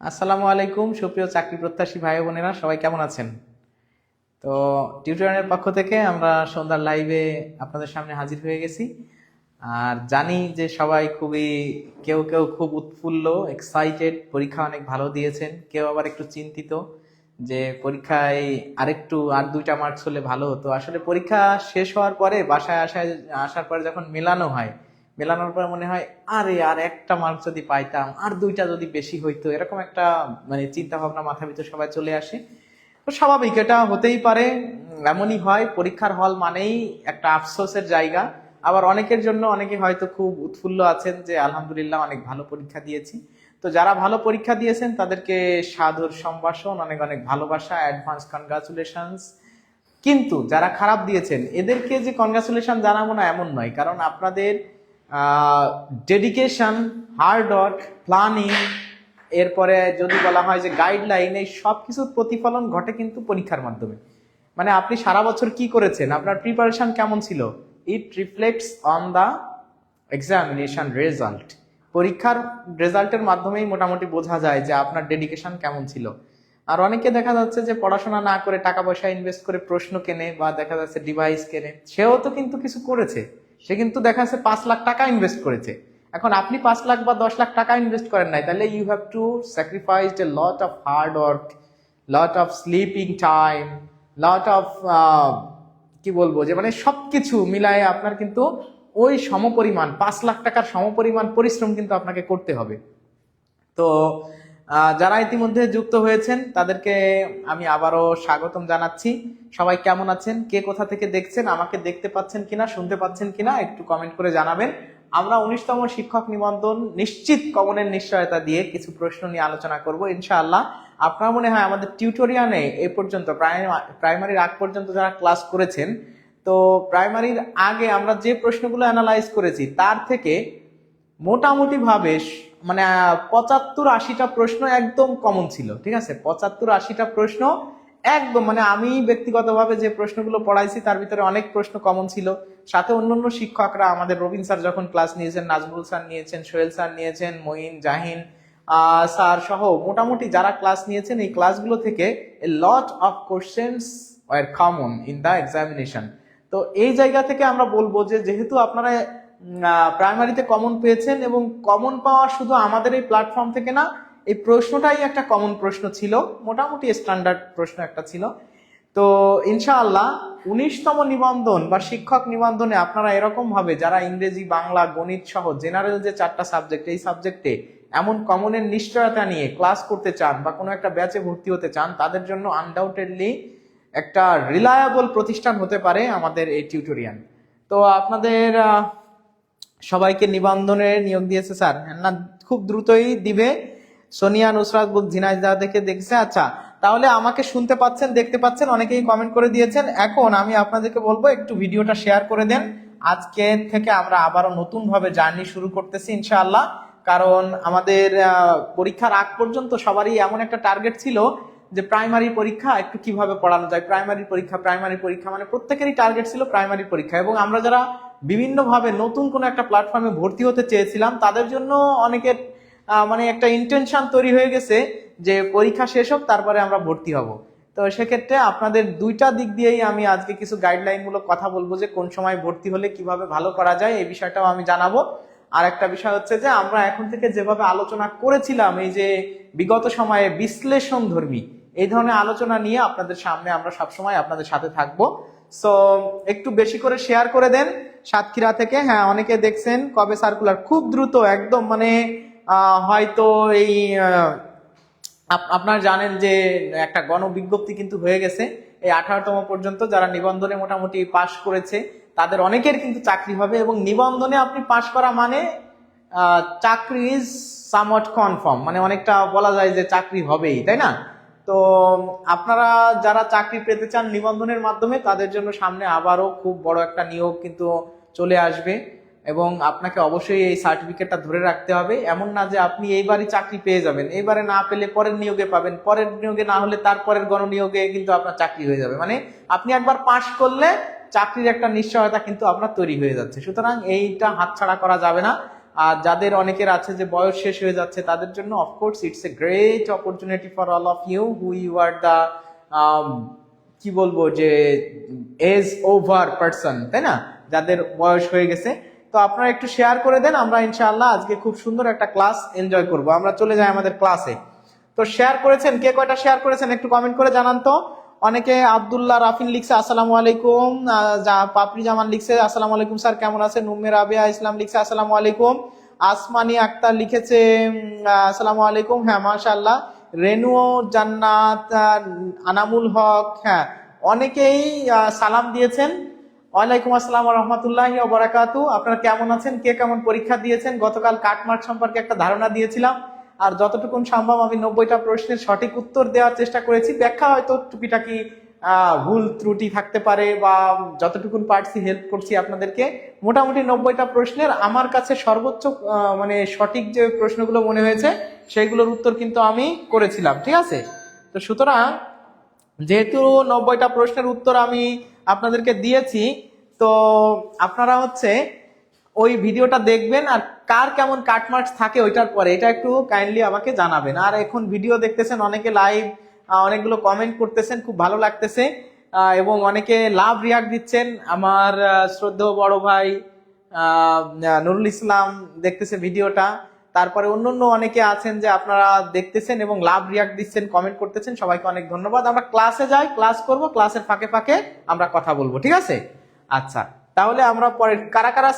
আসসালামু আলাইকুম সুপ্রিয় চাকরি প্রত্যাশী ভাই বোনেরা, সবাই কেমন আছেন? তো টিউটোরিয়ালের পক্ষ থেকে আমরা সন্ধ্যার লাইভে আপনাদের সামনে হাজির হয়ে গেছি। আর জানি যে সবাই খুবই, কেউ কেউ খুব উৎফুল্ল, এক্সাইটেড, পরীক্ষা অনেক ভালো দিয়েছেন, কেউ আবার একটু চিন্তিত যে পরীক্ষায় আর 2টা মার্কস হলে ভালো হতো। আসলে পরীক্ষা শেষ হওয়ার পরে বাসায় আসার পরে যখন মেলানোর পর মনে হয় আরে আর একটা মার্ক যদি পাইতাম, আর 2টা যদি বেশি হইতো, এরকম একটা চিন্তা ভাবনা মাথার ভিতর সবাই চলে আসে। তো স্বাভাবিক, এটা হতেই পারে, এমনই হয়। পরীক্ষার হল মানেই একটা আফসোসের জায়গা। আবার অনেকের জন্য, অনেকে হয়তো খুব উৎফুল্ল আছেন যে আলহামদুলিল্লাহ অনেক ভালো পরীক্ষা দিয়েছি। তো যারা ভালো পরীক্ষা দিয়েছেন তাদেরকে সাদর সম্ভাষণ, অনেক অনেক ভালোবাসা, অ্যাডভান্স কনগ্রাচুলেশনস। কিন্তু যারা খারাপ দিয়েছেন এদেরকে যে কনগ্রাচুলেশন জানাবো না এমন নয়, কারণ আপনাদের ডেডিকেশন, হার্ড ওয়ার্ক, প্ল্যানিং, এরপরে যদি বলা হয় যে গাইডলাইন, এই সব কিছুর প্রতিফলন ঘটে কিন্তু পরীক্ষার মাধ্যমে। মানে আপনি সারা বছর কি করেছেন, আপনার প্রিপারেশন কেমন ছিল, it reflects on the examination result. পরীক্ষার রেজাল্টের মাধ্যমেই মোটামুটি বোঝা যায় যে আপনার ডেডিকেশন কেমন ছিল। আর অনেকে দেখা যাচ্ছে যে পড়াশোনা না করে টাকা পয়সা ইনভেস্ট করে প্রশ্ন কেনে, বা দেখা যাচ্ছে ডিভাইস কেনে, সেও তো কিন্তু কিছু করেছে। সে কিন্তু দেখা যাচ্ছে 5 লাখ টাকা ইনভেস্ট করেছে। এখন আপনি 5 লাখ বা 10 লাখ টাকা ইনভেস্ট করেন নাই, তাহলে you have to sacrifice a lot of hard work, lot of sleeping time, lot of কি বলবো, যে সবকিছু মিলায়ে আপনার কিন্তু ওই সমপরিমাণ 5 লাখ টাকার সমপরিমাণ পরিশ্রম কিন্তু আপনাকে করতে হবে। তো যারা ইতিমধ্যে যুক্ত হয়েছেন তাদেরকে আমি আবারও স্বাগতম জানাচ্ছি। সবাই কেমন আছেন, কে কোথা থেকে দেখছেন, আমাকে দেখতে পাচ্ছেন কিনা, শুনতে পাচ্ছেন কিনা একটু কমেন্ট করে জানাবেন। আমরা 19তম শিক্ষক নিবন্ধন নিশ্চিত কমনের নিশ্চয়তা দিয়ে কিছু প্রশ্ন নিয়ে আলোচনা করব ইনশাআল্লাহ। আপনার মনে হয় আমাদের টিউটোরিয়ালে এ পর্যন্ত প্রাইমারির আগ পর্যন্ত যারা ক্লাস করেছেন, তো প্রাইমারির আগে আমরা যে প্রশ্নগুলো অ্যানালাইজ করেছি তার থেকে মোটামুটি ভাবে 75-80টা প্রশ্ন একদম কমন ছিল। ঠিক আছে, 75-80টা প্রশ্ন একদম, আমি ব্যক্তিগতভাবে যে প্রশ্নগুলো পড়াইছি তার ভিতরে অনেক প্রশ্ন কমন ছিল। সাথে অন্যান্য শিক্ষকরা, আমাদের রবিন স্যার যখন ক্লাস নিয়েছেন, নাজমুল স্যার নিয়েছেন, সোহেল স্যার নিয়েছেন, মঈন, জাহিন স্যার সহ মোটামুটি যারা ক্লাস নিয়েছেন, এই ক্লাসগুলো থেকে a lot of questions were common in the examination. তো এই জায়গা থেকে আমরা বলবো যে যেহেতু আপনারা প্রাইমারিতে কমন পেয়েছেন, এবং কমন পাওয়া শুধু আমাদের এই প্ল্যাটফর্ম থেকে না, এই প্রশ্নটাই একটা কমন প্রশ্ন ছিল, মোটামুটি স্ট্যান্ডার্ড প্রশ্ন একটা ছিল। তো ইনশাআল্লাহ 19তম নিবন্ধন বা শিক্ষক নিবন্ধনে আপনারা এরকম ভাবে যারা ইংরেজি, বাংলা, গণিত সহ জেনারেল যে 4টা সাবজেক্ট, এই সাবজেক্টে এমন কমনের নিশ্চয়তা নিয়ে ক্লাস করতে চান বা কোনো একটা ব্যাচে ভর্তি হতে চান, তাদের জন্য আনডাউটেডলি একটা রিলায়েবল প্রতিষ্ঠান হতে পারে আমাদের এই টিউটোরিয়াল। তো আপনাদের সবাইকে নিবন্ধনে নিয়োগ দিয়েছে স্যার না? খুব দ্রুতই দিবে। সোনিয়া, নুসরাত ঝিনাইদহ থেকে দেখছে। আচ্ছা, তাহলে আমাকে শুনতে পাচ্ছেন, দেখতে পাচ্ছেন, অনেকেই কমেন্ট করে দিয়েছেন। এখন আমি আপনাদেরকে বলবো একটু ভিডিওটা শেয়ার করে দেন। আজকে থেকে আমরা আবারও নতুন ভাবে জার্নি শুরু করতেছি ইনশাআল্লাহ। কারণ আমাদের পরীক্ষার আগ পর্যন্ত সবারই এমন একটা টার্গেট ছিল যে প্রাইমারি পরীক্ষা একটু কিভাবে পড়ানো যায়, প্রাইমারি পরীক্ষা মানে প্রত্যেকেরই টার্গেট ছিল প্রাইমারি পরীক্ষা। এবং আমরা যারা বিভিন্নভাবে নতুন কোনো একটা প্ল্যাটফর্মে ভর্তি হতে চেয়েছিলাম, তাদের জন্য অনেকের একটা ইন্টেনশন তৈরি হয়ে গেছে যে পরীক্ষা শেষ হোক তারপরে আমরা ভর্তি হব। তো সেক্ষেত্রে আপনাদের 2টা দিক দিয়েই আমি আজকে কিছু গাইডলাইন মূলক কথা বলবো, যে কোন সময় ভর্তি হলে কিভাবে ভালো করা যায়, এই বিষয়টাও আমি জানাবো। আর একটা বিষয় হচ্ছে যে আমরা এখন থেকে যেভাবে আলোচনা করেছিলাম, এই যে বিগত সময়ে বিশ্লেষণ ধর্মী এই ধরনের আলোচনা নিয়ে আপনাদের সামনে আমরা সবসময় আপনাদের সাথে থাকবো। সো একটু বেশি করে শেয়ার করে দেন। সাতক্ষীরা থেকে, হ্যাঁ অনেকে দেখছেন। কবে সার্কুলার? খুব দ্রুত একদম, হয়তো এই আপনারা জানেন যে একটা গণবিজ্ঞপ্তি কিন্তু হয়ে গেছে। এই 18তম পর্যন্ত যারা নিবন্ধনে মোটামুটি পাশ করেছে তাদের অনেকের কিন্তু চাকরি হবে, এবং নিবন্ধনে আপনি পাশ করা মানে চাকরি ইজ সামওয়াট কনফার্ম, অনেকটা বলা যায় যে চাকরি হবেই, তাই না? তো আপনারা যারা চাকরি পেতে চান নিবন্ধনের মাধ্যমে, তাদের জন্য সামনে আবারও খুব বড় একটা নিয়োগ কিন্তু চলে আসবে, এবং আপনাকে অবশ্যই এই সার্টিফিকেটটা ধরে রাখতে হবে। এমন না যে আপনি এইবারই চাকরি পেয়ে যাবেন, এইবারে না পেলে পরের নিয়োগে পাবেন, পরের নিয়োগে না হলে তারপরের গণনিয়োগে কিন্তু আপনার চাকরি হয়ে যাবে। আপনি একবার পাশ করলে চাকরির একটা নিশ্চয়তা কিন্তু আপনার তৈরি হয়ে যাচ্ছে। সুতরাং এইটা হাতছাড়া করা যাবে না। আর যাদের অনেকের আছে যে বয়স শেষ হয়ে যাচ্ছে তাদের জন্য of course it's a great opportunity for all of you who you are the কি বলবো যে এজ ওভার পারসন, তাই না, যাদের বয়স হয়ে গেছে। তো আপনারা একটু শেয়ার করে দেন, আমরা ইনশাআল্লাহ আজকে খুব সুন্দর একটা ক্লাস এনজয় করব। আমরা চলে যাই আমাদের ক্লাসে। তো শেয়ার করেছেন, কে কয়টা শেয়ার করেছেন একটু কমেন্ট করে জানান তো। অনেকে আব্দুল্লাহ রাফিন লিখছে আসসালামু আলাইকুম, পাপড়ি জামান লিখছে আসসালামু আলাইকুম স্যার কেমন আছেন, উম্মে রাবিয়া ইসলাম লিখছে আসসালামু আলাইকুম, আসমানি আক্তার লিখেছে আসসালামু আলাইকুম, হ্যাঁ মাশাআল্লাহ, রেনু জান্নাত, আনামুল হক, হ্যাঁ অনেকেই সালাম দিয়েছেন। ওয়ালাইকুম আসসালাম ওয়া রাহমাতুল্লাহি ওয়া বারাকাতু। আপনারা কেমন আছেন, কে কেমন পরীক্ষা দিয়েছেন? গতকাল কাটমার্ক সম্পর্কে একটা ধারণা দিয়েছিলাম, আর যতটুকুন সম্ভব আমি 90টা প্রশ্নের সঠিক উত্তর দেওয়ার চেষ্টা করেছি। ব্যাখ্যা হয়তো টুকিটাকি ভুল ত্রুটি থাকতে পারে, বা যতটুকুন পারছি হেল্প করছি আপনাদেরকে। মোটামুটি 90টা প্রশ্নের আমার কাছে সর্বোচ্চ মানে সঠিক যে প্রশ্নগুলো মনে হয়েছে সেইগুলোর উত্তর কিন্তু আমি করেছিলাম, ঠিক আছে। তো সুতরাং যেহেতু 90টা প্রশ্নের উত্তর আমি আপনাদেরকে দিয়েছি, তো আপনারা হচ্ছে ওই ভিডিওটা দেখবেন, আর কার কেমন কাটমার্কস থাকে ওইটার পরে এটা একটু কাইন্ডলি আমাকে জানাবেন। আর এখন ভিডিও দেখতেছেন অনেকে, লাইভ অনেকগুলো কমেন্ট করতেছেন, খুব ভালো লাগতেছে, এবং অনেকে লাভ রিয়াক্ট দিচ্ছেন। আমার শ্রদ্ধেয় বড় ভাই নুরুল ইসলাম দেখতেছে ভিডিওটা, তারপরে অন্যান্য অনেকে আছেন যে আপনারা দেখতেছেন এবং লাভ রিয়াক্ট দিচ্ছেন, কমেন্ট করতেছেন, সবাইকে অনেক ধন্যবাদ। আমরা ক্লাসে যাই, ক্লাস করব, ক্লাসের ফাঁকে ফাঁকে আমরা কথা বলবো, ঠিক আছে। আচ্ছা, তাহলে আমরা পরে কারা কারা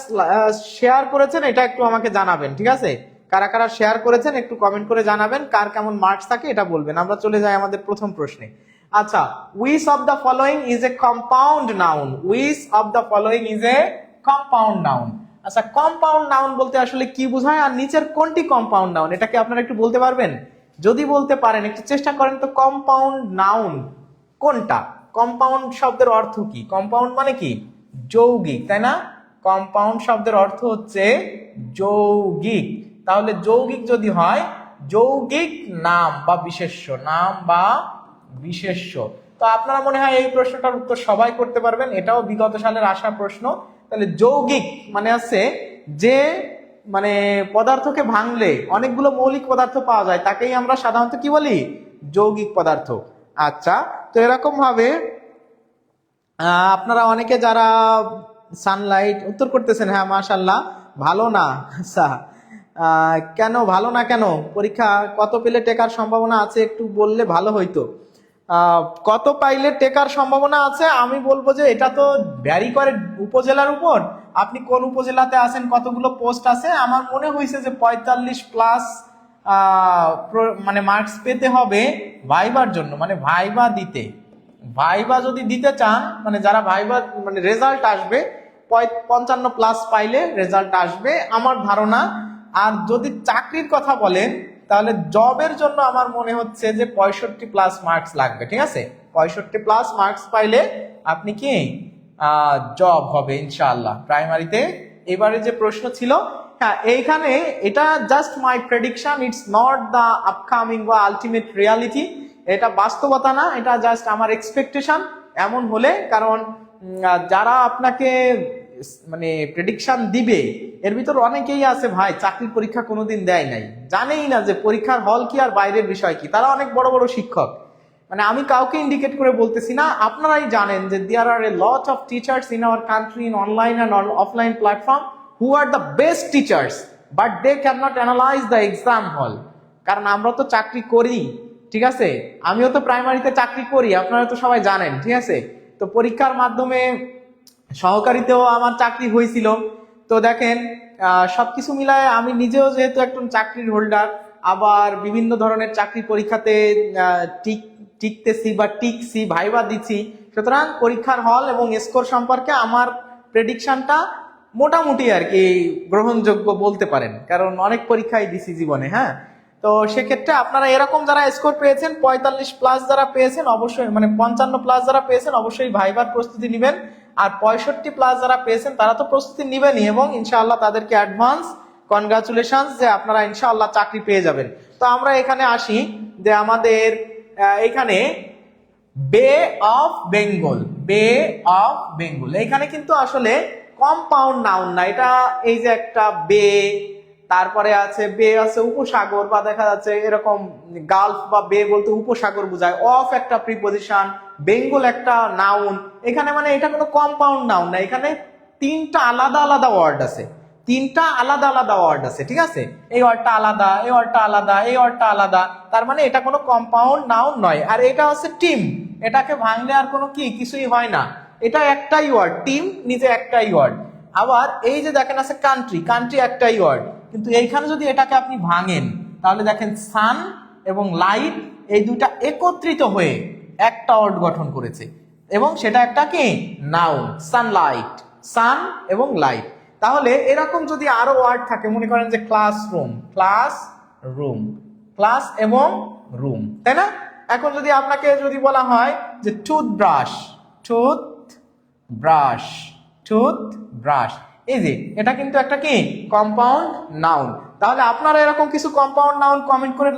শেয়ার করেছেন এটা একটু আমাকে জানাবেন, ঠিক আছে। কারা কারা শেয়ার করেছেন একটু কমেন্ট করে জানাবেন, কার কেমন মার্কস থাকে এটা বলবেন। আমরা চলে যাই আমাদের প্রথম প্রশ্নে। আচ্ছা, which of the following is a compound noun? Which of the following is a compound noun? আচ্ছা, কম্পাউন্ড নাউন বলতে আসলে কি বোঝায়, আর নিচের কোনটি কম্পাউন্ড নাউন, এটা কি আপনারা একটু বলতে পারবেন? যদি বলতে পারেন একটু চেষ্টা করেন তো, কম্পাউন্ড নাউন কোনটা? কম্পাউন্ড শব্দের অর্থ কি? কম্পাউন্ড মানে কি? যৌগিক, তাই না? কম্পাউন্ড শব্দের অর্থ হচ্ছে যৌগিক। তাহলে যৌগিক যদি হয়, যৌগিক নাম বা বিশেষ্য, নাম বা বিশেষ্য। তো আপনারা মনে হয় এই প্রশ্নটার উত্তর সবাই করতে পারবেন, এটাও বিগত সালের আসা প্রশ্ন। তাহলে যৌগিক মানে আছে যে মানে পদার্থকে ভাঙলে অনেকগুলো মৌলিক পদার্থ পাওয়া যায়, তাকেই আমরা সাধারণত কি বলি? যৌগিক পদার্থ। আচ্ছা, তো এরকম ভাবে আপনারা অনেকে যারা সানলাইট উত্তর করতেছেন, হ্যাঁ মাশাআল্লাহ, ভালো না। আচ্ছা, কেন ভালো না? কেন পরীক্ষা কত পেলে টেকার সম্ভাবনা আছে একটু বললে ভালো হইতো। কত পাইলে টেকার সম্ভাবনা আছে আমি বলবো যে এটা তো ভ্যারি করে উপজেলার উপর, আপনি কোন উপজেলাতে আছেন, কতগুলো পোস্ট আছে। আমার মনে হয়েছে যে 45 প্লাস মানে মার্কস পেতে হবে ভাইবার জন্য, মানে ভাইবা দিতে। ভাইবা যদি দিতে চান, মানে যারা ভাইবা মানে রেজাল্ট আসবে 55 প্লাস পাইলে রেজাল্ট আসবে আমার ধারণা। আর যদি চাকরির কথা বলেন তাহলে জবের জন্য আমার মনে হচ্ছে যে 65 প্লাস মার্কস লাগবে, ঠিক আছে। 65 প্লাস মার্কস পাইলে আপনি কি জব হবে ইনশাআল্লাহ প্রাইমারিতে। এবারে যে প্রশ্ন ছিল, হ্যাঁ এইখানে এটা just my prediction, it's not the upcoming বা আলটিমেট রিয়ালিটি। এটা বাস্তবতা না, এটা জাস্ট আমার এক্সপেকটেশন এমন হলে। কারণ যারা আপনাকে মানে প্রেডিকশন দিবে এর ভিতর অনেকেই আছে ভাই চাকরির পরীক্ষা কোনোদিন দেয় নাই, জানেই না যে পরীক্ষার হল কি আর বাইরের বিষয় কি। তারা অনেক বড় বড় শিক্ষক, মানে আমি কাউকে ইন্ডিকেট করে বলতেছি না, আপনারাই জানেন যে there are a lot of teachers in our country in online and offline platform who are the best teachers, but they can not analyse the exam hall. কারণ আমরা তো চাকরি করি, ঠিক আছে, আমিও তো প্রাইমারিতে চাকরি করি, আপনারা তো সবাই জানেন, ঠিক আছে। তো পরীক্ষার মাধ্যমে সহকারীতেও আমার চাকরি হয়েছিল। তো দেখেন সবকিছু মিলায় আমি নিজেও যেহেতু একজন চাকরির হোল্ডার, আবার বিভিন্ন ধরনের চাকরি পরীক্ষাতে টিকতেছি বা টিকছি, ভাইবা দিচ্ছি। সুতরাং পরীক্ষার হল এবং স্কোর সম্পর্কে আমার প্রেডিকশনটা মোটামুটি আর কি গ্রহণযোগ্য বলতে পারেন, কারণ অনেক পরীক্ষাই দিছি জীবনে। হ্যাঁ, তো সেক্ষেত্রে আপনারা এরকম যারা স্কোর পেয়েছেন 45 প্লাস যারা পেয়েছেন অবশ্যই, মানে 55 প্লাস যারা পেয়েছেন অবশ্যই ভাইবার প্রস্তুতি নেবেন। আর 65 প্লাস যারা পেয়েছেন তারা তো প্রস্তুতি নেবেনই, এবং ইনশাআল্লাহ তাদেরকে অ্যাডভান্স কনগ্রাচুলেশন যে আপনারা ইনশাআল্লাহ চাকরি পেয়ে যাবেন। তো আমরা এখানে আসি যে আমাদের এখানে বে অফ বেঙ্গল, বে অফ বেঙ্গল এখানে কিন্তু আসলে কম্পাউন্ড নাউন না, এটা এই যে একটা বে, তারপরে আছে বে আছে উপসাগর, বা দেখা যাচ্ছে এরকম গালফ বা বে বলতে উপসাগর বোঝায়। অফ একটা প্রিপজিশন, বেঙ্গল একটা নাউন। এখানে মানে এটা কোনো কম্পাউন্ড নাউন না, এখানে তিনটা আলাদা আলাদা ওয়ার্ড আছে, তিনটা আলাদা আলাদা ওয়ার্ড আছে, ঠিক আছে? এই ওয়ার্ডটা আলাদা, এই ওয়ার্ডটা আলাদা, এই ওয়ার্ডটা আলাদা, তার মানে এটা কোনো কম্পাউন্ড নাউন নয়। আর এটা হচ্ছে টিম, এটাকে ভাঙলে আর কোনো কিছুই হয় না, এটা একটাই ওয়ার্ড, টিম নিজে একটাই ওয়ার্ড। আবার এই যে দেখেন আছে কান্ট্রি, কান্ট্রি একটাই ওয়ার্ড, কিন্তু এইখানে যদি এটাকে আপনি ভাঙেন তাহলে দেখেন সান এবং লাইট এই দুইটা একত্রিত হয়ে একটা ওয়ার্ড গঠন করেছে, এবং সেটা একটা কি নাউন, সানলাইট, সান এবং লাইট। তাহলে এরকম যদি আরো ওয়ার্ড থাকে, মনে করেন যে ক্লাসরুম, ক্লাস রুম, ক্লাস এবং রুম, তাই না? এখন যদি আপনাকে যদি বলা হয় যে toothbrush, tooth brush, tooth brush, এই যে এটা কিন্তু একটা কি কম্পাউন্ড নাউন। তাহলে আপনারা এরকম কিছু কম্পাউন্ড নাউন কমেন্ট করে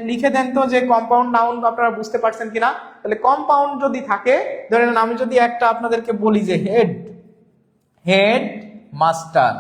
লিখে দেন তো, যে কম্পাউন্ড নাউন আপনারা বুঝতে পারছেন কিনা। তাহলে কম্পাউন্ড যদি থাকে, ধরেন আমি যদি একটা আপনাদেরকে বলি যে হেড, হেড মাস্টার,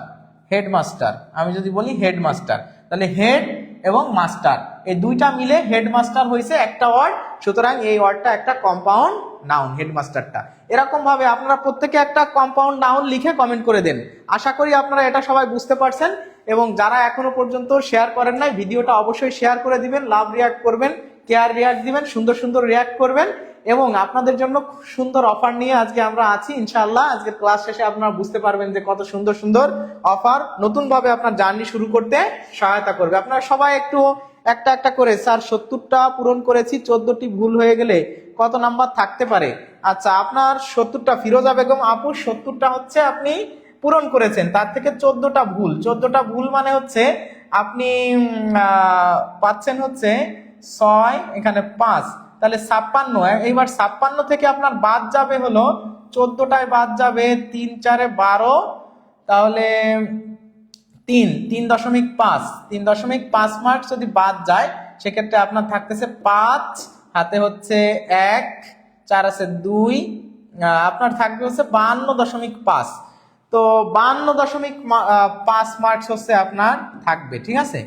হেডমাস্টার, আমি যদি বলি হেডমাস্টার, তাহলে হেড এবং মাস্টার এই দুইটা মিলে হেডমাস্টার হয়েছে একটা ওয়ার্ড, সুতরাং এই ওয়ার্ডটা একটা কম্পাউন্ড নাউন, হেডমাস্টারটা। এরকম ভাবে আপনারা প্রত্যেকে একটা কম্পাউন্ড নাউন লিখে কমেন্ট করে দেন। আশা করি আপনারা এটা সবাই বুঝতে পারছেন, এবং যারা এখনো পর্যন্ত শেয়ার করেন নাই ভিডিওটা অবশ্যই শেয়ার করে দিবেন, লাভ রিয়াক্ট করবেন, কেয়ার রিয়াক্ট দিবেন, সুন্দর সুন্দর রিয়াক্ট করবেন। এবং আপনাদের জন্য সুন্দর অফার নিয়ে আজকে আমরা আছি ইনশাআল্লাহ। আজকে ক্লাস শেষে আপনারা বুঝতে পারবেন যে কত সুন্দর সুন্দর অফার নতুন ভাবে আপনার জার্নি শুরু করতে সহায়তা করবে। আপনারা সবাই একটু একটা একটা করে, স্যার 70টা পূরণ করেছি, 14টি ভুল হয়ে গেলে কত নাম্বার থাকতে পারে? আচ্ছা, আপনার 70টা, ফিরোজা বেগম আপু 70টা হচ্ছে আপনি পূরণ করেছেন, তার থেকে 14টা ভুল। 14টা ভুল মানে হচ্ছে আপনি পাচ্ছেন হচ্ছে 6, এখানে 5, তাহলে 56। এইবার 56 থেকে আপনার বাদ যাবে হলো 14টায় বাদ যাবে 3 4 12, তাহলে 3.5, 3.5 মার্ক যদি বাদ যায় সেক্ষেত্রে আপনার থাকতেছে 5, হাতে হচ্ছে 1, 4 আছে 2, আপনার থাকবে হচ্ছে 52.5। তো 52.5 মার্কস হচ্ছে আপনার থাকবে, ঠিক আছে?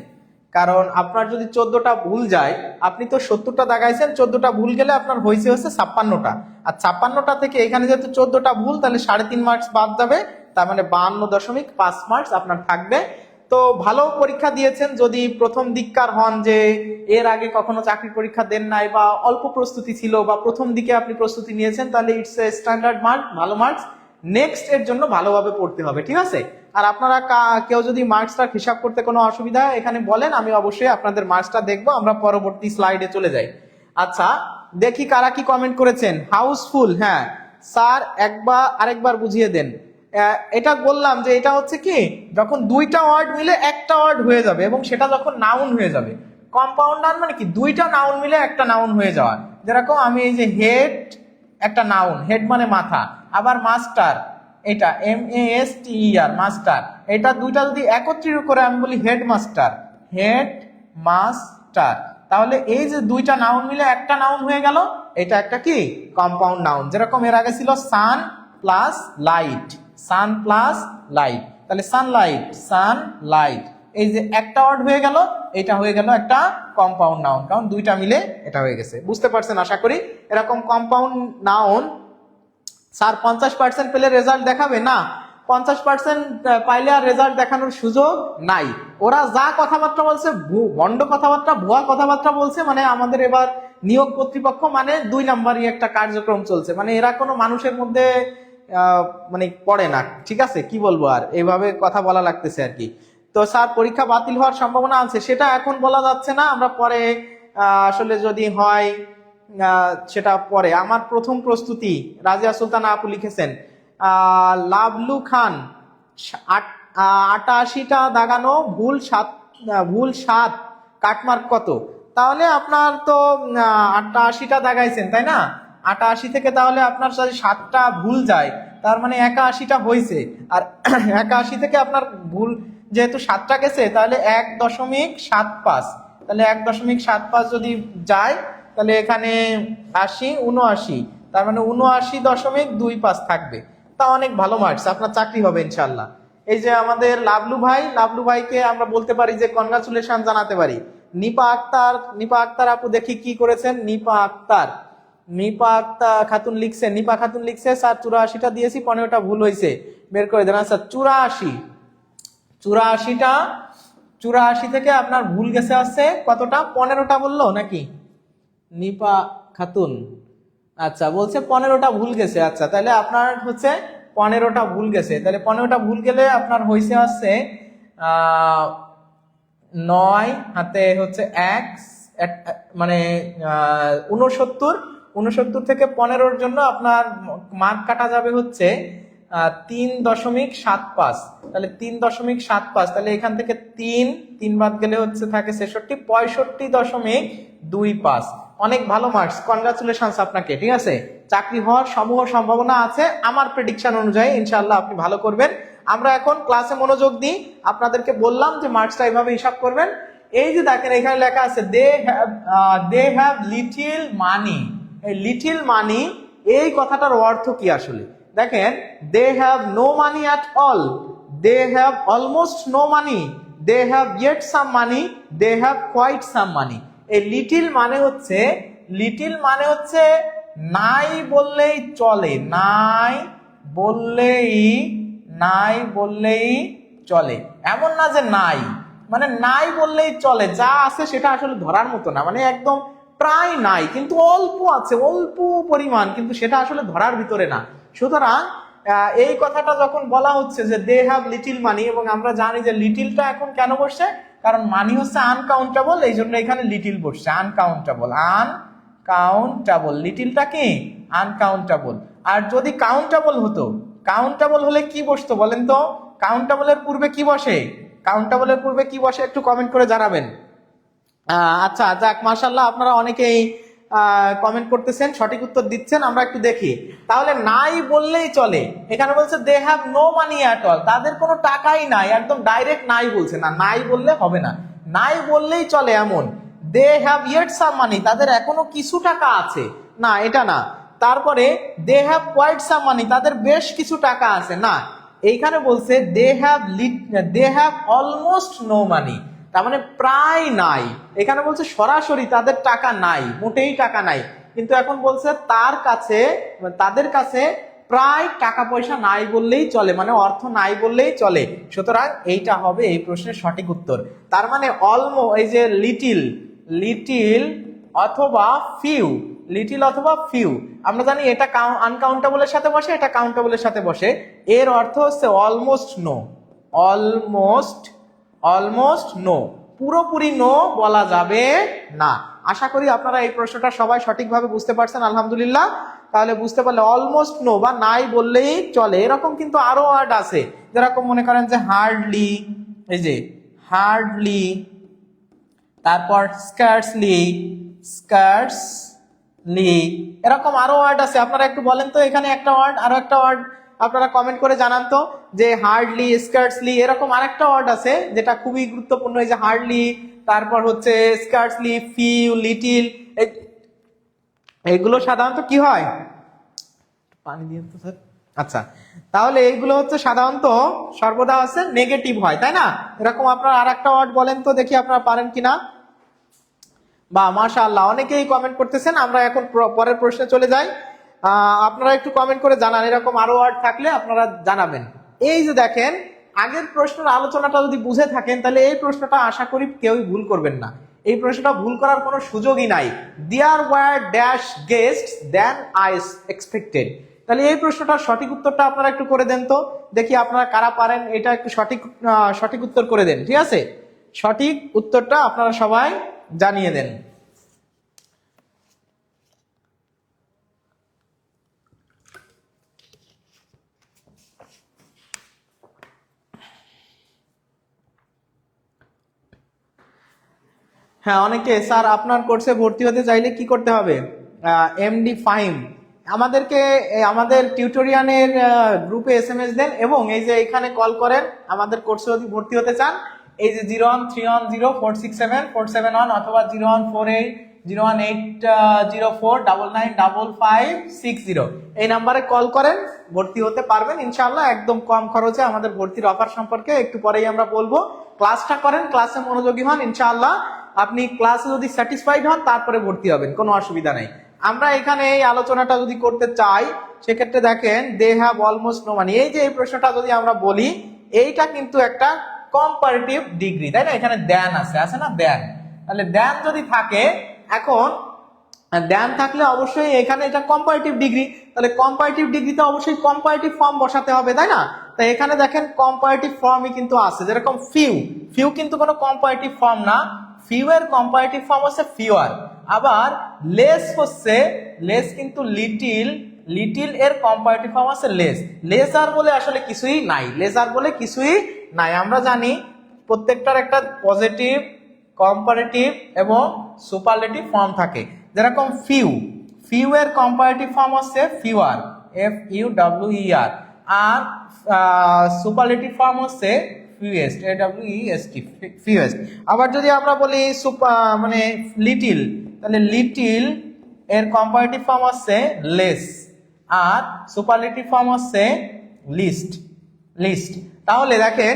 কারণ আপনার যদি 14টা ভুল যায়, আপনি তো 70টা দাগাইছেন, 14টা ভুল গেলে আপনার হয়েছে হচ্ছে 56টা, আর 56টা থেকে এখানে যেহেতু 14টা ভুল, তাহলে 3.5 মার্কস বাদ যাবে, তার মানে 52.5 মার্কস আপনার থাকবে। তো ভালো পরীক্ষা দিয়েছেন। যদি প্রথম দিককার হন, যে এর আগে কখনো চাকরি পরীক্ষা দেন নাই, বা অল্প প্রস্তুতি ছিল, বা প্রথম দিকে আপনি প্রস্তুতি নিয়েছেন, তাহলে ইটস এ স্ট্যান্ডার্ড মার্ক, ভালো মার্কস। নেক্সট এর জন্য ভালোভাবে পড়তে হবে, ঠিক আছে? আর আপনারা কেউ যদি মার্কসটা হিসাব করতে কোনো অসুবিধা এখানে বলেন, আমি অবশ্যই আপনাদের মার্কসটা দেখবো। আমরা পরবর্তী স্লাইডে চলে যাই। আচ্ছা, দেখি কারা কি কমেন্ট করেছেন। হাউসফুল, হ্যাঁ স্যার আরেকবার বুঝিয়ে দেন। এটা বললাম যে এটা হচ্ছে কি, যখন দুইটা ওয়ার্ড মিলে একটা ওয়ার্ড হয়ে যাবে, এবং সেটা যখন নাউন হয়ে যাবে। কম্পাউন্ড নাউন মানে কি, দুইটা নাউন মিলে একটা নাউন হয়ে যাওয়া। যেরকম আমি এই যে হেড, একটা নাউন, হেড মানে মাথা। আবার মাস্টার, এটা MASTER, মাস্টার, এটা দুইটা যদি একত্রিত করে আমি বলি হেড মাস্টার, হেড মাস্টার, তাহলে এই যে দুইটা নাউন মিলে একটা নাউন হয়ে গেল, এটা একটা কি কম্পাউন্ড নাউন। যেরকম এর আগে ছিল সান প্লাস লাইট, সান প্লাস লাইট, তাহলে সানলাইট, সানলাইট, এই যে একটা ওয়ার্ড হয়ে গেল, এটা হয়ে গেল একটা কম্পাউন্ড নাউন, কারণ দুইটা মিলে এটা হয়ে গেছে। বুঝতে পারছেন আশা করি। এরকম কম্পাউন্ড নাউন স্যার 50% পেলে রেজাল্ট দেখাবে না, 50% পাইলে আর রেজাল্ট দেখানোর সুযোগ নাই। ওরা যা কথাবার্তা বলছে, ভণ্ড কথাবার্তা, ভুয়া কথাবার্তা বলছে, মানে আমাদের এবার নিয়োগ কর্তৃপক্ষ মানে 2 নাম্বারই একটা কার্যক্রম চলছে, মানে এরা কোনো মানুষের মধ্যে মানে পড়ে না, ঠিক আছে? কি বলবো, আর এইভাবে কথা বলা লাগতেছে আর কি। তো স্যার পরীক্ষা বাতিল হওয়ার সম্ভাবনা আছে, সেটা এখন বলা যাচ্ছে না, আমরা পরে আসলে যদি হয় সেটা পরে। আমার প্রথম প্রস্তুতি, রাজিয়া সুলতানা আপু লিখেছেন। লাভলু খান, 88টা দাগানো, ভুল 7, কাটমার্ক কত? তাহলে আপনার তো 88টা দাগাইছেন, তাই না? 88 থেকে তাহলে আপনার যদি 7টা ভুল যায়, তার মানে 81টা হয়েছে। আর 81 থেকে আপনার ভুল যেহেতু 7টা গেছে, তাহলে 1.75, তাহলে 1.75 যদি যায়, তাহলে এখানে 80, 79, তার মানে 79.25 থাকবে। তা অনেক ভালো মার্কস, আপনার চাকরি হবে ইনশাল্লাহ। এই যে আমাদের লাবলু ভাইকে আমরা বলতে পারি যে কনগ্রাচুলেশন জানাতে পারি। নিপা আক্তার আপু দেখি কি করেছেন। নিপা খাতুন লিখছে স্যার 84টা দিয়েছি, 15টা ভুল হয়েছে, বের করে দেন। আচ্ছা 84 থেকে আপনার ভুল গেছে আছে কতটা? 15টা বললো নাকি নিপা খাতুন? আচ্ছা বলছে 15টা ভুল গেছে। আচ্ছা তাহলে আপনার হচ্ছে 15টা ভুল গেছে, তাহলে 15টা ভুল গেলে আপনার হয়েছে আছে 9 হাতে হচ্ছে 1 মানে 69 থেকে 15-র জন্য আপনার মার্ক কাটা যাবে হচ্ছে 3.75। তাহলে 3.75, তাহলে এখান থেকে 3 বাদ গেলে হচ্ছে থাকে 66, 65.25। অনেক ভালো মার্কস, কনগ্রাচুলেশনস আপনাকে। ঠিক আছে, চাকরি হওয়ার সমূহ সম্ভাবনা আছে আমার প্রেডিকশন অনুযায়ী, ইনশাআল্লাহ আপনি ভালো করবেন। আমরা এখন ক্লাসে মনোযোগ দিই। আপনাদেরকে বললাম যে মার্কসটা এইভাবে হিসাব করবেন। এই যে দেখেন এখানে লেখা আছে দে হ্যাভ লিটিল মানি। এই লিটিল মানি এই কথাটার অর্থ কি আসলে? দেখেন, they have no money at all, they have almost no money, they have yet some money, they have quite some money. এই লিটিল মানে হচ্ছে নাই বললেই চলে, নাই বললেই চলে। এমন না যে নাই মানে নাই বললেই চলে, যা আছে সেটা আসলে ধরার মতো না, মানে একদম প্রায় নাই কিন্তু অল্প আছে, অল্প পরিমাণ, কিন্তু সেটা আসলে ধরার ভিতরে না। সুতরাং এই কথাটা যখন বলা হচ্ছে যে দে হ্যাভ লিটিল মানি, এবং আমরা জানি যে লিটিলটা এখন কেন বসছে, কারণ মানি হচ্ছে আনকাউন্টেবল, এই জন্য এখানে লিটিল বসছে। আনকাউন্টেবল, লিটিলটা কি আনকাউন্টেবল। আর যদি কাউন্টেবল হতো, কাউন্টেবল হলে কি বসতো বলেন তো? কাউন্টেবলের পূর্বে কি বসে? একটু কমেন্ট করে জানাবেন। আচ্ছা যাক, মাশাআল্লাহ আপনারা অনেকেই কমেন্ট করতেছেন, সঠিক উত্তর দিচ্ছেন, আমরা একটু দেখি। তাহলে নাই বললেই চলে, এখানে বলছে they have no money at all, তাদের কোনো টাকাই নাই, একদম ডাইরেক্ট নাই বলছে না, নাই বললে হবে না, নাই বললেই চলে এমন। দে হ্যাভ ইয়েট সাম মানি, তাদের এখনো কিছু টাকা আছে, না এটা না। তারপরে দে হ্যাভ কোয়াইট সাম মানি, তাদের বেশ কিছু টাকা আছে, না। এইখানে বলছে they have almost no money, তার মানে প্রায় নাই। এখানে বলছে সরাসরি তাদের টাকা নাই, মোটেই টাকা নাই, কিন্তু এখন বলছে তাদের কাছে প্রায় টাকা পয়সা নাই বললেই চলে, মানে অর্থ নাই বললেই চলে। সুতরাং এইটা হবে এই প্রশ্নের সঠিক উত্তর। তার মানে এই যে লিটিল অথবা ফিউ, আমরা জানি এটা আনকাউন্টেবলের সাথে বসে, এটা কাউন্টেবলের সাথে বসে। এর অর্থ হচ্ছে অলমোস্ট নো, পুরোপুরি নো বলা যাবে না। আশা করি আপনারা এই প্রশ্নটা সবাই সঠিকভাবে বুঝতে পারছেন, আলহামদুলিল্লাহ। তাহলে বুঝতে পারলে অলমোস্ট নো বা নাই বললেই চলে। এরকম কিন্তু আরো ওয়ার্ড আছে, যেরকম মনে করেন যে হার্ডলি, এই যে হার্ডলি, তারপর স্কার্সলি, এরকম আরো ওয়ার্ড আছে। আপনারা একটু বলেন তো, এখানে একটা ওয়ার্ড, আরো একটা ওয়ার্ড আপনারা কমেন্ট করে জানান তো, যে হার্ডলি, স্কার্টসলি, এরকম আরেকটা ওয়ার্ড আছে যেটা খুবই গুরুত্বপূর্ণ। এই যে হার্ডলি, তারপর হচ্ছে স্কার্টসলি, ফিউ, লিটিল, এগুলো সাধারণত কি হয়? পানি দিয়ে তো স্যার। আচ্ছা, তাহলে এইগুলো হচ্ছে সাধারণত সর্বদা হচ্ছে নেগেটিভ হয়, তাই না? এরকম আপনারা আরেকটা ওয়ার্ড বলেন তো দেখি আপনারা পারেন কিনা। বা মাশাআল্লাহ, অনেকেই কমেন্ট করতেছেন। আমরা এখন পরের প্রশ্নে চলে যাই। আপনারা একটু কমেন্ট করে জানান, এরকম আরো ওয়ার্ড থাকলে আপনারা জানাবেন। এই যে দেখেন, আগের প্রশ্নের আলোচনাটা যদি বুঝে থাকেন তাহলে এই প্রশ্নটা আশা করি কেউই ভুল করবেন না। এই প্রশ্নটা ভুল করার কোনো সুযোগই নাই। There were dash guests than I expected. তাহলে এই প্রশ্নটার সঠিক উত্তরটা আপনারা একটু করে দেন তো দেখি, আপনারা কারা পারেন এটা একটু সঠিক উত্তর করে দেন। ঠিক আছে, সঠিক উত্তরটা আপনারা সবাই জানিয়ে দেন। হ্যাঁ, অনেকে স্যার আপনার কোর্সে ভর্তি হতে চাইলে কি করতে হবে? এমডি ফাহিম আমাদেরকে আমাদের টিউটোরিয়ালের গ্রুপে SMS দেন, এবং এই যে এখানে কল করেন আমাদের কোর্সে যদি ভর্তি হতে চান। এই যে 01310467471 অথবা 0148089955560 এই নাম্বারে কল করেন, ভর্তি হতে পারবেন ইনশাআল্লাহ একদম কম খরচে। আমাদের ভর্তির অফার সম্পর্কে একটু পরেই আমরা বলবো। ক্লাসটা করেন, ক্লাসে মনোযোগী হন, ইনশাআল্লাহ আপনি ক্লাসে যদি স্যাটিসফাইড হন তারপরে ভর্তি হবেন, কোনো অসুবিধা নেই। আমরা এখানে এই আলোচনাটা যদি করতে চাই সেক্ষেত্রে দেখেন they have almost no money, এই যে এই প্রশ্নটা যদি আমরা বলি এইটা কিন্তু একটা কম্পারেটিভ ডিগ্রি, তাই না? এখানে দেন আছে না দেন, তাহলে দেন যদি থাকে, এখন দেন থাকলে অবশ্যই এখানে এটা কম্পারেটিভ ডিগ্রি, তাহলে কম্পারেটিভ ডিগ্রিতে অবশ্যই কম্পারেটিভ ফর্ম বসাতে হবে, তাই না? তাই এখানে দেখেন কম্পারেটিভ ফর্মই কিন্তু আছে, যেরকম ফিউ কিন্তু কোনো কম্পারেটিভ ফর্ম না, ফিউ এর কম্পারেটিভ ফর্ম হচ্ছে ফিওয়ার। আবার লেস কিন্তু লিটিল এর কম্পারেটিভ ফর্ম আছে লেজার বলে আসলে কিছুই নাই। আমরা জানি প্রত্যেকটার একটা পজিটিভ, কম্পারেটিভ এবং সুপারলেটিভ ফর্ম থাকে। যেরকম ফিউ এর কম্পারেটিভ ফর্ম হচ্ছে ফিওয়ার, FUWER, আর সুপারলেটিভ ফর্ম হচ্ছে ফিউয়েস্ট, ফিউয়েস্ট। আবার যদি আমরা বলি মানে লিটিল, তাহলে লিটিল এর কম্পারেটিভ ফর্ম হচ্ছে লেস, আর সুপারলেটিভ ফর্ম হচ্ছে লিস্ট। তাহলে দেখেন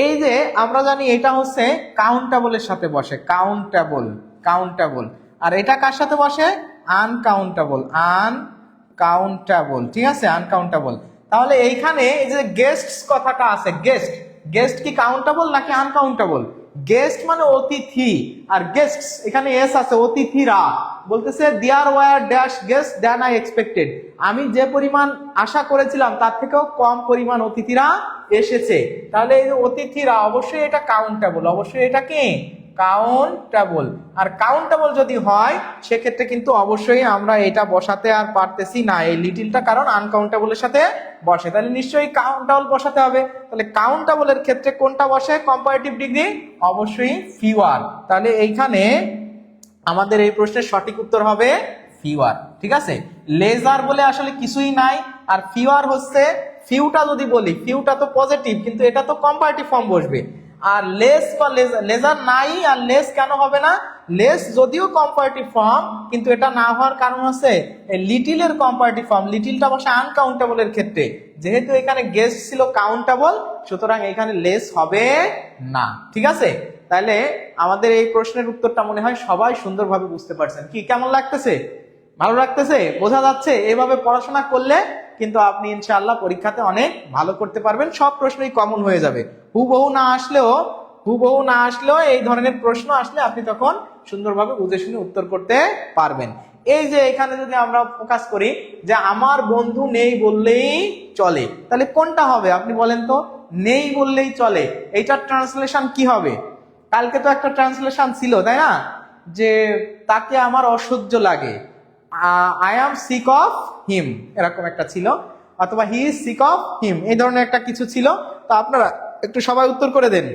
এই যে আমরা জানি এটা হচ্ছে কাউন্টেবলের সাথে বসে, কাউন্টেবল, আর এটা কার সাথে বসে? আনকাউন্টেবল, ঠিক আছে, আনকাউন্টেবল। তাহলে এইখানে এই যে গেস্ট কথাটা আছে, গেস্ট কি কাউন্টেবল নাকি আনকাউন্টেবল? গেস্ট মানে অতিথি, আর গেস্টস এখানে এস আছে, অতিথিরা। বলতেছে there were dash guest than I expected, আমি যে পরিমাণ আশা করেছিলাম তার থেকেও কম পরিমাণ অতিথিরা এসেছে। তাহলে এই যে অতিথিরা, অবশ্যই এটা কাউন্টেবল, অবশ্যই এটা কি কাউন্টেবল। আর কাউন্টেবল যদি হয় সেক্ষেত্রে কিন্তু অবশ্যই আমরা এটা বসাতে আর পারতেছি না এই লিটিলটা, কারণ আনকাউন্টেবলের সাথে বসে, তাহলে নিশ্চয়ই কাউন্টেবল বসাতে হবে। তাহলে কাউন্টেবলের ক্ষেত্রে কোনটা বসে কম্পারেটিভ ডিগ্রি? অবশ্যই ফিওয়ার। তাহলে এইখানে আমাদের এই প্রশ্নের সঠিক উত্তর হবে ফিওয়ার, ঠিক আছে। লেজার বলে আসলে কিছুই নাই, আর ফিওয়ার হচ্ছে, ফিউটা যদি বলি ফিউটা তো পজিটিভ, কিন্তু এটা তো কম্পারেটিভ ফর্ম বসবে। আর লেস বা লেজার নাই, আর লেস কেন হবে না? লেস যদিও কম্পারেটিভ ফর্ম, কিন্তু এটা না হওয়ার কারণ হচ্ছে লিটিল এর কম্পারেটিভ ফর্ম, লিটিলটা বসে আনকাউন্টেবল এর ক্ষেত্রে, যেহেতু এখানে গেস্ট ছিল কাউন্টেবল, সুতরাং এখানে লেস হবে না, ঠিক আছে। তাহলে আমাদের এই প্রশ্নের উত্তরটা মনে হয় সবাই সুন্দরভাবে বুঝতে পারছেন। কি কেমন লাগতেছে? ভালো লাগতেছে? বোঝা যাচ্ছে? এভাবে পড়াশোনা করলে কিন্তু আপনি ইনশাআল্লাহ পরীক্ষাতে অনেক ভালো করতে পারবেন, সব প্রশ্নই কমন হয়ে যাবে। হুবহু না আসলেও এই ধরনের প্রশ্ন আসলে আপনি তখন সুন্দরভাবে বুঝে শুনে উত্তর করতে পারবেন। এই যে এখানে যদি আমরা ফোকাস করি যে আমার বন্ধু নেই বললেই চলে, তাহলে কোনটা হবে আপনি বলেন তো? নেই বললেই চলে, এইটার ট্রান্সলেশন কি হবে? কালকে তো একটা ট্রান্সলেশন ছিল, তাই না, যে তাকে আমার অসহ্য লাগে, I am sick of him, এরকম একটা ছিল, অথবা he is sick of him, এই ধরনের একটা কিছু ছিল। তো আপনারা একটু সবাই উত্তর করে দেন,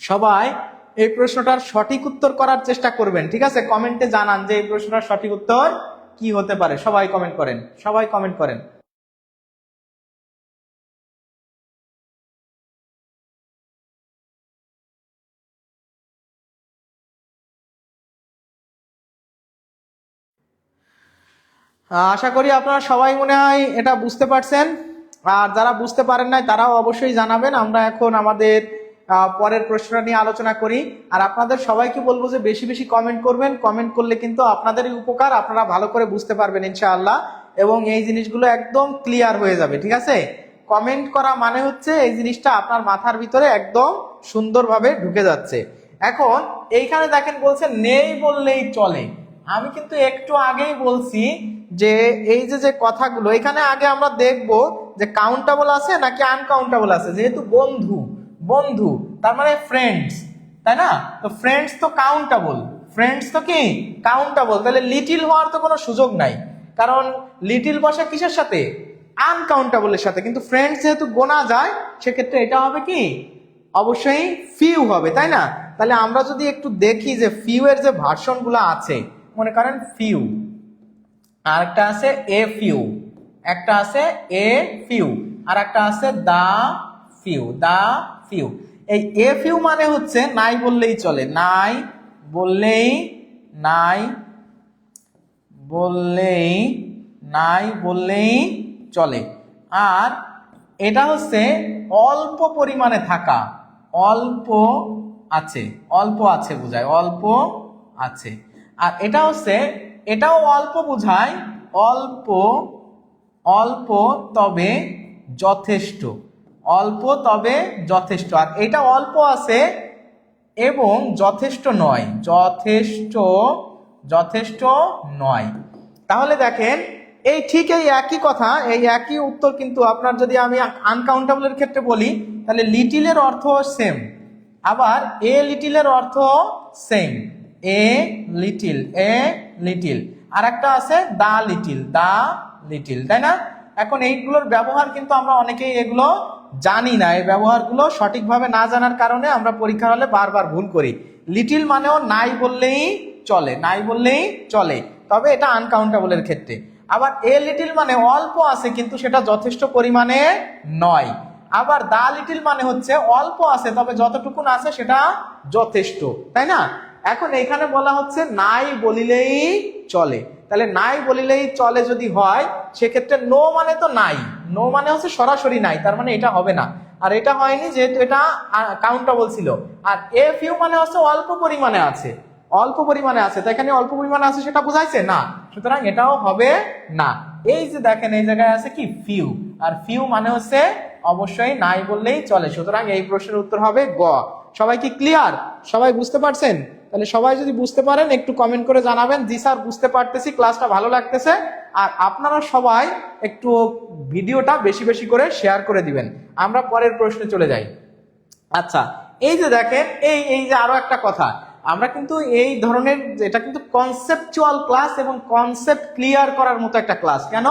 সবাই এই প্রশ্নটার সঠিক উত্তর করার চেষ্টা করবেন, ঠিক আছে। কমেন্টে জানান যে এই প্রশ্নটার সঠিক উত্তর কি হতে পারে, সবাই কমেন্ট করেন। আশা করি আপনারা সবাই মনে হয় এটা বুঝতে পারছেন, আর যারা বুঝতে পারেন নাই তারাও অবশ্যই জানাবেন। আমরা এখন আমাদের পরের প্রশ্নটা নিয়ে আলোচনা করি। আর আপনাদের সবাইকে বলবো যে বেশি বেশি কমেন্ট করবেন, কমেন্ট করলে কিন্তু আপনাদেরই উপকার, আপনারা ভালো করে বুঝতে পারবেন ইনশাআল্লাহ, এবং এই জিনিসগুলো একদম ক্লিয়ার হয়ে যাবে, ঠিক আছে। কমেন্ট করা মানে হচ্ছে এই জিনিসটা আপনার মাথার ভিতরে একদম সুন্দরভাবে ঢুকে যাচ্ছে। এখন এইখানে দেখেন বলছে নেই বললেই চলে, আমি কিন্তু একটু আগেই বলছি যে এই যে কথাগুলো এখানে আগে আমরা দেখব যে কাউন্টেবল আছে নাকি আনকাউন্টেবল আছে। যেহেতু বন্ধু তার মানে ফ্রেন্ডস, তাই না? তো ফ্রেন্ডস তো কাউন্টেবল, তাহলে লিটিল হওয়ার তো কোনো সুযোগ নাই, কারণ লিটিল বসে কিসের সাথে? আনকাউন্টেবলের সাথে। কিন্তু ফ্রেন্ডস যেহেতু গোনা যায়, সেক্ষেত্রে এটা হবে কি? অবশ্যই ফিউ হবে, তাই না? তাহলে আমরা যদি একটু দেখি যে ফিউ এর যে ভার্সন গুলো আছে, মনে করেন ফিউ, আর একটা আছে এ ফিউ, আর একটা আছে দা ফিউ। এই এ ফিউ মানে হচ্ছে নাই বললেই চলে, নাই বললেই, নাই বললেই, নাই বললেই চলে। আর এটা হচ্ছে অল্প পরিমাণে থাকা, অল্প আছে, অল্প আছে বোঝায়, অল্প আছে। আর এটা হচ্ছে, এটাও অল্প বোঝায়, অল্প, অল্প তবে যথেষ্ট, অল্প তবে যথেষ্ট। আর এটা অল্প আছে এবং যথেষ্ট নয়, যথেষ্ট, যথেষ্ট নয়। তাহলে দেখেন এই ঠিক এই একই কথা, এই একই উত্তর কিন্তু আপনার যদি আমি আনকাউন্টেবলের ক্ষেত্রে বলি তাহলে লিটিলের অর্থ সেম, আবার এ লিটিলের অর্থ same, a little, a little. আর একটা আছে দা লিটিল, দা লিটিল, তাই না? এখন এইগুলোর ব্যবহার কিন্তু আমরা অনেকেই এগুলো জানি না, এই ব্যবহারগুলো সঠিকভাবে না জানার কারণে আমরা পরীক্ষা হলে বারবার ভুল করি। লিটিল মানেও নাই বললেই চলে, নাই বললেই চলে, তবে এটা আনকাউন্টেবলের ক্ষেত্রে। আবার এ লিটিল মানে অল্প আছে কিন্তু সেটা যথেষ্ট পরিমাণে নয়। আবার দা লিটিল মানে হচ্ছে অল্প আছে তবে যতটুকুন আছে সেটা যথেষ্ট, তাই না? এখন এখানে বলা হচ্ছে নাই বলিলেই চলে, তাহলে নাই বলিলেই চলে যদি হয় সেক্ষেত্রে নো মানে তো নাই, নো মানে হচ্ছে সরাসরি নাই, তার মানে এটা হবে না। আর এটা হয়নি যেহেতু এটা কাউন্টেবল ছিল। আর এ ফিউ মানে হচ্ছে অল্প পরিমাণে আছে, অল্প পরিমাণে আছে, তো এখানে অল্প পরিমাণে আছে সেটা বোঝাইছে না, সুতরাং এটাও হবে না। এই যে দেখেন এই জায়গায় আছে কি ফিউ, আর ফিউ মানে হচ্ছে অবশ্যই নাই বললেই চলে, সুতরাং এই প্রশ্নের উত্তর হবে গ। সবাই কি ক্লিয়ার? সবাই বুঝতে পারছেন? তাহলে সবাই যদি বুঝতে পারেন একটু কমেন্ট করে জানাবেন, জি স্যার বুঝতে পারতেছি, ক্লাসটা ভালো লাগতেছে। আর আপনারা সবাই একটু ভিডিওটা বেশি বেশি করে শেয়ার করে দিবেন। আমরা পরের প্রশ্নে চলে যাই। আচ্ছা, এই যে দেখেন এই এই যে আরো একটা কথা, আমরা কিন্তু এই ধরনের, এটা কিন্তু কনসেপচুয়াল ক্লাস এবং কনসেপ্ট ক্লিয়ার করার মতো একটা ক্লাস। কেন?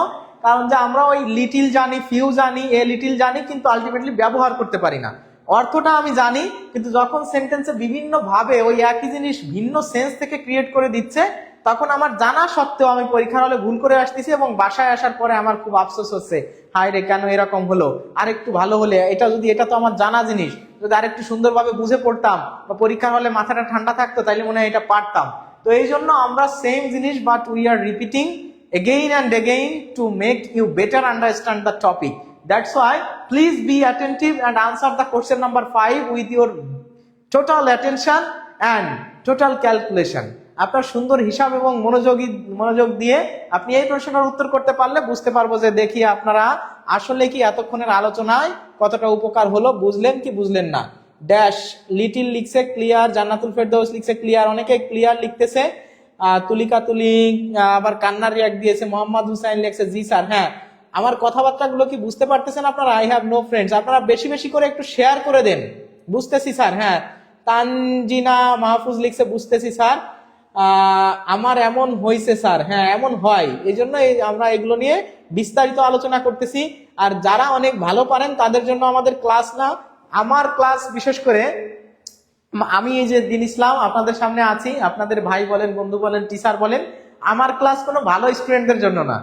কারণ যে আমরা ওই লিটিল জানি, ফিউ জানি, এ লিটিল জানি, কিন্তু আলটিমেটলি ব্যবহার করতে পারি না। অর্থটা আমি জানি কিন্তু যখন সেন্টেন্সে বিভিন্ন ভাবে ওই একই জিনিস ভিন্ন সেন্স থেকে ক্রিয়েট করে দিচ্ছে তখন আমার জানা সত্ত্বেও আমি পরীক্ষার হলে ভুল করে আসতেছি এবং বাসায় আসার পরে আমার খুব আফসোস হচ্ছে, হায় রে কেন এরকম হলো, আরেকটু ভালো হলে, এটা যদি, এটা তো আমার জানা জিনিস, যদি আরেকটু সুন্দরভাবে বুঝে পড়তাম বা পরীক্ষার হলে মাথাটা ঠান্ডা থাকতো তাইলে মনে হয় এটা পারতাম। তো এই জন্য আমরা সেম জিনিস but we are repeating again and again to make you better understand the topic. That's why please be attentive and answer the question number 5 with your total attention and total calculation. আপনার সুন্দর হিসাব এবং মনোযোগ দিয়ে আপনি এই প্রশ্নের উত্তর করতে পারলে বুঝতে পারবো যে দেখি আপনারা আসলে কি এতক্ষণের আলোচনায় কতটা উপকার হলো, বুঝলেন কি বুঝলেন না। ড্যাশ লিটিল লিখছে ক্লিয়ার, জান্নাতুল ফেরদৌস লিখছে ক্লিয়ার, অনেকে ক্লিয়ার লিখতেছে, তুলিকা তুলি আবার কান্নার রিয়াক্ট দিয়েছে, মোহাম্মদ হুসাইন লিখছে জি স্যার। হ্যাঁ, আমার কথাবার্তা গুলো কি বুঝতে পারতেছেন আপনারা? আই হ্যাভ নো ফ্রেন্ডস, আপনারা বেশি বেশি করে একটু শেয়ার করে দেন। বুঝতেছি স্যার। হ্যাঁ, তানজিনা মাহফুজ লিখছে বুঝতেছি স্যার, আমার এমন হয়েছে স্যার। হ্যাঁ, এমন হয়, এই জন্য আমরা এগুলো নিয়ে বিস্তারিত আলোচনা করতেছি। আর যারা অনেক ভালো পারেন তাদের জন্য আমাদের ক্লাস না, আমার ক্লাস বিশেষ করে আমি এই যে দিন ইসলাম আপনাদের সামনে আছি, আপনাদের ভাই বলেন, বন্ধু বলেন, টিচার বলেন, আমার ক্লাস কোনো ভালো স্টুডেন্টদের জন্য না,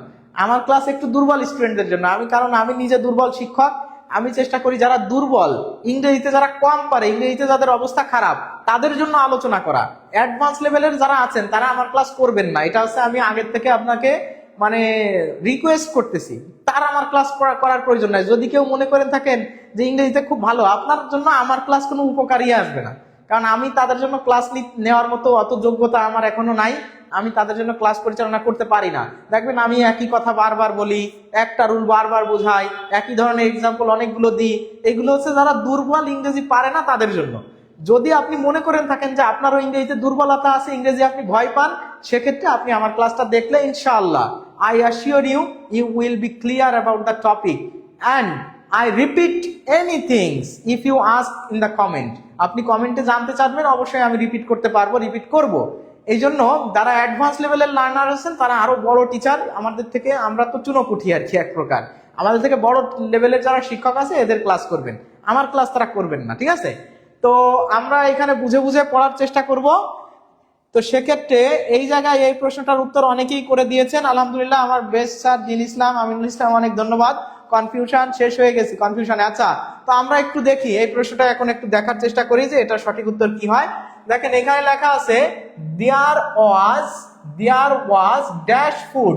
আমার ক্লাস একটু দুর্বল স্টুডেন্টদের জন্য। কারণ আমি নিজে দুর্বল শিক্ষক, আমি চেষ্টা করি যারা দুর্বল, ইংরেজিতে যারা কম পারে, ইংরেজিতে যাদের অবস্থা খারাপ তাদের জন্য আলোচনা করা। অ্যাডভান্স লেভেলের যারা আছেন তারা আমার ক্লাস করবেন না, এটা হচ্ছে আমি আগের থেকে আপনাকে মানে রিকোয়েস্ট করতেছি, তার আমার ক্লাস করার প্রয়োজন নাই। যদি কেউ মনে করেন থাকেন যে ইংরেজিতে খুব ভালো, আপনার জন্য আমার ক্লাস কোনো উপকারী আসবে না, কারণ আমি তাদের জন্য ক্লাস নেওয়ার মতো অত যোগ্যতা আমার এখনো নাই, আমি তাদের জন্য ক্লাস পরিচালনা করতে পারি না। দেখবেন আমি একই কথা বারবার বলি, একটা রুল বারবার বোঝাই, একই ধরনের এক্সাম্পল অনেকগুলো দিই, এগুলো হচ্ছে যারা দুর্বল, ইংরেজি পারে না তাদের জন্য। যদি আপনি মনে করেন থাকেন যে আপনারও ইংরেজিতে দুর্বলতা আছে, ইংরেজি আপনি ভয় পান, সেক্ষেত্রে আপনি আমার ক্লাসটা দেখলে ইনশাআল্লাহ I assure you, you will be clear about the topic and I repeat anything if you ask in the comment. আপনি কমেন্টে জানতে চাইবেন, অবশ্যই আমি রিপিট করতে পারবো, রিপিট করব। এই জন্য যারা অ্যাডভান্স লেভেলের লার্নার আছেন তারা আরো বড় টিচার আমাদের থেকে, আমরা তো চুনোপুঁটি আর কি এক প্রকার, আমাদের থেকে বড় লেভেলের যারা শিক্ষক আছে এদের ক্লাস করবেন, আমার ক্লাস তারা করবেন না, ঠিক আছে? তো আমরা এখানে বুঝে বুঝে পড়ার চেষ্টা করব। তো সেক্ষেত্রে এই জায়গায় এই প্রশ্নটার উত্তর অনেকেই করে দিয়েছেন, আলহামদুলিল্লাহ। আমার বেস্ট স্যার জিল ইসলাম, আমিনুল ইসলাম, অনেক ধন্যবাদ। কনফিউশন শেষ হয়ে গেছি কনফিউশনে। আচ্ছা, তো আমরা একটু দেখি এই প্রশ্নটা এখন একটু দেখার চেষ্টা করি যে এটা সঠিক উত্তর কি হয়। দেখেন এখানে লেখা আছে there was dash food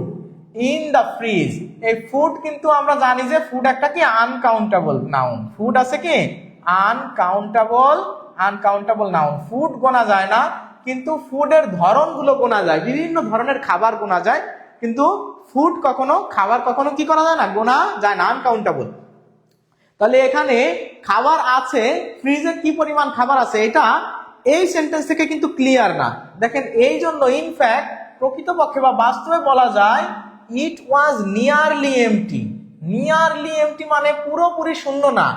in the fridge. এই ফুড কিন্তু আমরা জানি যে ফুড একটা কি আনকাউন্টেবল নাউন। ফুড আছে কি আনকাউন্টেবল নাউন। ফুড গোনা যায় না, কিন্তু ফুডের ধরনগুলো গোনা যায়, বিভিন্ন ধরনের খাবার গোনা যায়, কিন্তু ফুড খাবার কখনো কি করা যায় না, গোনা যায় না, আনকাউন্টেবল। তাহলে এখানে খাবার আছে, ফ্রিজে কি পরিমাণ খাবার আছে এটা এই সেন্টেন্স থেকে কিন্তু ক্লিয়ার না। দেখেন এই জন্য ইনফ্যাক্ট প্রকৃতপক্ষে বা বাস্তবে বলা যায় ইট ওয়াজ নিয়ারলি এমটি। নিয়ারলি এমটি মানে পুরোপুরি শূন্য না,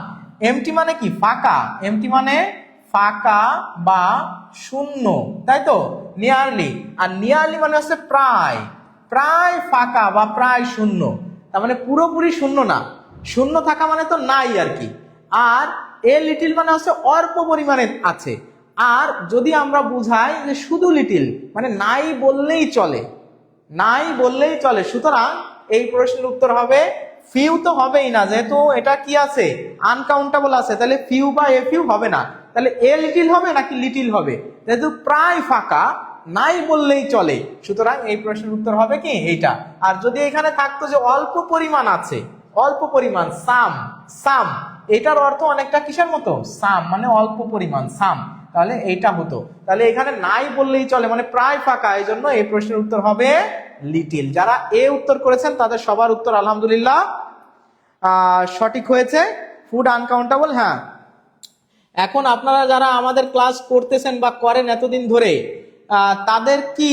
এমটি মানে কি ফাঁকা, এমটি মানে ফাঁকা বা শূন্য, তাই তো নিয়ারলি। আর নিয়ারলি মানে হচ্ছে প্রায়, প্রায় ফাঁকা বা প্রায় শূন্য, তার মানে পুরোপুরি শূন্য না, শূন্য থাকা মানে তো নাই আর কি। আর এ লিটিল মানে হচ্ছে অল্প পরিমাণে আছে। আর যদি আমরা বুঝাই যে শুধু লিটিল মানে নাই বললেই চলে, নাই বললেই চলে, সুতরাং এই প্রশ্নের উত্তর হবে ফিউ। তো হবেই না, যেহেতু এটা কি আছে আনকাউন্টেবল আছে, তাহলে ফিউ বা এ ফিউ হবে না, তাহলে এ লিটিল হবে নাকি লিটিল হবে, যেহেতু প্রায় ফাঁকা নাই বললেই চলে, সুতরাং এই প্রশ্নের উত্তর হবে কি এইটা। আর যদি এখানে থাকতো যে অল্প পরিমাণ আছে, অল্প পরিমাণ সাম, এটার অর্থ অনেকটা কিসের মতো, সাম মানে অল্প পরিমাণ সাম, তাহলে এইটা হতো। তাহলে এখানে নাই বললেই চলে মানে প্রায় ফাঁকা, এই জন্য এই প্রশ্নের উত্তর হবে লিটিল। যারা এ উত্তর করেছেন তাদের সবার উত্তর আলহামদুলিল্লাহ সঠিক হয়েছে, ফুড আনকাউন্টেবল। হ্যাঁ, এখন আপনারা যারা আমাদের ক্লাস করতেছেন বা করেন এতদিন ধরে, তাদের কি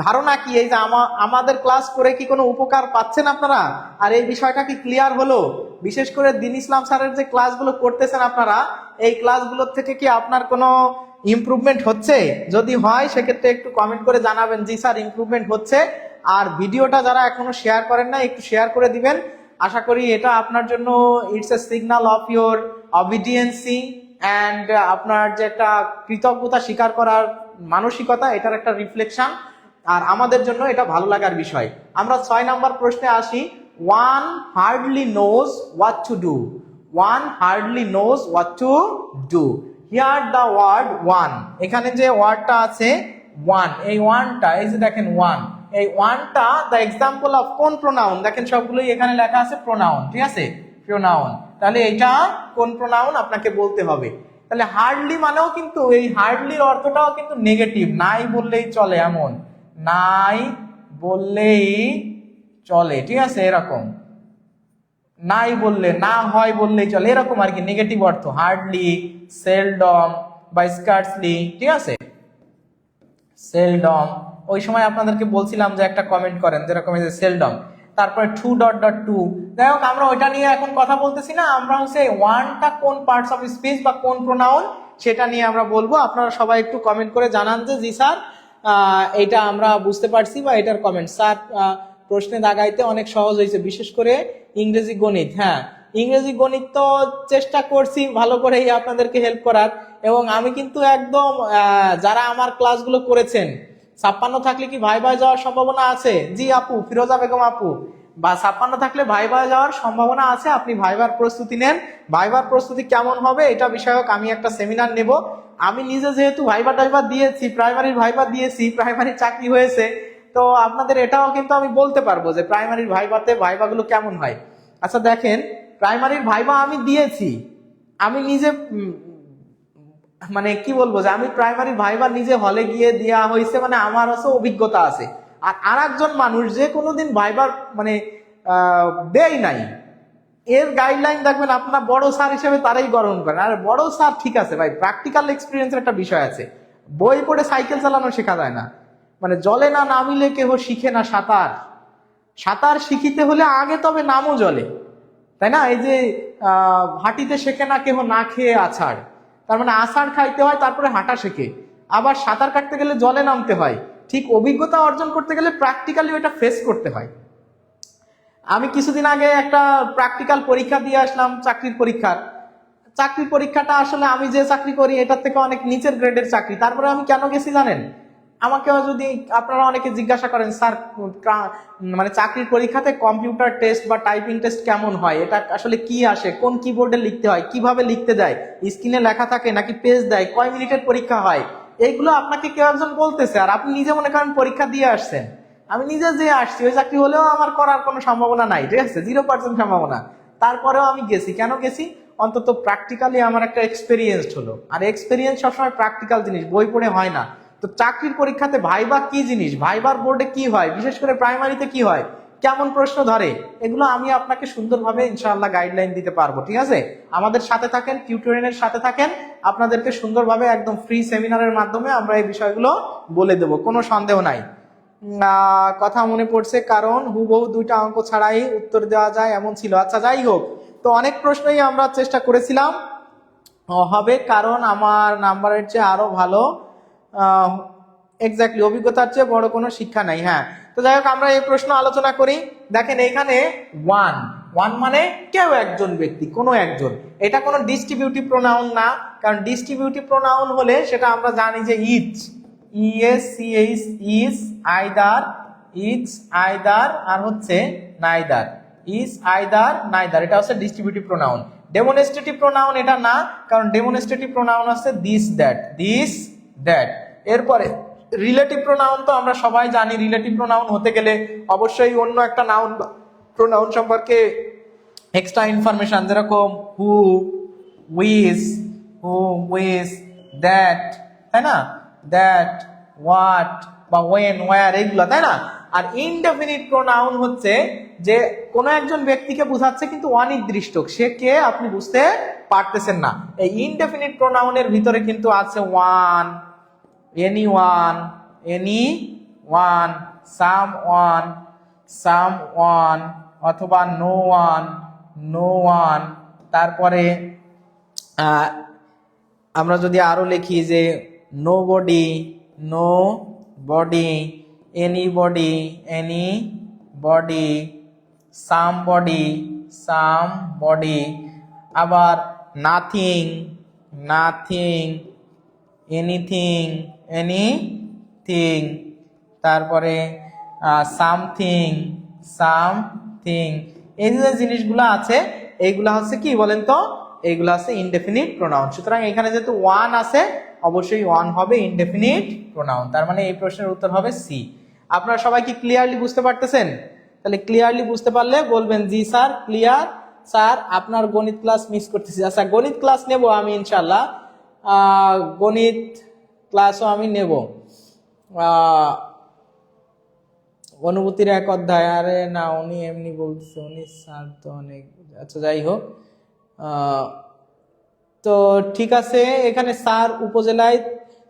ধারণা কি এই যে আমাদের ক্লাস করে কি কোনো উপকার পাচ্ছেন আপনারা? আর এই বিষয়টা কি ক্লিয়ার হলো? বিশেষ করে দিন ইসলাম স্যারের যে ক্লাসগুলো করতেছেন আপনারা, এই ক্লাসগুলোর থেকে কি আপনার কোনো ইমপ্রুভমেন্ট হচ্ছে? যদি হয় সেক্ষেত্রে একটু কমেন্ট করে জানাবেন জি স্যার ইমপ্রুভমেন্ট হচ্ছে। আর ভিডিওটা যারা এখনো শেয়ার করেন না একটু শেয়ার করে দিবেন। আশা করি এটা আপনার জন্য it's a signal of your obedience and আপনার যে একটা কৃতজ্ঞতা স্বীকার করার মানসিকতা, এটার একটা রিফ্লেকশন। আর আমাদের জন্য এটা ভালো লাগার বিষয়। আমরা 6 নাম্বার প্রশ্নে আসি। One hardly knows what to do. One hardly knows what to do. Here the word one. এখানে যে ওয়ার্ডটা আছে ওয়ান, এই ওয়ানটা এই যে দেখেন ওয়ান, এই ওয়ানটা দ্য এক্সাম্পল অফ কোন প্রোনাউন? দেখেন সবগুলোই এখানে লেখা আছে প্রোনাউন, ঠিক আছে প্রোনাউন। তাহলে এটা কোন প্রোনাউন আপনাকে বলতে হবে। তাহলে হার্ডলি মানেও কিন্তু এই হার্ডলির অর্থটাও কিন্তু নেগেটিভ, নাই বললেই চলে এমন, নাই বললেই চলে, ঠিক আছে এরকম, নাই বললে না হয় বললেই চলে এরকম আর কি, নেগেটিভ অর্থ হার্ডলি, সেলডম বা স্কার্টসলি, ঠিক আছে সেলডম। ওই সময় আপনাদেরকে বলছিলাম যে একটা কমেন্ট করেন যেরকম এই যে সেলডম, তারপরে টু ডট ডট টু। যাই হোক আমরা ওইটা নিয়ে এখন কথা বলতেছি না, আমরা হচ্ছে ওয়ানটা কোন পার্টস অফ স্পিচ বা কোন প্রোনাউন সেটা নিয়ে আমরা বলবো। আপনারা সবাই একটু কমেন্ট করে জানান যে জি স্যার এটা আমরা বুঝতে পারছি, বা এটার কমেন্ট স্যার প্রশ্নে দাগাইতে অনেক সহজ হয়েছে, বিশেষ করে ইংরেজি গণিত। হ্যাঁ, ইংরেজি গণিত তো চেষ্টা করছি ভালো করেই আপনাদেরকে হেল্প করার, এবং আমি কিন্তু একদম যারা আমার ক্লাসগুলো করেছেন 56 থাকলে কি ভাইবা যাওয়ার সম্ভাবনা আছে? জি আপু, ফিরোজা বেগম আপু, বা 56 থাকলে ভাইবা যাওয়ার সম্ভাবনা আছে। আপনি ভাইবার প্রস্তুতি নেন। ভাইবার প্রস্তুতি কেমন হবে এটা বিষয়ক আমি একটা সেমিনার নেব। আমি নিজে যেহেতু ভাইবা টাইবা দিয়েছি, প্রাইমারির ভাইবা দিয়েছি, প্রাইমারি চাকরি হয়েছে, তো আপনাদের এটাও কিন্তু আমি বলতে পারবো যে প্রাইমারির ভাইবাগুলো কেমন হয়। আচ্ছা দেখেন, প্রাইমারির ভাইবা আমি দিয়েছি, আমি নিজে মানে কি বলবো যে আমি প্রাইমারি ভাইবা নিজে হলে গিয়ে দেওয়া হয়েছে, মানে আমার আছে অভিজ্ঞতা আছে। আর আরেকজন মানুষ যে কোনোদিন ভাইবার মানে দেই নাই, এর গাইডলাইন দেখবেন আপনার বড় স্যার হিসেবে তারাই গ্রহণ করেন। আর বড় স্যার ঠিক আছে ভাই, প্র্যাকটিক্যাল এক্সপিরিয়েন্সের একটা বিষয় আছে। বই পড়ে সাইকেল চালানো শেখা যায় না, মানে জলে না নামিলে কেহ শিখে না সাঁতার। সাঁতার শিখিতে হলে আগে তবে নামও জলে, তাই না? এই যে হাঁটিতে শেখে না কেহ না খেয়ে আছাড়, তার মানে আষাঢ় খাইতে হয় তারপরে হাঁটা শেখে। আবার সাঁতার কাটতে গেলে জলে নামতে হয়। ঠিক অভিজ্ঞতা অর্জন করতে গেলে প্র্যাকটিক্যালি ওইটা ফেস করতে হয়। আমি কিছুদিন আগে একটা প্র্যাকটিক্যাল পরীক্ষা দিয়ে আসলাম, চাকরির পরীক্ষাটা আসলে আমি যে চাকরি করি এটার থেকে অনেক নিচের গ্রেডের চাকরি। তারপরে আমি কেন গেছি জানেন? আমাকেও যদি আপনারা অনেকে জিজ্ঞাসা করেন স্যার মানে চাকরির পরীক্ষাতে কম্পিউটার টেস্ট বা টাইপিং টেস্ট কেমন হয়, এটা আসলে কি আসে, কোন কিবোর্ডে লিখতে হয়, কিভাবে লিখতে দেয়, স্ক্রিনে লেখা থাকে নাকি পেজ দেয়, কয় মিনিটের পরীক্ষা হয়, এইগুলো আপনাকে কেউ একজন বলতেছে আর আপনি নিজে মনে করেন পরীক্ষা দিয়ে আসছেন। আমি নিজে যে আসছি ওই চাকরি হলেও আমার করার কোনো সম্ভাবনা নাই, ঠিক আছে, 0% সম্ভাবনা। তারপরেও আমি গেছি, কেন গেছি, অন্তত প্র্যাকটিক্যালি আমার একটা এক্সপেরিয়েন্স হলো। আর এক্সপেরিয়েন্স সবসময় প্র্যাকটিক্যাল জিনিস, বই পড়ে হয় না। তো চাকরির পরীক্ষাতে ভাইবা কি জিনিস, ভাইবার বোর্ডে কি হয়, বিশেষ করে প্রাইমারিতে কি হয়, কেমন প্রশ্ন ধরে, এগুলো আমি আপনাকে সুন্দরভাবে ইনশাআল্লাহ গাইডলাইন দিতে পারবো। ঠিক আছে, আমাদের সাথে থাকেন, টিউটোরিয়ালের সাথে থাকেন, আপনাদেরকে সুন্দরভাবে একদম ফ্রি সেমিনারের মাধ্যমে আমরা এই বিষয়গুলো বলে দেব, কোনো সন্দেহ নাই। কথা মনে পড়ছে, কারণ হুবহু 2টা অঙ্ক ছাড়াই উত্তর দেওয়া যায় এমন ছিল। আচ্ছা যাই হোক, তো অনেক প্রশ্নই আমরা চেষ্টা করেছিলাম হবে, কারণ আমার নাম্বারের চেয়ে আরো ভালো, এক্স্যাক্টলি অভিজ্ঞতার চেয়ে বড় কোনো শিক্ষা নাই। হ্যাঁ, তো যাই হোক আমরা এই প্রশ্ন আলোচনা করি। দেখেন এখানে ওয়ান, ওয়ান মানে কেউ একজন ব্যক্তি, কোনো একজন, এটা কোনো ডিস্ট্রিবিউটিভ প্রোনাউন না, কারণ ডিস্ট্রিবিউটিভ প্রোনাউন হলে সেটা আমরা জানি যে each, E S C H, is, either, is, either, আর হচ্ছে নাইদার, ইজ, আইদার, নাইদার, এটা হচ্ছে ডিস্ট্রিবিউটিভ প্রোনাউন। ডেমনস্ট্রেটিভ প্রোনাউন এটা না, কারণ ডেমনস্ট্রেটিভ প্রোনাউন আছে দিস, দ্যাট, দিস, দ্যাট। এরপরে রিলেটিভ প্রোনাউন তো আমরা সবাই জানি, রিলেটিভ প্রোনাউন হতে গেলে অবশ্যই অন্য একটা নাউন প্রোনাউন সম্পর্কে এক্সট্রা ইনফরমেশন, যেরকম হু, উইজ, হু, উইজ, দ্যাট, তাই না, দ্যাট, হোয়াট বা ওয়েন, ওয়্যার, এইগুলো, তাই না। আর ইনডেফিনিট প্রোনাউন হচ্ছে যে কোনো একজন ব্যক্তিকে বোঝাচ্ছে কিন্তু অনির্দিষ্ট, সে কে আপনি বুঝতে পারতেছেন না। এই ইনডেফিনিট প্রোনাউনের ভিতরে কিন্তু আছে one, anyone, anyone, someone, someone, অথবা নো ওয়ান, নো ওয়ান। তারপরে আমরা যদি আরো লিখি যে nobody, nobody, anybody, anybody, somebody, somebody, আবার নাথিং, নাথিং, এনিথিং, এনিথিং, তারপরে সামথিং, সামথিং। এই যে জিনিসগুলো আছে এইগুলা হচ্ছে কি বলেন তো, এইগুলা হচ্ছে ইনডেফিনিট প্রোনাউন। সুতরাং এখানে যেহেতু ওয়ান আছে অবশ্যই ওয়ান হবে ইনডেফিনিট প্রোনাউন, তার মানে এই প্রশ্নের উত্তর হবে সি। আপনারা সবাই কি ক্লিয়ারলি বুঝতে পারতেছেন? তাহলে ক্লিয়ারলি বুঝতে পারলে বলবেন জি স্যার ক্লিয়ার, স্যার আপনার গণিত ক্লাস মিস করতেছি। আচ্ছা গণিত ক্লাস নেব আমি ইনশাল্লাহ, গণিত ক্লাসও আমি নেব। অনুভূতির এক অধ্যায়, আরে না উনি এমনি বলছে, উনি স্যার তো অনেক, আচ্ছা যাই হোক। তো ঠিক আছে, এখানে স্যার উপজেলায়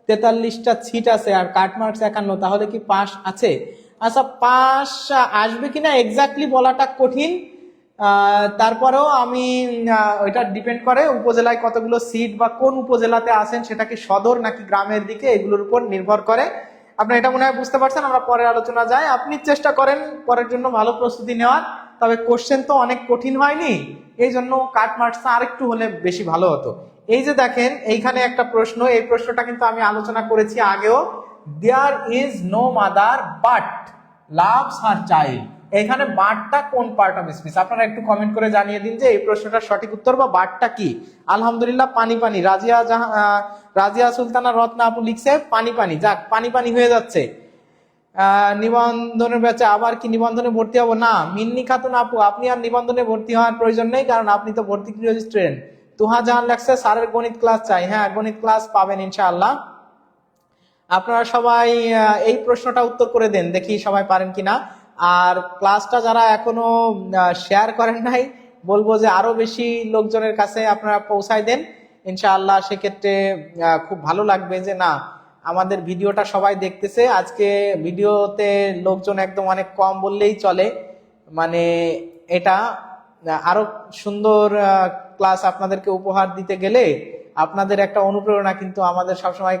43টা সিট আছে আর কাটমার্কস 51, তাহলে কি পাস আছে? আচ্ছা পাস আসবে কিনা এক্স্যাক্টলি বলাটা কঠিন, তারপরেও আমি ওইটা ডিপেন্ড করে উপজেলায় কতগুলো সিট বা কোন উপজেলাতে আছেন, সেটা কি সদর নাকি গ্রামের দিকে, এগুলোর উপর নির্ভর করে। আপনি এটা মনে হয় বুঝতে পারছেন, আমরা পরে আলোচনা যাই। আপনি চেষ্টা করেন পরের জন্য ভালো প্রস্তুতি নেওয়ার, তবে কোশ্চেন তো অনেক কঠিন হয়নি, এই জন্য কাট মার্কস আরেকটু হলে বেশি ভালো হতো। এই যে দেখেন এইখানে একটা প্রশ্ন, এই প্রশ্নটা কিন্তু আমি আলোচনা করেছি আগেও, there is no mother but loves her child. এখানে বাটটা কোন পার্ট অফ স্পিচ, আপনারা একটু কমেন্ট করে জানিয়ে দিন যে এই প্রশ্নটার সঠিক উত্তর বা বাটটা কি। আলহামদুলিল্লাহ পানি পানি, রাজিয়া সুলতানা রত্না আপু লিখছে পানি পানি, যাক পানি পানি হয়ে যাচ্ছে। নিবন্ধনের ব্যাচে আবার কি নিবন্ধনে ভর্তি হবো? না মিন্নি খাতুন আপু, আপনি আর নিবন্ধনে ভর্তি হওয়ার প্রয়োজন নেই, কারণ আপনি তো ভর্তি স্টুডেন্ট। তুহা জাহান লেখছে স্যারের গণিত ক্লাস চাই। হ্যাঁ গণিত ক্লাস পাবেন ইনশাআল্লাহ। আপনারা সবাই এই প্রশ্নটা উত্তর করে দেন, দেখি সবাই পারেন কিনা। আর ক্লাসটা যারা এখনো শেয়ার করেন নাই, বলবো যে আরো বেশি লোকজনের কাছে আপনারা পৌঁছায় দেন ইনশাআল্লাহ। সেক্ষেত্রে খুব ভালো লাগবে যে না আমাদের ভিডিওটা সবাই দেখতেছে। আজকে ভিডিওতে লোকজন একদম অনেক কম বললেই চলে, মানে এটা আরো সুন্দর ক্লাস আপনাদেরকে উপহার দিতে গেলে আপনাদের একটা অনুপ্রেরণা কিন্তু আমাদের সবসময়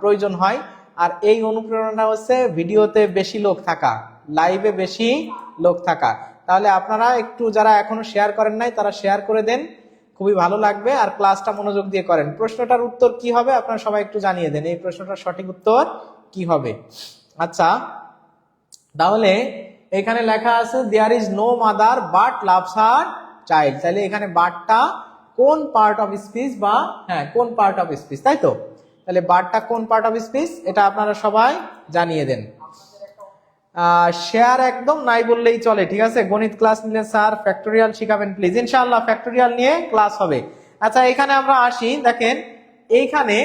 প্রয়োজন হয়। আর এই অনুপ্রেরণা হচ্ছে ভিডিওতে বেশি লোক থাকা, লাইভে বেশি লোক থাকা। তাহলে আপনারা একটু যারা এখনো শেয়ার করেন নাই তারা শেয়ার করে দেন, খুবই ভালো লাগবে। আর ক্লাসটা মনোযোগ দিয়ে করেন। প্রশ্নটার উত্তর কি হবে আপনারা সবাই একটু জানিয়ে দেন, এই প্রশ্নটার সঠিক উত্তর কি হবে? আচ্ছা, তাহলে এখানে লেখা আছে there is no mother but loves her child. তাহলে এখানে বাটটা কোন পার্ট অফ স্পিচ, বা হ্যাঁ কোন পার্ট অফ স্পিচ, তাই তো? তাহলে বাটটা কোন পার্ট অফ স্পিচ এটা আপনারা সবাই জানিয়ে দেন। শেয়ার একদম নাই বললেই চলে, ঠিক আছে? গণিত ক্লাস নিলে স্যার ফ্যাক্টোরিয়াল শিখাবেন প্লিজ, ইনশাআল্লাহ ফ্যাক্টোরিয়াল নিয়ে ক্লাস হবে। আচ্ছা, এখানে আমরা আসি, দেখেন এইখানে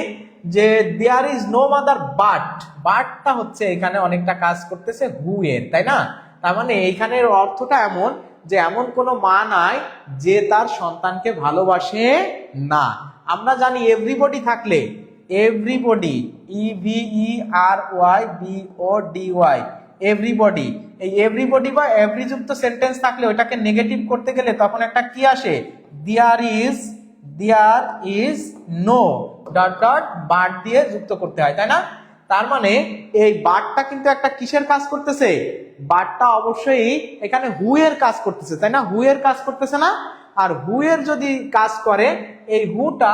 যে there is no mother but, বাটটা হচ্ছে এখানে অনেকটা কাজ করতেছে হু এর, তাই না? তার মানে এইখানের অর্থটা এমন যে এমন কোনো মা নাই যে তার সন্তানকে ভালোবাসে না। আমরা জানি এভরিবডি থাকলে, এভরিবডি, EVERYBODY, এভরিবডি, এই এভরিবডি বা এভরি যুক্ত সেন্টেন্স থাকলে ওটাকে নেগেটিভ করতে গেলে তখন একটা কি আসে, there is no dot dot but দিয়ে যুক্ত করতে হয়, তাই না? তার মানে এই বাটটা কিন্তু একটা কিসের কাজ করতেছে? বাটটা অবশ্যই এখানে হু এর কাজ করতেছে, তাই না? হু এর কাজ করতেছে না? আর হু এর যদি কাজ করে, এই হুটা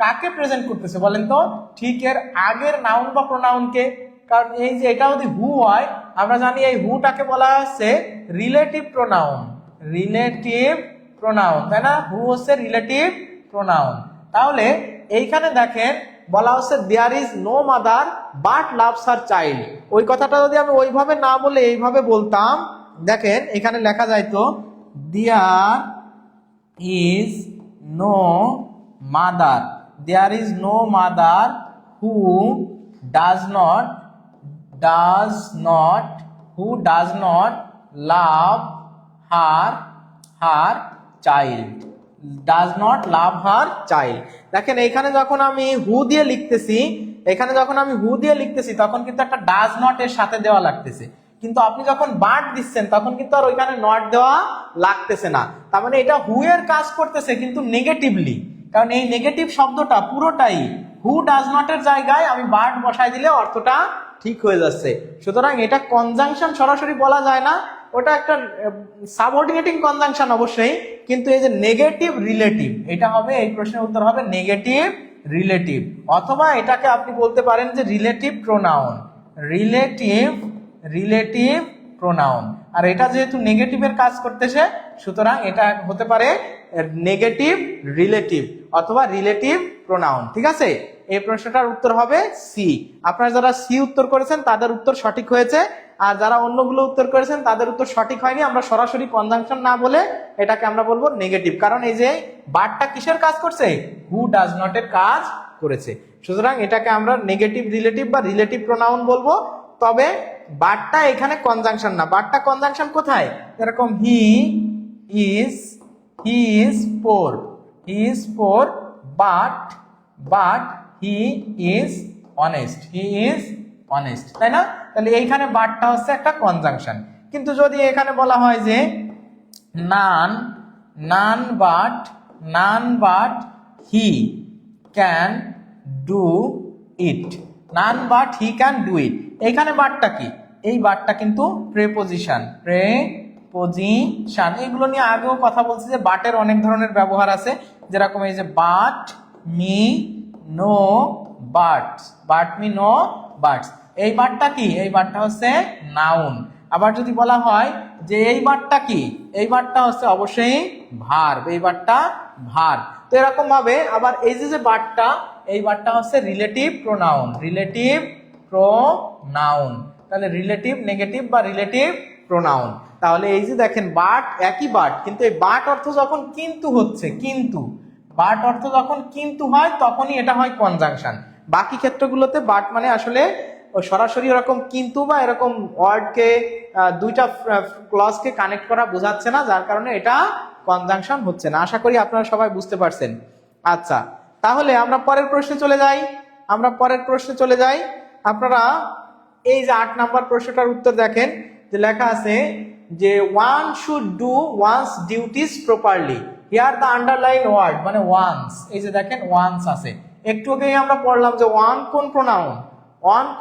কাকে প্রেজেন্ট করতেছে বলেন তো? ঠিক এর আগের নাউন বা প্রোনাউনকে। কারণ এই যে এটা যদি হু হয়, আমরা জানি এই হুটাকে বলা হচ্ছে রিলেটিভ প্রোনাউন, রিলেটিভ প্রোনাউন, তাই না? হু হচ্ছে রিলেটিভ প্রোনাউন। তাহলে এইখানে দেখেন বলা হচ্ছে there is no mother but loves her child. ওই কথাটা যদি আমি ওইভাবে না বলে এইভাবে বলতাম, দেখেন এখানে লেখা যাইতো there is no mother, there is no mother who does not love her child, does not love her child. দেখেন এইখানে যখন আমি হু দিয়ে লিখতেছি, তখন কিন্তু একটা ডাজ নট এর সাথে দেওয়া লাগতেছে, কিন্তু আপনি যখন বাট দিচ্ছেন তখন কিন্তু আর ওইখানে নট দেওয়া লাগতেছে না। তার মানে এটা হু এর কাজ করতেছে কিন্তু নেগেটিভলি, কারণ এই নেগেটিভ শব্দটা পুরোটাই হু ডাজ নট এর জায়গায় আমি বাট বসাই দিলে অর্থটা ঠিক হয়ে যাচ্ছে। সুতরাং এটা কনজাংশন সরাসরি বলা যায় না, ওটা একটা সাবঅর্ডিনেটিং কনজাংশন অবশ্যই, কিন্তু এই যে নেগেটিভ রিলেটিভ, এটা হবে, এই প্রশ্নের উত্তর হবে নেগেটিভ রিলেটিভ, অথবা এটাকে আপনি বলতে পারেন যে রিলেটিভ প্রোনাউন, রিলেটিভ প্রোনাউন। আর এটা যেহেতু নেগেটিভের কাজ করতেছে, সুতরাং এটা হতে পারে নেগেটিভ রিলেটিভ অথবা রিলেটিভ প্রোনাউন, ঠিক আছে? এই প্রশ্নটার উত্তর হবে সি। আপনারা যারা সি উত্তর করেছেন তাদের উত্তর সঠিক হয়েছে, আর যারা অন্যগুলো উত্তর করেছেন তাদের উত্তর সঠিক হয়নি। আমরা সরাসরি কনজাংশন না বলে এটাকে আমরা বলবো নেগেটিভ, কারণ এই যে বাটটা কিসের কাজ করছে? হু ডাজ নট এর কাজ করেছে। সুতরাং এটাকে আমরা নেগেটিভ রিলেটিভ বা রিলেটিভ প্রোনাউন বলবো। তবে বাটটা এখানে কনজাংশন না, বাটটা কনজাংশন কোথায়? এরকম he is poor, but he is honest, তাই না? তাহলে এইখানে বাটটা হচ্ছে একটা কনজাংশন। কিন্তু যদি এখানে বলা হয় যে none but he can do it, এইখানে বাটটা কি? এই বাটটা কিন্তু প্রেপোজিশন, এগুলো নিয়ে আগেও কথা বলছি যে বাটের অনেক ধরনের ব্যবহার আছে, যেরকম এই যে বাট মি নো বার্ডস, এই বাটটা কি? এই বাটটা হচ্ছে নাউন। আবার যদি বলা হয় যে এই বাটটা কি? এই বাটটা হচ্ছে অবশ্যই ভার্ব, এই বাটটা ভার্ব। তো এরকম ভাবে আবার এই যে বাটটা, এই বাটটা হচ্ছে রিলেটিভ প্রোনাউন, তাহলে রিলেটিভ নেগেটিভ বা রিলেটিভ প্রোনাউন। তাহলে এই যে দেখেন বাট একই বাট, কিন্তু এই বাট অর্থ যখন কিন্তু হচ্ছে, বাট অর্থ যখন কিন্তু হয় তখনই এটা হয় কনজাংশন। বাকি ক্ষেত্রগুলোতে বাট মানে আসলে সরাসরি এরকম কিন্তু বা এরকম ওয়ার্ডকে দুইটা ক্লজকে কানেক্ট করা বোঝাচ্ছে না, যার কারণে এটা কনজাংশন হচ্ছে না। আশা করি আপনারা সবাই বুঝতে পারছেন। আচ্ছা, তাহলে আমরা পরের প্রশ্নে চলে যাই। আপনারা এই যে 8 নাম্বার প্রশ্নটার উত্তর দেখেন, যে লেখা আছে যে one should do one's duties properly. Here the underline word মানে ওয়ান্স, এই যে দেখেন ওয়ান্স আছে। একটু আগেই আমরা পড়লাম যে ওয়ান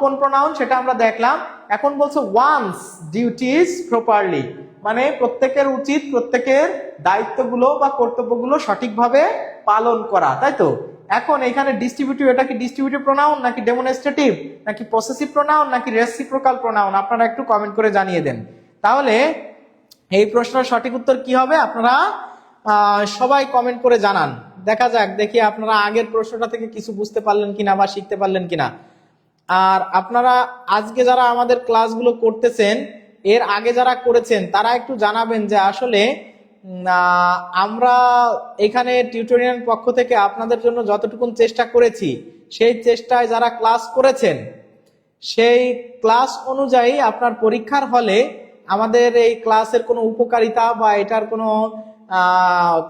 কোন প্রোনাউন সেটা আমরা দেখলাম। এখন বলছে ওয়ান্স ডিউটিস প্রপারলি, মানে প্রত্যেকের উচিত প্রত্যেকের দায়িত্বগুলো বা কর্তব্যগুলো সঠিকভাবে পালন করা, তাই তো? এখন এখানে ডিস্ট্রিবিউটিভ, এটা কি ডিস্ট্রিবিউটিভ প্রোনাউন নাকি ডেমনস্ট্রেটিভ নাকি পসেসিভ প্রোনাউন নাকি রেসিপ্রোকাল প্রোনাউন, আপনারা একটু কমেন্ট করে জানিয়ে দেন। তাহলে এই প্রশ্নের সঠিক উত্তর কি হবে আপনারা সবাই কমেন্ট করে জানান। দেখা যাক, দেখি আপনারা আগের প্রশ্নটা থেকে কিছু বুঝতে পারলেন কিনা বা শিখতে পারলেন কিনা। আর আপনারা আজকে যারা আমাদের ক্লাসগুলো করতেছেন, এর আগে যারা করেছেন তারা একটু জানাবেন যে আসলে আমরা এখানে টিউটোরিয়াল পক্ষ থেকে আপনাদের জন্য যতটুকু চেষ্টা করেছি, সেই চেষ্টায় যারা ক্লাস করেছেন সেই ক্লাস অনুযায়ী আপনার পরীক্ষার হলে আমাদের এই ক্লাসের কোনো উপকারিতা বা এটার কোনো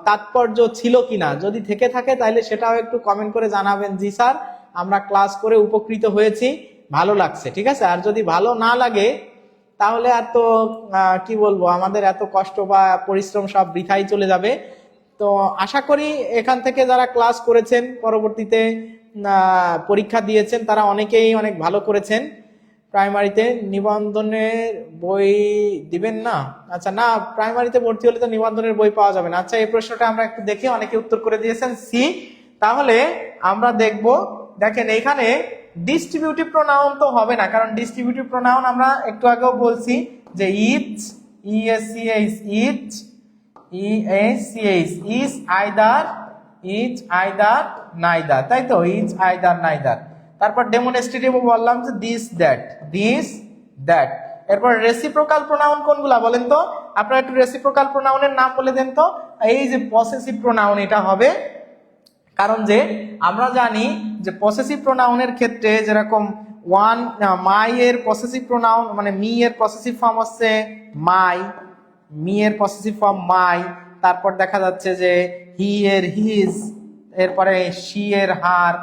তাৎপর্য ছিল কিনা, যদি থেকে থাকে তাহলে সেটাও একটু কমেন্ট করে জানাবেন, জি স্যার আমরা ক্লাস করে উপকৃত হয়েছি, ভালো লাগছে, ঠিক আছে। আর যদি ভালো না লাগে তাহলে আর তো কি বলবো, আমাদের এত কষ্ট বা পরিশ্রম সব বৃথাই চলে যাবে। তো আশা করি এখান থেকে যারা ক্লাস করেছেন পরবর্তীতে পরীক্ষা দিয়েছেন তারা অনেকেই অনেক ভালো করেছেন। প্রাইমারিতে নিবন্ধনের বই দিবেন না? আচ্ছা, না, প্রাইমারিতে ভর্তি হলে তো নিবন্ধনের বই পাওয়া যাবে না। আচ্ছা, এই প্রশ্নটা আমরা একটু দেখি, অনেকে উত্তর করে দিয়েছেন সি। তাহলে আমরা দেখব, দেখেন এখানে ডিস্ট্রিবিউটিভ প্রোনাউন তো হবে না, কারণ ডিস্ট্রিবিউটিভ প্রোনাউন আমরা একটু আগেও বলছি যে each, E S C H, each, E S C H, is either, is either, neither, তাই তো, ইজ আইদার নাইদার। তারপর ডেমনস্ট্রেটিভও বললাম যে দিস দ্যাট, দিস দ্যাট। এরপর রেসিপ্রোকাল প্রোনাউন কোনগুলা বলেন তো, আপনারা একটু রেসিপ্রোকাল প্রোনাউনের নাম বলে দেন তো। এই যে পসেসিভ প্রোনাউন, এটা হবে, কারণ যে আমরা জানি যে পসেসিভ প্রোনাউনের ক্ষেত্রে যেরকম ওয়ান, মাই এর পসেসিভ প্রোনাউন মানে মি এর পসেসিভ ফর্ম হচ্ছে মাই, মি এর পসেসিভ ফর্ম মাই। তারপর দেখা যাচ্ছে যে হি এর হিজ, এরপরে শি এর হার,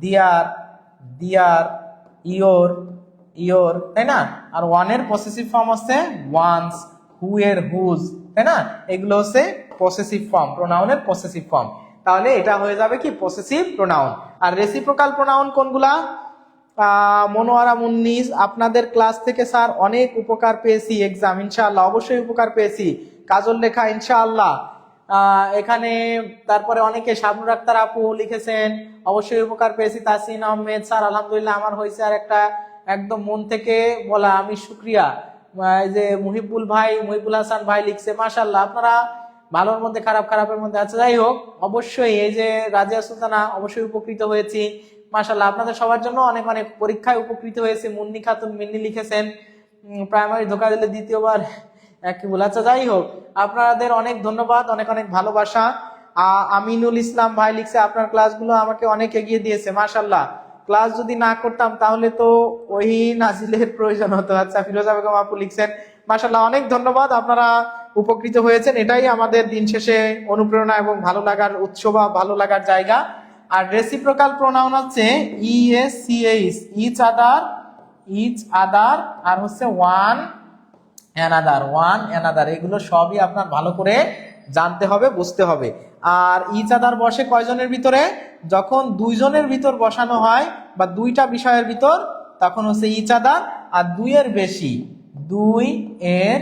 দিয়ার, দিয়ার, ইয়োর, ইয়োর, তাই না। আর ওয়ানের পসেসিভ ফর্ম হচ্ছে ওয়ান্স, হু এর হুজ, তাই না। এগুলো হচ্ছে পসেসিভ ফর্ম, প্রোনাউনের পসেসিভ ফর্ম। তাহলে এটা হয়ে যাবে কি পসেসিভ প্রোনাউন। আর রেসিপ্রোকাল প্রোনাউন কোনগুলা? মনোয়ারা মুন্নিস, আপনাদের ক্লাস থেকে স্যার অনেক উপকার পেয়েছি, এক্সাম ইনশাআল্লাহ, অবশ্যই উপকার পেয়েছি। কাজল লেখা ইনশাআল্লাহ এখানে। তারপরে অনেকে শাবনুর আক্তার আপু লিখেছেন অবশ্যই উপকার পেয়েছি। তাসিন আহমেদ স্যার আলহামদুলিল্লাহ আমার হয়েছে, আর একটা একদম মন থেকে বলা আমি শুক্রিয়া। এই যে মুহিবুল ভাই, মুহিবুল হাসান ভাই লিখছে মাশাআল্লাহ, আপনারা ভালোর মধ্যে খারাপ, খারাপের মধ্যে আছে। যাই হোক, অবশ্যই এই যে রাজিয়া সুলতানা অবশ্যই উপকৃত হয়েছি মাশাআল্লাহ, আপনাদের সবার জন্য অনেক অনেক পরীক্ষায় উপকৃত হয়েছে। মুন্নি খাতুন মিন্নি লিখেছেন প্রাইমারি ধোকা দিলে দ্বিতীয়বার কি বলে। আচ্ছা, যাই হোক, আপনাদের অনেক ধন্যবাদ, অনেক অনেক ভালোবাসা। আমিনুল ইসলাম ভাই লিখছে আপনার ক্লাসগুলো আমাকে অনেক এগিয়ে দিয়েছে মাশাআল্লাহ, ক্লাস যদি না করতাম তাহলে তো ওই নাজিলের প্রয়োজন হতো। আচ্ছা, ফিরোজা বেগম আপু লিখছেন মাশাআল্লাহ, অনেক ধন্যবাদ, আপনারা উপকৃত হয়েছেন। এটাই আমাদের দিন শেষে অনুপ্রেরণা এবং ভালো লাগার উৎস বা ভালো লাগার জায়গা। আর রেসিপ্রোকাল প্রোনাউন হচ্ছে ইএসসিএইচ, ইচ আদার, ইচ আদার, আর হচ্ছে ওয়ান অ্যানাদার, ওয়ান অ্যানাদার। এগুলো সবই আপনার ভালো করে জানতে হবে, বুঝতে হবে। আর ইচ আদার বসে কয়জনের ভিতরে? যখন দুইজনের ভিতর বসানো হয় বা দুইটা বিষয়ের ভিতর, তখন হচ্ছে ইচ আদার। আর দুইয়ের বেশি, দুই এর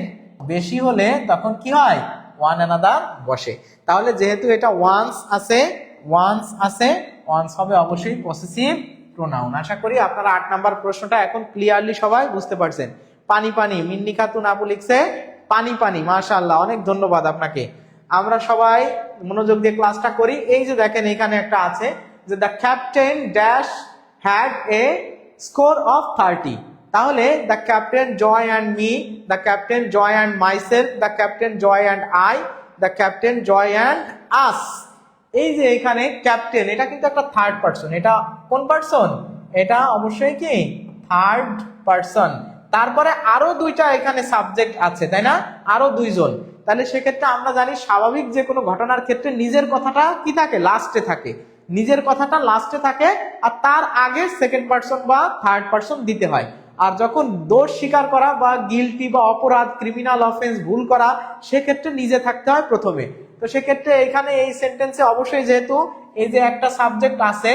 বেশি হলে তখন কি হয়? ওয়ান অ্যানাদার বসে। তাহলে যেহেতু এটা ওয়ান্স আছে, ওয়ান্স আছে, ওয়ান্স হবে অবশ্যই পসেসিভ প্রোনাউন। আশা করি আপনারা 8 নাম্বার প্রশ্নটা এখন ক্লিয়ারলি সবাই বুঝতে পারছেন। পানি পানি, মিন্নি খাতুন আপু লিখছে পানি পানি, মাশাআল্লাহ, অনেক ধন্যবাদ আপনাকে। আমরা সবাই মনোযোগ দিয়ে ক্লাসটা করি। এই যে দেখেন এখানে একটা আছে যে the captain dash had a score of 30। তাহলে the captain Joy and me, the captain Joy and myself, the captain Joy and I, the captain Joy and us. এই যে এখানে ক্যাপ্টেন, এটা কিন্তু একটা থার্ড পারসন। এটা কোন পারসন? এটা অবশ্যই কি থার্ড পারসন। তারপরে আরো দুইটা এখানে সাবজেক্ট আছে, তাই না, আরো দুইজন। তাহলে সেক্ষেত্রে আমরা জানি স্বাভাবিক যে কোনো ঘটনার ক্ষেত্রে নিজের কথাটা কি থাকে? লাস্টে থাকে, নিজের কথাটা লাস্টে থাকে, আর তার আগে সেকেন্ড পারসন বা থার্ড পারসন দিতে হয়। আর যখন দোষ স্বীকার করা বা গিলটি বা অপরাধ, ক্রিমিনাল অফেন্স, ভুল করা, সেক্ষেত্রে নিজে থাকতে হয় প্রথমে। তো সেক্ষেত্রে এখানে এই সেন্টেন্সে অবশ্যই যেহেতু এই যে একটা সাবজেক্ট আছে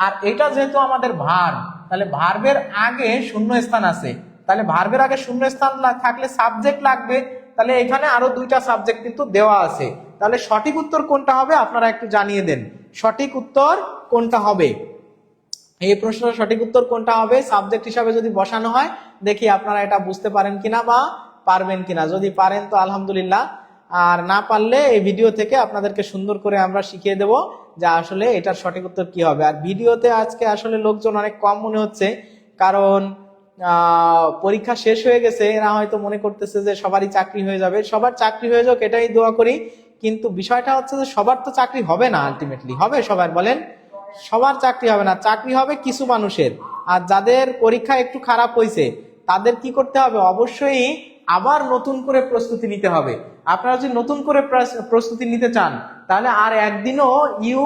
আর এটা যেহেতু আমাদের ভার্ব, তাহলে ভার্বের আগে শূন্যস্থান আছে, তাহলে ভার্বের আগে শূন্যস্থান থাকলে সাবজেক্ট লাগবে। তাহলে এখানে আরো দুইটা সাবজেক্ট কিন্তু দেওয়া আছে। তাহলে সঠিক উত্তর কোনটা হবে আপনারা একটু জানিয়ে দেন। সঠিক উত্তর কোনটা হবে? এই প্রশ্নের সঠিক উত্তর কোনটা হবে সাবজেক্ট হিসাবে যদি বসানো হয়, দেখি আপনারা এটা বুঝতে পারেন কিনা বা পারবেন কিনা। যদি পারেন তো আলহামদুলিল্লাহ, আর না পারলে এই ভিডিও থেকে আপনাদেরকে সুন্দর করে আমরা শিখিয়ে দেব যে আসলে এটার সঠিক উত্তর কি হবে। আর ভিডিওতে আজকে আসলে লোকজন অনেক কম মনে হচ্ছে, কারণ পরীক্ষা শেষ হয়ে গেছে, এরা হয়তো মনে করতেছে যে সবারই চাকরি হয়ে যাবে। সবার চাকরি হয়ে যাক এটাই দোয়া করি, কিন্তু বিষয়টা হচ্ছে যে সবার তো চাকরি হবে না। আলটিমেটলি হবে সবার? বলেন, সবার চাকরি হবে না, চাকরি হবে কিছু মানুষের। আর যাদের পরীক্ষা একটু খারাপ হয়েছে তাদের কি করতে হবে? অবশ্যই আবার নতুন করে প্রস্তুতি নিতে হবে। আপনারা যদি নতুন করে প্রস্তুতি নিতে চান তাহলে আর একদিনও you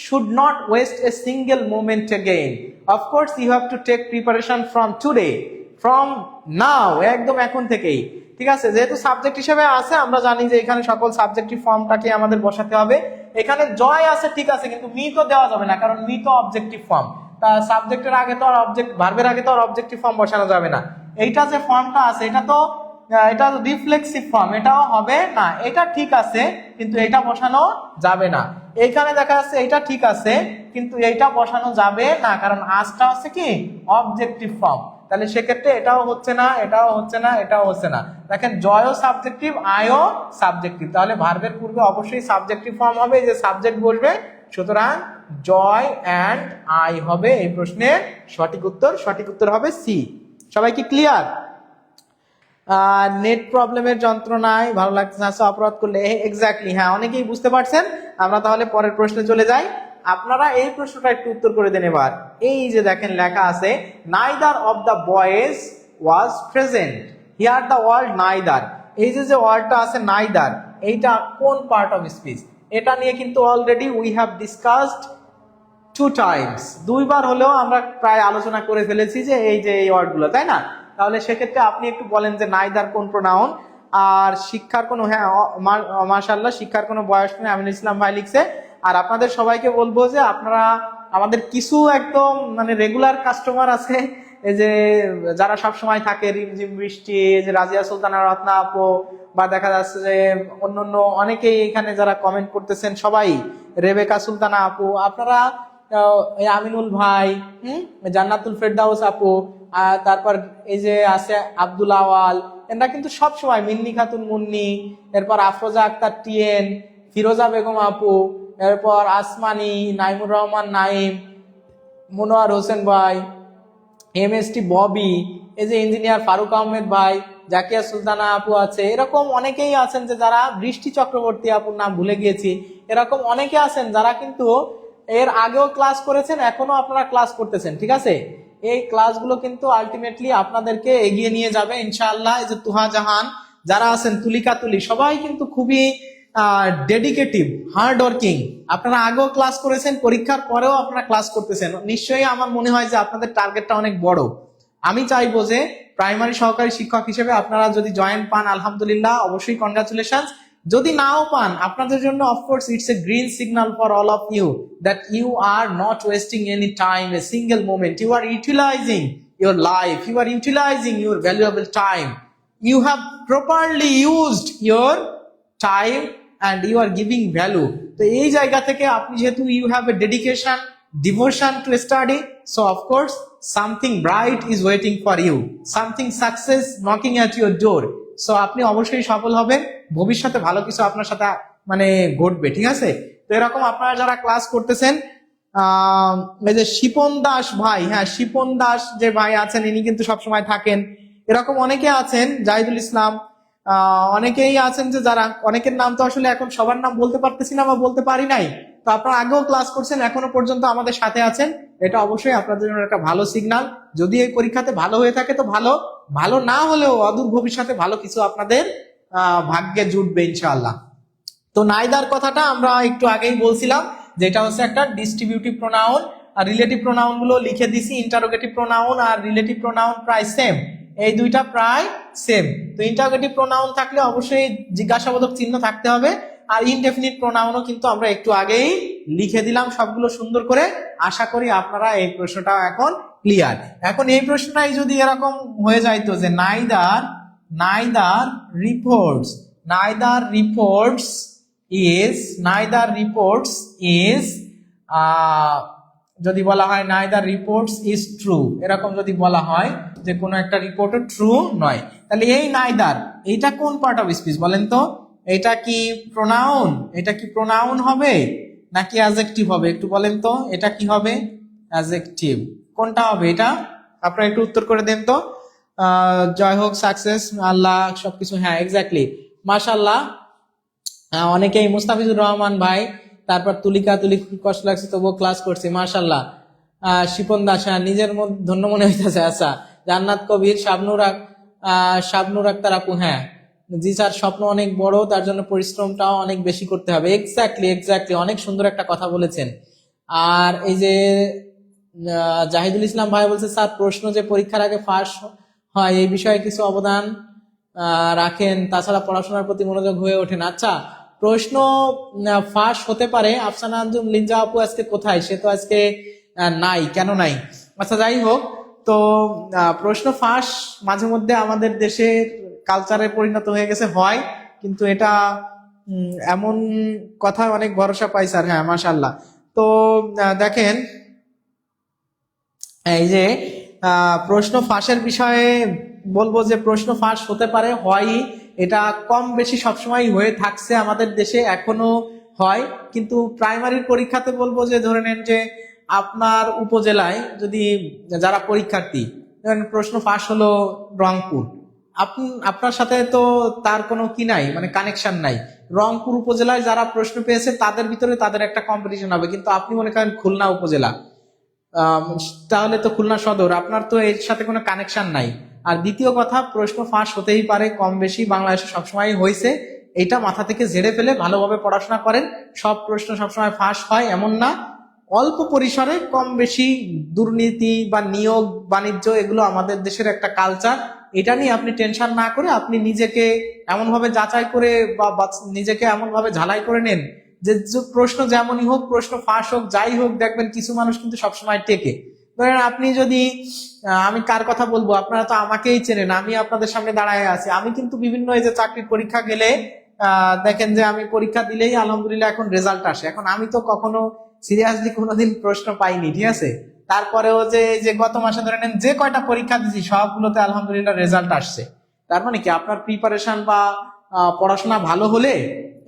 should not waste a single moment again. Of course you have to take preparation from today, from now, একদম এখন থেকেই, ঠিক আছে? যেহেতু সাবজেক্ট হিসেবে আছে, আমরা জানি যে এখানে সকল সাবজেক্টিভ ফর্মটাকে আমাদের বসাতে হবে। এখানে জয় আছে ঠিক আছে, কিন্তু মি তো দেওয়া যাবে না, কারণ মি তো অবজেক্টিভ ফর্ম। তা সাবজেক্টের আগে তো আর অবজেক্ট, ভার্বের আগে তো আর অবজেক্টিভ ফর্ম বসানো যাবে না। এইটা যে ফর্মটা আছে এটা রিফ্লেক্সিভ ফর্ম, এটাও হবে না। এটা ঠিক আছে কিন্তু এটা বসানো যাবে না। এইখানে দেখা যাচ্ছে এটা ঠিক আছে কিন্তু এইটা বসানো যাবে না, কারণ আজটা হচ্ছে কি অবজেক্টিভ ফর্ম। তাহলে সেক্ষেত্রে এটাও হচ্ছে না, এটাও হচ্ছে না, এটাও হচ্ছে না। দেখেন জয়ও সাবজেক্টিভ, আয়ও সাবজেক্টিভ, তাহলে ভার্বের পূর্বে অবশ্যই সাবজেক্টিভ ফর্ম হবে, যে সাবজেক্ট বসবে। সুতরাং জয় অ্যান্ড আই হবে এই প্রশ্নের সঠিক উত্তর। সঠিক উত্তর হবে সি। সবাই কি ক্লিয়ার? নেট প্রবলেমের যন্ত্রণায় ভালো লাগছে না অপরাধ করলে, এক্স্যাক্টলি, হ্যাঁ অনেকেই বুঝতে পারছেন। আমরা তাহলে পরের প্রশ্নে চলে যাই। আপনারা এই প্রশ্নটা একটু উত্তর করে দেন এবার। এই যে দেখেন লেখা আছে neither of the boys was present, here the word neither. এই যে ওয়ার্ডটা আছে নাইদার, এইটা কোন পার্ট অফ স্পিচ? এটা নিয়ে কিন্তু already we have discussed 2 times, দুইবার হলেও আমরা প্রায় আলোচনা করে ফেলেছি যে এই ওয়ার্ডগুলো, তাই না? তাহলে সেক্ষেত্রে আপনি একটু বলেন যে নাইদার কোন প্রোনাউন। আর শিক্ষার কোনো, হ্যাঁ মাশাআল্লাহ, শিক্ষার কোনো বয়স নেই, আমিনুল ইসলাম ভাই লিখছে। আর আপনাদের সবাইকে বলবো যে আপনারা আমাদের কিছু একদম মানে রেগুলার কাস্টমার আছে, এই যে যারা সব সময় থাকে, রিমঝিম বৃষ্টি, যে রাজিয়া সুলতানা, রত্না আপু, বা দেখা যাচ্ছে যে অন্যান্য অনেকেই এখানে যারা কমেন্ট করতেছেন, সবাই, রেবেকা সুলতানা আপু, আপনারা, আমিনুল ভাই, জান্নাতুল ফেরদাউস আপু, তারপর এই যে আছে আব্দুল আওয়াল, এরা কিন্তু সব সময়, মিন্নি খাতুন মুন্নি, এরপর আফরোজা আক্তার টিএন, ফিরোজা বেগম আপু, এরপর আসমানি, নাইমুর রহমান নাইম, মনোয়ার হোসেন ভাই, এমএসটি ববি, এই যে ইঞ্জিনিয়ার ফারুক আহমেদ ভাই, জাকিয়া সুলতানা আপু আছে, এরকম অনেকেই আছেন যে যারা, বৃষ্টি চক্রবর্তী আপুর নাম ভুলে গিয়েছি, এরকম অনেকে আছেন যারা কিন্তু এর আগেও ক্লাস করেছেন, এখনো আপনারা ক্লাস করতেছেন, ঠিক আছে? এই ক্লাসগুলো কিন্তু আলটিমেটলি আপনাদেরকে এগিয়ে নিয়ে যাবে ইনশাআল্লাহ। এই যে তুহা জাহান, যারা আছেন, তুলিকা তুলি, সবাই কিন্তু খুবই ডেডিকেটিভ, হার্ড ওয়ার্কিং। আপনারা আগেও ক্লাস করেছেন, পরীক্ষার পরেও আপনারা ক্লাস করতেছেন। নিশ্চয়ই আমার মনে হয় যে আপনাদের টার্গেটটা অনেক বড়। আমি চাইবো যে প্রাইমারি সহকারী শিক্ষক হিসেবে আপনারা যদি জয়েন পান, আলহামদুলিল্লাহ, অবশ্যই কনগ্রাচুলেশনস। যদি নাও পান, আপনাদের জন্য of course it's a green signal for all of you that you are not wasting any time, a single moment. You are utilising your life, you are utilizing your valuable time, you have properly used your time and you are giving value. তো এই জায়গা থেকে আপনি যেহেতু you have a dedication, devotion to study, so of course something bright is waiting for you, something success knocking at your door. So আপনি অবশ্যই সফল হবেন, ভবিষ্যতে ভালো কিছু আপনার সাথে মানে ঘটবে, ঠিক আছে? তো এরকম আপনারা যারা ক্লাস করতেছেন, এই যে শিপন দাস ভাই, হ্যাঁ শিপন দাস যে ভাই আছেন, ইনি কিন্তু সবসময় থাকেন। এরকম অনেকে আছেন, জাহিদুল ইসলাম, অনেকেই আছেন যে যারা, অনেকের নাম তো আসলে এখন সবার নাম বলতে পারতেছি না বা বলতে পারি নাই। তো আপনারা আগেও ক্লাস করছেন, এখনো পর্যন্ত আমাদের সাথে আছেন, এটা অবশ্যই আপনাদের জন্য একটা ভালো সিগন্যাল। যদি এই পরীক্ষাতে ভালো হয়ে থাকে তো ভালো, ভালো না হলেও অদূর ভবিষ্যতে ভালো কিছু আপনাদের ভাগ্যে জুটবে ইনশাআল্লাহ। তো নাইদার কথাটা আমরা একটু আগেই বলছিলাম, যেটা হচ্ছে একটা ডিস্ট্রিবিউটিভ প্রোনাউন। আর রিলেটিভ প্রোনাউন গুলো লিখে দিছি, ইন্টারোগেটিভ প্রোনাউন আর রিলেটিভ প্রোনাউন প্রায় সেম, এই দুইটা প্রায় সেম। তো ইন্টারোগেটিভ প্রোনাউন থাকলে অবশ্যই জিজ্ঞাসাবোধক চিহ্ন থাকতে হবে, আর ইনডেফিনিট প্রোনাউনও কিন্তু আমরা একটু আগেই লিখে দিলাম সবগুলো সুন্দর করে। আশা করি আপনারা এই প্রশ্নটা এখন ক্লিয়ার। এখন এই প্রশ্নটাই যদি এরকম হয়ে যাইতো যে নাইদার রিপোর্টস is যদি বলা হয় নাইদার রিপোর্টস ইজ ট্রু, এরকম যদি বলা হয় যে কোনো একটা রিপোর্টও ট্রু নয়, তাহলে এই নাইদার এইটা কোন পার্ট অফ স্পিচ বলেন তো? এটা কি প্রোনাউন? এটা কি প্রোনাউন হবে নাকি অ্যাডজেক্টিভ হবে? একটু বলেন তো এটা কি হবে? অ্যাডজেক্টিভ। কোনটা হবে এটা? আপনারা একটু উত্তর করে দেন তো। জয় হোক, সাকসেস, আল্লাহ সবকিছু, হ্যাঁ এক্স্যাক্টলি, মাশাআল্লাহ। অনেকেই, মুস্তাফিজুর রহমান ভাই, তারপর তুলিকা, তুলি খুব কষ্ট লাগছে তবুও ক্লাস করছি, মাশাআল্লাহ। শিপন দাস, নিজের মধ্যে ধন্য মনে হইতেছে। আচ্ছা, জান্নাত কবির, শাবনুর আক্তার আপু, হ্যাঁ জি স্যার, স্বপ্ন অনেক বড়, তার জন্য পরিশ্রমটাও অনেক বেশি করতে হবে। এক্স্যাক্টলি এক্স্যাক্টলি, অনেক সুন্দর একটা কথা বলেছেন। আর এই যে জাহিদুল ইসলাম ভাই বলছে, স্যার প্রশ্ন যে পরীক্ষার আগে ফাঁস হয় এই বিষয়ে কিছু অবদান রাখেন, তাছাড়া পড়াশোনার প্রতি মনোযোগ হয়ে ওঠেন। আচ্ছা, প্রশ্ন ফাঁস হতে পারে। আফসানা আঞ্জুম লিনজা আপু আজকে কোথায়? সে তো আজকে নাই, কেন নাই? আচ্ছা যাই হোক, তো প্রশ্ন ফাঁস মাঝে মধ্যে আমাদের দেশের কালচারে পরিণত হয়ে গেছে, হয়, কিন্তু এটা এমন কথা অনেক ভরসা পাই স্যার। হ্যাঁ মাশাআল্লাহ। তো দেখেন, এই যে প্রশ্ন ফাঁসের বিষয়ে বলবো যে প্রশ্ন ফাঁস হতে পারে, হয়, এটা কম বেশি সবসময় হয়ে থাকছে আমাদের দেশে, এখনো হয়। কিন্তু প্রাইমারির পরীক্ষাতে বলবো যে ধরে নেন যে আপনার উপজেলায় যদি যারা পরীক্ষার্থী, ধরেন প্রশ্ন ফাঁস হলো রংপুর, আপনার সাথে তো তার কোনো কি নাই, মানে কানেকশন নাই। রংপুর উপজেলায় যারা প্রশ্ন পেয়েছে তাদের ভিতরে তাদের একটা কম্পিটিশন হবে, কিন্তু আপনি মনে করেন খুলনা উপজেলা, তাহলে তো খুলনা সদর, আপনার তো এর সাথে কোনো কানেকশন নাই। আর দ্বিতীয় কথা, প্রশ্ন ফাঁস হতেই পারে, কম বেশি বাংলাদেশে সবসময় হয়েছে, এটা মাথা থেকে ঝেড়ে ফেলে ভালোভাবে পড়াশোনা করেন। সব প্রশ্ন সবসময় ফাঁস হয় এমন না, অল্প পরিসরে কম বেশি দুর্নীতি বা নিয়োগ বাণিজ্য, এগুলো আমাদের দেশের একটা কালচার। এটা নিয়ে আপনি টেনশন না করে আপনি নিজেকে এমন ভাবে যাচাই করে বা নিজেকে এমন ভাবে ঝালাই করে নেন যে প্রশ্ন যেমনই হোক, প্রশ্ন ফাঁস হোক, যাই হোক, দেখবেন কিছু মানুষ কিন্তু সবসময় টেকে। ধরেন আপনি যদি, আমি কার কথা বলবো, আপনারা তো আমাকেই চেনেন, আমি আপনাদের সামনে দাঁড়ায় আছি, আমি কিন্তু বিভিন্ন এই যে চাকরির পরীক্ষা গেলে দেখেন যে আমি পরীক্ষা দিলেই আলহামদুলিল্লাহ এখন রেজাল্ট আসে। এখন আমি তো কখনো সিরিয়াসলি কোনোদিন প্রশ্ন পাইনি, ঠিক আছে, তারপরেও যে গত মাসে ধরে নেন যে কয়টা পরীক্ষা দিয়েছি সবগুলোতে আলহামদুলিল্লাহ রেজাল্ট আসছে। তার মানে কি, আপনার প্রিপারেশন বা পড়াশোনা ভালো হলে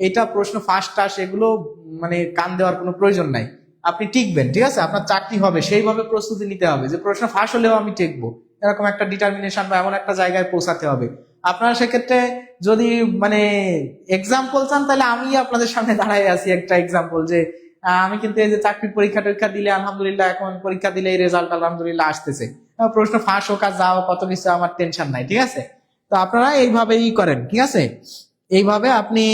এটা প্রশ্ন ফার্স্ট টাস এগুলো মানে কান দেওয়ার কোনো প্রয়োজন নাই, আপনি টিকবেন, ঠিক আছে, আপনার চাকরি হবে, সেইভাবে প্রস্তুতি নিতে হবে যে প্রশ্ন ফাঁস হলেও আমি টিকবো, এরকম একটা ডিটারমিনেশন বা এমন একটা জায়গায় পৌঁছাতে হবে। আপনারা সেক্ষেত্রে যদি মানে এক্সাম্পল চান, তাহলে আমি আপনাদের সামনে দাঁড়াই আছি একটা এক্সাম্পল, যে আমি কিন্তু এই যে চাকরির পরীক্ষা টরীক্ষা দিলে আলহামদুলিল্লাহ, এখন পরীক্ষা দিলে এই রেজাল্ট আলহামদুলিল্লাহ আসতেছে, প্রশ্ন ফাঁস হোক আর যাও কত কিছু আমার টেনশন নাই, ঠিক আছে। তো আপনারা এইভাবেই করেন, ঠিক আছে, এইভাবে আপনি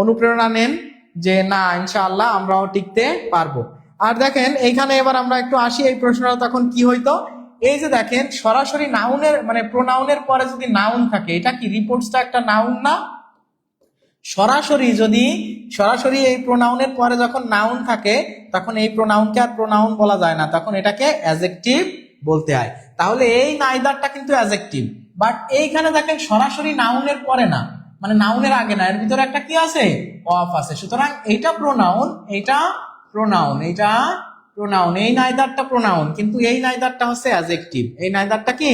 অনুপ্রেরণা নেন যে না ইনশাআল্লাহ আমরাও টিকতে পারবো। আর দেখেন এইখানে এবার আমরা একটু আসি, এই প্রশ্নটা তখন কি হইতো, এই যে দেখেন সরাসরি নাউনের মানে প্রোনাউনের পরে যদি নাউন থাকে, এটা কি রিপোর্টসটা একটা নাউন না? সরাসরি এই প্রোনাউনের পরে যখন নাউন থাকে তখন এই প্রোনাউনকে আর প্রোনাউন বলা যায় না, তখন এটাকে অ্যাডজেক্টিভ বলতে হয়। তাহলে এই নাইদারটা কিন্তু অ্যাডজেক্টিভ, বাট এইখানে দেখেন সরাসরি নাউনের পরে না, মানে নাউনের আগে না, এর ভিতরে একটা কি আছে, অফ আছে, সুতরাং এইটা প্রোনাউন, এইটা প্রোনাউন, এইটা প্রোনাউন, এই নাইদারটা প্রোনাউন, কিন্তু এই নাইদারটা হচ্ছে অ্যাডজেক্টিভ, এই নাইদারটা কি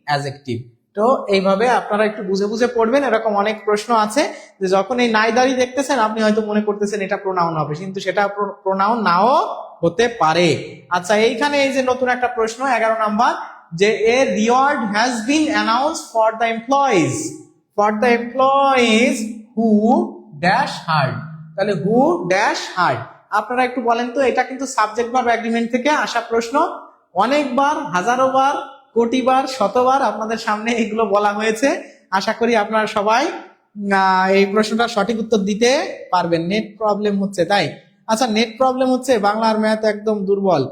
অ্যাডজেক্টিভ। তো এইভাবে আপনারা একটু বুঝে বুঝে পড়বেন। এরকম অনেক প্রশ্ন আছে যে যখন এই নাইদারই দেখতেছেন আপনি হয়তো মনে করতেছেন এটা প্রোনাউন হবে, কিন্তু সেটা প্রোনাউন নাও হতে পারে। আচ্ছা, এইখানে এই যে নতুন একটা প্রশ্ন 11 নাম্বার, যে এ reward has been announce for the employees who dash hard, তাহলে হু ড্যাশ হার্ড, আপনারা একটু বলেন তো, এটা কিন্তু সাবজেক্ট ভার্ব এগ্রিমেন্ট থেকে আসা প্রশ্ন, অনেকবার, হাজারো বার, কোটিবার, শতবার আপনাদের সামনে এগুলো বলা হয়েছে। আশা করি আপনারা সবাই এই প্রশ্নটা সঠিক উত্তর দিতে পারবেন। নেট প্রবলেম হচ্ছে তাই? আচ্ছা, নেট প্রবলেম হচ্ছে, বাংলা আর ম্যাথ একদম দুর্বল।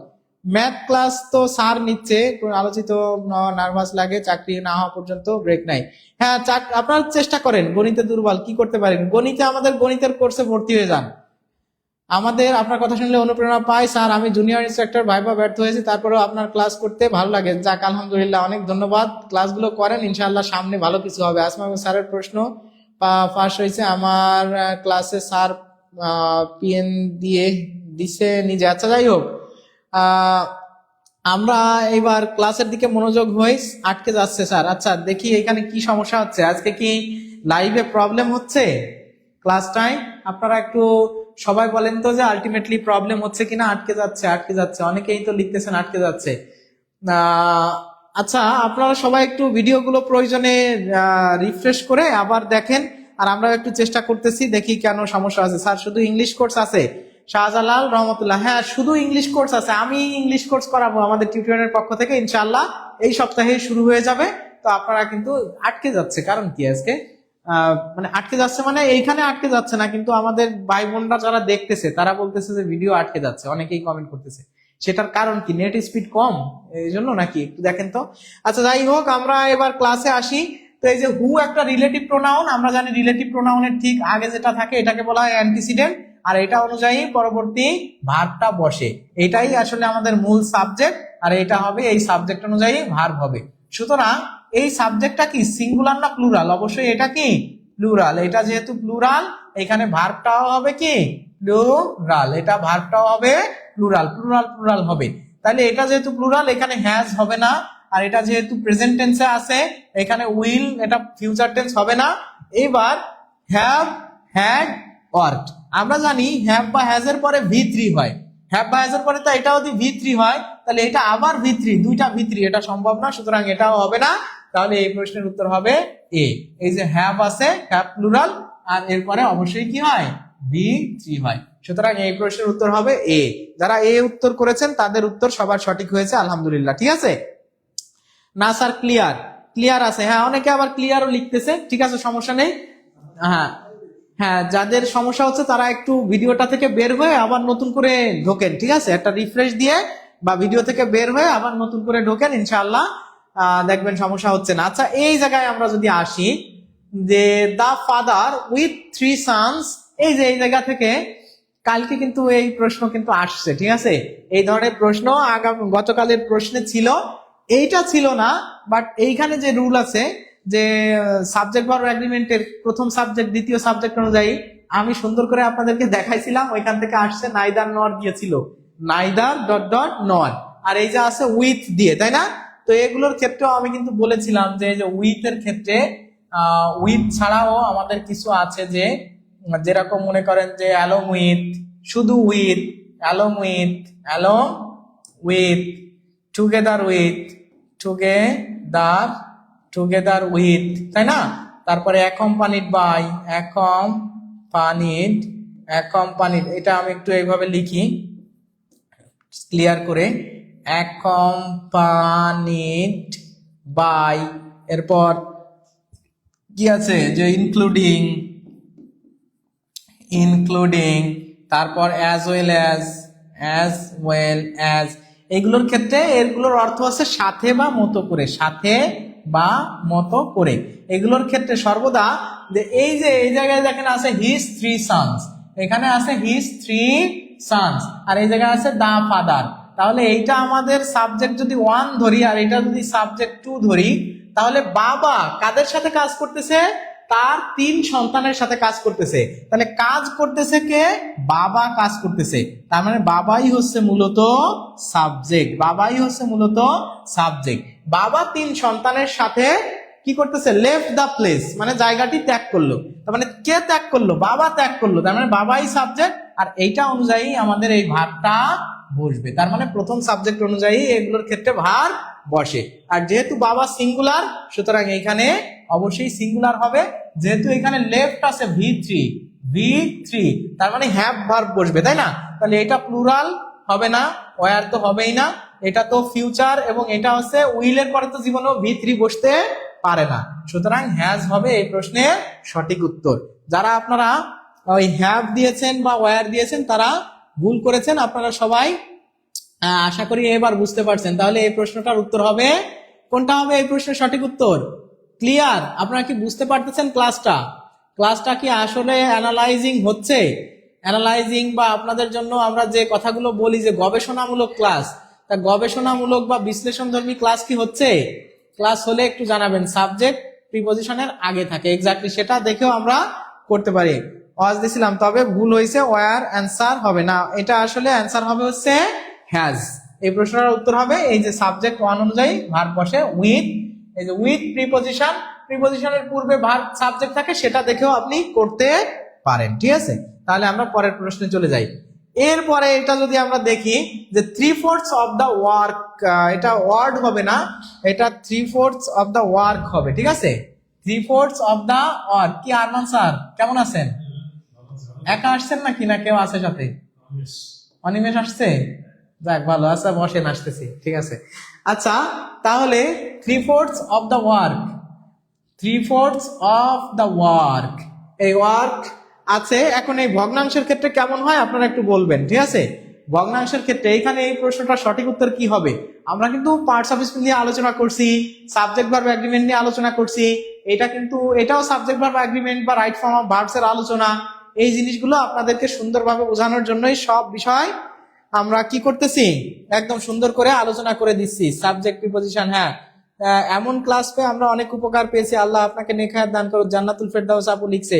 ম্যাথ ক্লাস তো স্যার নিচ্ছে, আলোচিত, নার্ভাস লাগে, চাকরি না হওয়া পর্যন্ত ব্রেক নাই। হ্যাঁ, আপনারা চেষ্টা করেন, গণিতে দুর্বল, কি করতে পারেন, গণিতে আমাদের গণিতের কোর্সে ভর্তি হয়ে যান। আপনার কথা শুনলে অনুপ্রেরণা পাই স্যার, আমি জুনিয়র ইন্সট্রাক্টর, ভাইবা ব্যর্থ হয়েছি, তারপরেও আপনার ক্লাস করতে ভালো লাগে, যাক আলহামদুলিল্লাহ, অনেক ধন্যবাদ, ক্লাসগুলো করেন, ইনশাআল্লাহ সামনে ভালো কিছু হবে। আসমা স্যারের প্রশ্ন ফাঁস হয়েছে, আমার ক্লাসে স্যার পিএন দিয়ে দিছে নিজে। আচ্ছা যাই হোক, আমরা এবার ক্লাসের দিকে মনোযোগ হই। আটকে যাচ্ছে স্যার। আচ্ছা দেখি এখানে কি সমস্যা হচ্ছে। আজকে কি লাইভে প্রবলেম হচ্ছে ক্লাস টাইম? আপনারা একটু সবাই বলেন তো যে আলটিমেটলি প্রবলেম হচ্ছে কিনা। আটকে যাচ্ছে, আটকে যাচ্ছে, অনেকেই তো লিখতেছেন আটকে যাচ্ছে। আচ্ছা আপনারা সবাই একটু ভিডিওগুলো প্রয়োজনে রিফ্রেশ করে আবার দেখেন। আর আমরা একটু চেষ্টা করতেছি, দেখি কেন সমস্যা আছে। স্যার শুধু ইংলিশ কোর্স আছে? শাহজালাল রহমতুল্লাহ, হ্যাঁ শুধু ইংলিশ কোর্স আছে। আমি ইংলিশ কোর্স করাবো আমাদের টিউটোরিয়ালের পক্ষ থেকে, ইনশাআল্লাহ এই সপ্তাহে শুরু হয়ে যাবে। তো আপনারা কিন্তু আটকে যাচ্ছে কারণ কি আজকে মানে আটকে যাচ্ছে মানে এইখানে আটকে যাচ্ছে না, কিন্তু আমাদের ভাই বোনরা যারা দেখতেছে তারা বলতেছে যে ভিডিও আটকে যাচ্ছে, অনেকেই কমেন্ট করতেছে। সেটার কারণ কি? নেট স্পিড কম এই জন্য নাকি? একটু দেখেন তো। আচ্ছা যাই হোক, আমরা এবার ক্লাসে আসি। তো এই যে হু একটা রিলেটিভ প্রোনাউন, আমরা জানি রিলেটিভ প্রোনাউনের ঠিক আগে যেটা থাকে এটাকে বলা হয় অ্যান্টিসিডেন্ট, আর এটা অনুযায়ী পরবর্তী ভার্বটা বসে। এটাই আসলে আমাদের মূল সাবজেক্ট, আর এটা হবে এই সাবজেক্ট অনুযায়ী ভার্ব হবে। সুতরাং এই সাবজেক্টটা কি সিঙ্গুলার না প্লুরাল? অবশ্যই এটা কি প্লুরাল। এটা যেহেতু প্লুরাল, এখানে ভার্বটাও হবে কি প্লুরাল, এটা ভার্বটাও হবে প্লুরাল, প্লুরাল প্লুরাল হবে। তাহলে এটা যেহেতু প্লুরাল, এখানে হ্যাজ হবে না। আর এটা যেহেতু প্রেজেন্ট টেন্সে আছে, এখানে উইল, এটা ফিউচার টেন্স হবে না। এবার হ্যাভ, হ্যাড, ওয়ার্কড। আমরা জানি হ্যাভ বা হ্যাজ এর পরে V3 হয়। হ্যাভ বা হ্যাজ এর পরে তো এটাও যদি V3 হয়, তাহলে এটা আবার V3, দুইটা V3, এটা সম্ভব না। সুতরাং এটাও হবে না। তাহলে এই প্রশ্নের উত্তর হবে এ। এই যে হ্যাভ আছে, হ্যাভ প্লুরাল, আর এরপরে অবশ্যই কি হয়? V3 হয়। সুতরাং এই প্রশ্নের উত্তর হবে এ। যারা এ উত্তর করেছেন তাদের উত্তর সবার সঠিক হয়েছে, আলহামদুলিল্লাহ। ঠিক আছে না স্যার? ক্লিয়ার? ক্লিয়ার আছে? হ্যাঁ, অনেকে আবার ক্লিয়ারও লিখতেছে। ঠিক আছে, সমস্যা নেই। হ্যাঁ হ্যাঁ, যাদের সমস্যা হচ্ছে তারা একটু ভিডিওটা থেকে বের হয়ে আবার নতুন করে ঢোকেন। ঠিক আছে, একটা রিফ্রেশ দিয়ে বা ভিডিও থেকে বের হয়ে আবার নতুন করে ঢোকেন, ইনশাআল্লাহ দেখবেন সমস্যা হচ্ছে না। আচ্ছা এই জায়গায় আমরা যদি আসি যে দা ফাদার উইথ 3 সন্স, এই যে এই জায়গা থেকে কালকে কিন্তু এই প্রশ্ন কিন্তু আসছে। ঠিক আছে, এই ধরনের প্রশ্ন গতকালের প্রশ্নে ছিল, এইটা ছিল না। বাট এইখানে যে রুল আছে যে সাবজেক্ট ভার্ব এগ্রিমেন্টের প্রথম সাবজেক্ট দ্বিতীয় সাবজেক্ট অনুযায়ী, আমি সুন্দর করে আপনাদেরকে দেখাইছিলাম, ওইখান থেকে আসছে নাইদার নর দিয়েছিল, নাইদার ডট ডট নর, আর এই যে আছে উইথ দিয়ে, তাই না? তো এগুলোর ক্ষেত্রেও আমি কিন্তু বলেছিলাম যে এই যে উইথ এর ক্ষেত্রে উইথ ছাড়াও আমাদের কিছু আছে, যে যেরকম মনে করেন যে অ্যালং উইথ, শুধু with, along with, along with, together with, together, together with, তাই না? তারপরে অ্যাকম্পানিড বাই, অ্যাকম্পানিড, অ্যাকম্পানিড, এটা আমি একটু এইভাবে লিখি ক্লিয়ার করে, অ্যাকম্পানিড বাই, এরপর কি আছে যে ইনক্লুডিং, ইনক্লুডিং, তারপর as well as, as well as. এগুলোর ক্ষেত্রে এগুলোর অর্থ আছে সাথে বা মতো করে, সাথে বা মতো করে। এগুলোর ক্ষেত্রে সর্বদা যে এই যে এই জায়গায় দেখেন আছে হিজ 3 সন্স, এখানে আছে হিজ 3 সন্স, আর এই জায়গায় আছে দা ফাদার। তাহলে এইটা আমাদের সাবজেক্ট যদি 1 ধরি আর এটা যদি সাবজেক্ট 2 ধরি, তাহলে বাবা কাদের সাথে কাজ করতেছে? তার 3 সন্তানের সাথে কাজ করতেছে। তাহলে কাজ করতেছে কে? বাবা কাজ করতেছে। তার মানে বাবাই হচ্ছে মূলত সাবজেক্ট, বাবাই হচ্ছে মূলত সাবজেক্ট। বাবা 3 সন্তানের সাথে কি করতেছে? লেফট দা প্লেস, মানে জায়গাটি ত্যাগ করলো। তার মানে কে ত্যাগ করলো? বাবা ত্যাগ করলো। তার মানে বাবাই সাবজেক্ট, আর এইটা অনুযায়ী আমাদের এই ভার্বটা বসবে। তার মানে প্রথম সাবজেক্ট অনুযায়ী এগুলোর ক্ষেত্রে ভার্ব বসে। আর যেহেতু বাবা সিঙ্গুলার, সুতরাং এইখানে অবশ্যই সিঙ্গুলার হবে। যেহেতু এখানে লেফট আছে V3, V3, তার মানে হ্যাভ ভার্ব বসবে, তাই না? তাহলে এটা প্লুরাল হবে না, ওয়্যার তো হবেই না, এটা তো ফিউচার, এবং এটা হচ্ছে উইলের পরে তো জীবনেও V3 বসতে পারে না। সুতরাং হ্যাজ হবে এই প্রশ্নের সঠিক উত্তর। যারা আপনারা ওই হ্যাভ দিয়েছেন বা ওয়্যার দিয়েছেন তারা ভুল করেছেন। আপনারা সবাই আশা করি এবার বুঝতে পারছেন। তাহলে এই প্রশ্নটার উত্তর হবে কোনটা? হবে এই প্রশ্নের সঠিক উত্তর। ক্লিয়ার? আপনারা কি বুঝতে পারতেছেন ক্লাসটা? ক্লাসটা কি আসলে অ্যানালাইজিং হচ্ছে? অ্যানালাইজিং বা আপনাদের জন্য আমরা যে কথাগুলো বলি যে গবেষণামূলক ক্লাস, তা গবেষণামূলক বা বিশ্লেষণধর্মী ক্লাস কি হচ্ছে? ক্লাস হলে একটু জানাবেন। সাবজেক্ট প্রিপজিশনের আগে থাকে, এক্স্যাক্টলি সেটা দেখেও আমরা করতে পারি। ওয়াজ দিছিলাম, তবে ভুল হয়েছে, ওয়ার অ্যান্সার হবে না, এটা আসলে অ্যান্সার হবে হচ্ছে হ্যাজ। এই প্রশ্নটার উত্তর হবে এই যে সাবজেক্ট ওয়ান অনুযায়ী ভার্ব বসে উইথ, এই যে উইথ প্রিপজিশন, প্রিপজিশনের পূর্বে ভার্ব সাবজেক্ট থাকে, সেটা দেখেও আপনি করতে পারেন। ঠিক আছে, তাহলে আমরা পরের প্রশ্নে চলে যাই। এরপরে এটা যদি আমরা দেখি যে 3/4 অফ দা ওয়ার্ক, এটা ওয়ার্ড হবে না, এটা 3/4 অফ দা ওয়ার্ক হবে। ঠিক আছে, 3/4 অফ দা ওয়ার্ক। কি আরমান স্যার কেমন আছেন? একা আসছেন নাকি না কেউ আছে সাথে? অনিমেষ আসছে, যাক ভালো। আচ্ছা বসেন, আসতেছি। ঠিক আছে, আচ্ছা তাহলে 3/4 of the work, 3/4 of the work, এই ওয়ার্ক আছে। এখন এই ভগ্নাংশের ক্ষেত্রে কেমন হয় আপনারা একটু বলবেন। ঠিক আছে, ভগ্নাংশের ক্ষেত্রে এখানে এই প্রশ্নটা সঠিক উত্তর কি হবে? আমরা কিন্তু পার্টস অফ স্পিচ নিয়ে আলোচনা করছি, সাবজেক্ট ভার্ব এগ্রিমেন্ট নিয়ে আলোচনা করছি, এটা কিন্তু এটাও সাবজেক্ট ভার্ব এগ্রিমেন্ট বা রাইট ফর্ম অফ ভার্বস এর আলোচনা। এই জিনিসগুলো আপনাদেরকে সুন্দরভাবে বোঝানোর জন্যই সব বিষয় আমরা কি করতেছি, একদম সুন্দর করে আলোচনা করে দিচ্ছি। সাবজেক্ট প্রিপজিশন, হ্যাঁ এমন ক্লাস পেয়ে আমরা অনেক উপকার পেয়েছি। আল্লাহ আপনাকে নেক হায়াত দান করুন। জান্নাতুল ফেরদাউস আপু লিখছে,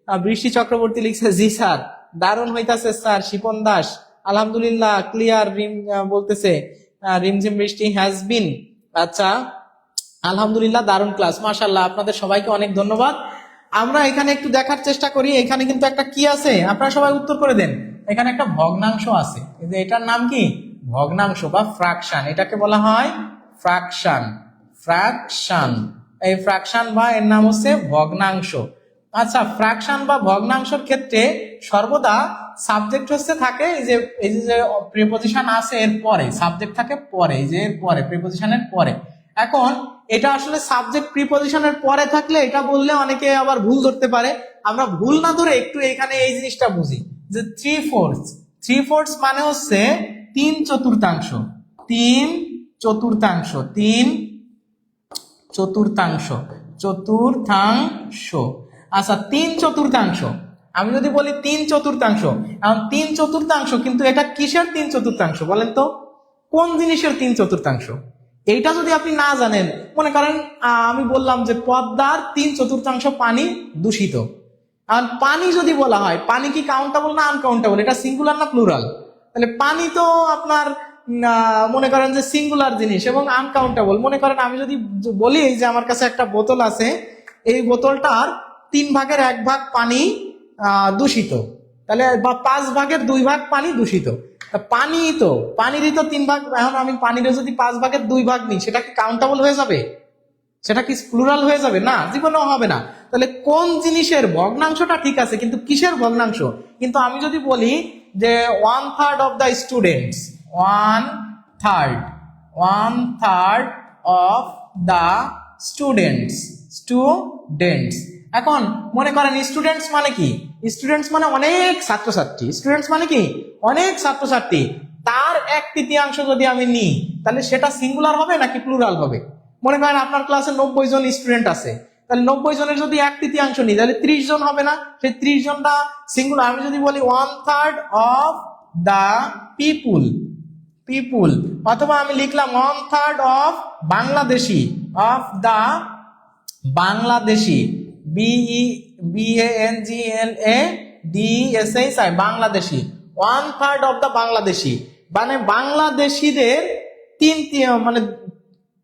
বৃষ্টি চক্রবর্তী লিখছে জি স্যার দারুণ হইতাছে স্যার। শিপন দাস আলহামদুলিল্লাহ ক্লিয়ার। রিম বলতেছে রিমঝিম বৃষ্টি হ্যাজ বিন। আচ্ছা আলহামদুলিল্লাহ দারুণ ক্লাস, মাশাআল্লাহ। আপনাদের সবাইকে অনেক ধন্যবাদ। আমরা এখানে একটু দেখার চেষ্টা করি, এখানে কিন্তু একটা কি আছে, আপনারা সবাই উত্তর করে দেন। এখানে একটা ভগ্নাংশ আছে, এটার নাম কি? ভগ্নাংশ বা ফ্র্যাকশন। এটাকে বলা হয় ফ্র্যাকশন, ফ্র্যাকশন। এই ফ্র্যাকশন বা এর নাম হচ্ছে ভগ্নাংশ। আচ্ছা, ফ্র্যাকশন বা ভগ্নাংশের ক্ষেত্রে সর্বদা সাবজেক্ট হচ্ছে থাকে এই যে প্রিপজিশন আছে এর পরে, সাবজেক্ট থাকে পরে, এই যে এর পরে, প্রিপজিশনের পরে। এখন এটা আসলে সাবজেক্ট প্রিপজিশনের পরে থাকলে এটা বললে অনেকে আবার ভুল ধরতে পারে। আমরা ভুল না ধরে একটু এখানে এই জিনিসটা বুঝি যে 3/4, 3/4 মানে হচ্ছে 3/4, 3/4, 3/4, চতুর্থাংশ। আচ্ছা 3/4, আমি যদি বলি 3/4, এখন 3/4 কিন্তু এটা কিসের 3/4 বলেন তো? কোন জিনিসের 3/4? এইটা যদি আপনি না জানেন, মনে করেন আমি বললাম যে পদ্মার 3/4 পানি দূষিত। আর পানি যদি বলা হয়, পানি কি কাউন্টেবল না আনকাউন্টেবল? এটা সিঙ্গুলার না প্লুরাল? তাহলে পানি তো আপনার মনে করেন যে সিঙ্গুলার জিনিস এবং আনকাউন্টেবল। মনে করেন আমি যদি বলি এই যে আমার কাছে একটা বোতল আছে, এই বোতলটার 3/1 পানি দূষিত, তাহলে বা 5/2 পানি দূষিত। পানি তো পানিরই তো 3 ভাগ, এখন আমি পানির যদি 5/2 নিই, সেটা কি কাউন্টেবল হয়ে যাবে? সেটা কি প্লুরাল হয়ে যাবে? না, জীবনেও হবে না। তাহলে কোন জিনিসের ভগ্নাংশটা ঠিক আছে, কিন্তু কিসের ভগ্নাংশ? কিন্তু আমি যদি বলি যে 1/3 of the students, 1/3 of the students. এখন মনে করেন স্টুডেন্টস মানে কি? স্টুডেন্টস মানে অনেক ছাত্রছাত্রী। স্টুডেন্টস মানে কি? অনেক ছাত্রছাত্রী। তার 1/3 যদি আমি নিই, তাহলে সেটা সিঙ্গুলার হবে নাকি প্লুরাল হবে? মনে করেন আপনার ক্লাসে 90 জন স্টুডেন্ট আছে, তাহলে 90 জনের যদি 1/3 নিই, তাহলে 30 জন হবে না? সেই 30 জনটা সিঙ্গুলার। আমি যদি বলি 1/3 অফ দা পিপুল, অথবা আমি লিখলাম 1/3 of Bangladeshi, of the Bangladeshi, BANGLADSHI, Bangladeshi. 1/3 of the Bangladeshi মানে বাংলাদেশিদের মানে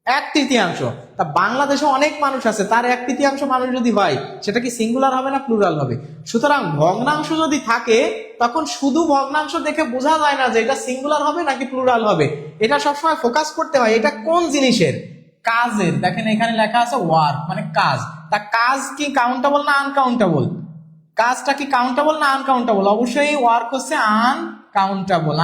1/3। তা বাংলাদেশে অনেক মানুষ আছে, তার 1/3 মানুষ যদি হয়, সেটা কি সিঙ্গুলার হবে না প্লুরাল হবে? সুতরাং ভগ্নাংশ যদি থাকে, তখন শুধু ভগ্নাংশ দেখে বোঝা যায় না যে এটা সিঙ্গুলার হবে নাকি প্লুরাল হবে। এটা সবসময় ফোকাস করতে হয় এটা কোন জিনিসের, কাজের। দেখেন এখানে লেখা আছে ওয়ার্ক মানে কাজ। তা কাজ কি কাউন্টেবল না আনকাউন্টেবল? কাজটা কি কাউন্টেবল না আনকাউন্টেবল? অবশ্যই ওয়ার্ক হচ্ছে আনকাউন্টেবল।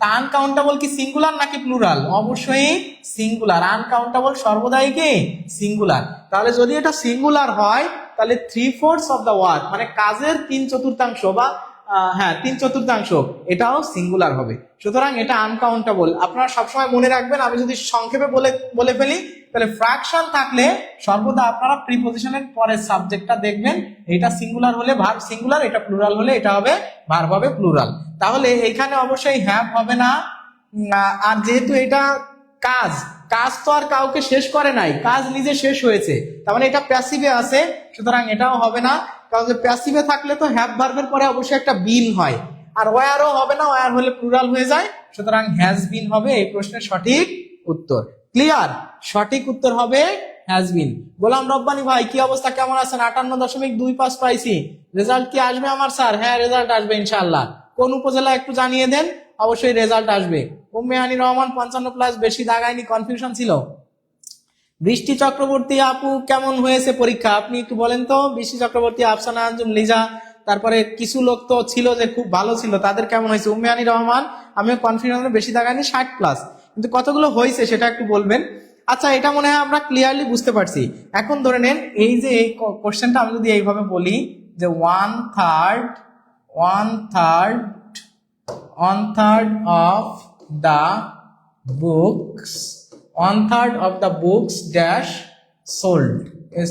তা আনকাউন্টেবল কি সিঙ্গুলার নাকি প্লুরাল? অবশ্যই সিঙ্গুলার। আনকাউন্টেবল সর্বদাই কি সিঙ্গুলার। তাহলে যদি এটা সিঙ্গুলার হয়, তাহলে 3/4 অফ দা ওয়ার্ক মানে কাজের 3/4 বা 3/4 এটাও সিঙ্গুলার হবে। সুতরাং এটা আনকাউন্টেবল। আপনারা সবসময় মনে রাখবেন, আমি যদি সংক্ষেপে বলে ফেলি, তাহলে ফ্র্যাকশন থাকলে সর্বদা আপনারা প্রিপজিশনের পরের সাবজেক্টটা দেখবেন। এটা সিঙ্গুলার হলে ভার্ব সিঙ্গুলার, এটা প্লুরাল হলে এটা হবে ভার্ব হবে প্লুরাল। তাহলে এখানে অবশ্যই হ্যাভ হবে না। আর যেহেতু এটা কাজ, কাজ তো আর কাউকে শেষ করে নাই, কাজ নিজে শেষ হয়েছে, তার মানে এটা প্যাসিভে আছে, সুতরাং এটাও হবে না, কারণ যে প্যাসিভে থাকলে তো হ্যাভ ভার্বের পরে অবশ্যই একটা বিন হয়, আর ওয়ারও হবে না, ওয়ার হলে প্লুরাল হয়ে যায়, সুতরাং হ্যাজ বিন হবে এই প্রশ্নের সঠিক উত্তর। ক্লিয়ার? সঠিক উত্তর হবে হ্যাজ বিন। গোলাম রব্বানি ভাই কি অবস্থা, কেমন আছেন? 58.25 পাইছি, রেজাল্ট কি আসবে আমার স্যার? হ্যাঁ রেজাল্ট আসবে ইনশাআল্লাহ। কোন উপজেলা একটু জানিয়ে দেন, অবশ্যই রেজাল্ট আসবে। উম্মে আনি রহমান 55+ বেশি দাগায়নি, কনফিউশন ছিল। বৃষ্টি চক্রবর্তী আপু কেমন হয়েছে পরীক্ষা, আপনি একটু বলেন তো। বৃষ্টি চক্রবর্তী, আফসানা আঞ্জুম, লিজা, তারপরে কিছু লোক তো ছিল যে খুব ভালো ছিল, তাদের কেমন হয়েছে? উম্মে আনি রহমান, আমিও কনফিউশনে বেশি দাগায়নি, 60+, কিন্তু কতগুলো হয়েছে সেটা একটু বলবেন। আচ্ছা, এটা মনে হয় আমরা ক্লিয়ারলি বুঝতে পারছি। এখন ধরে নেন এই যে এই কোশ্চেনটা আমি যদি এইভাবে বলি যে 1/3 of the books, 1/3 of the books dash sold,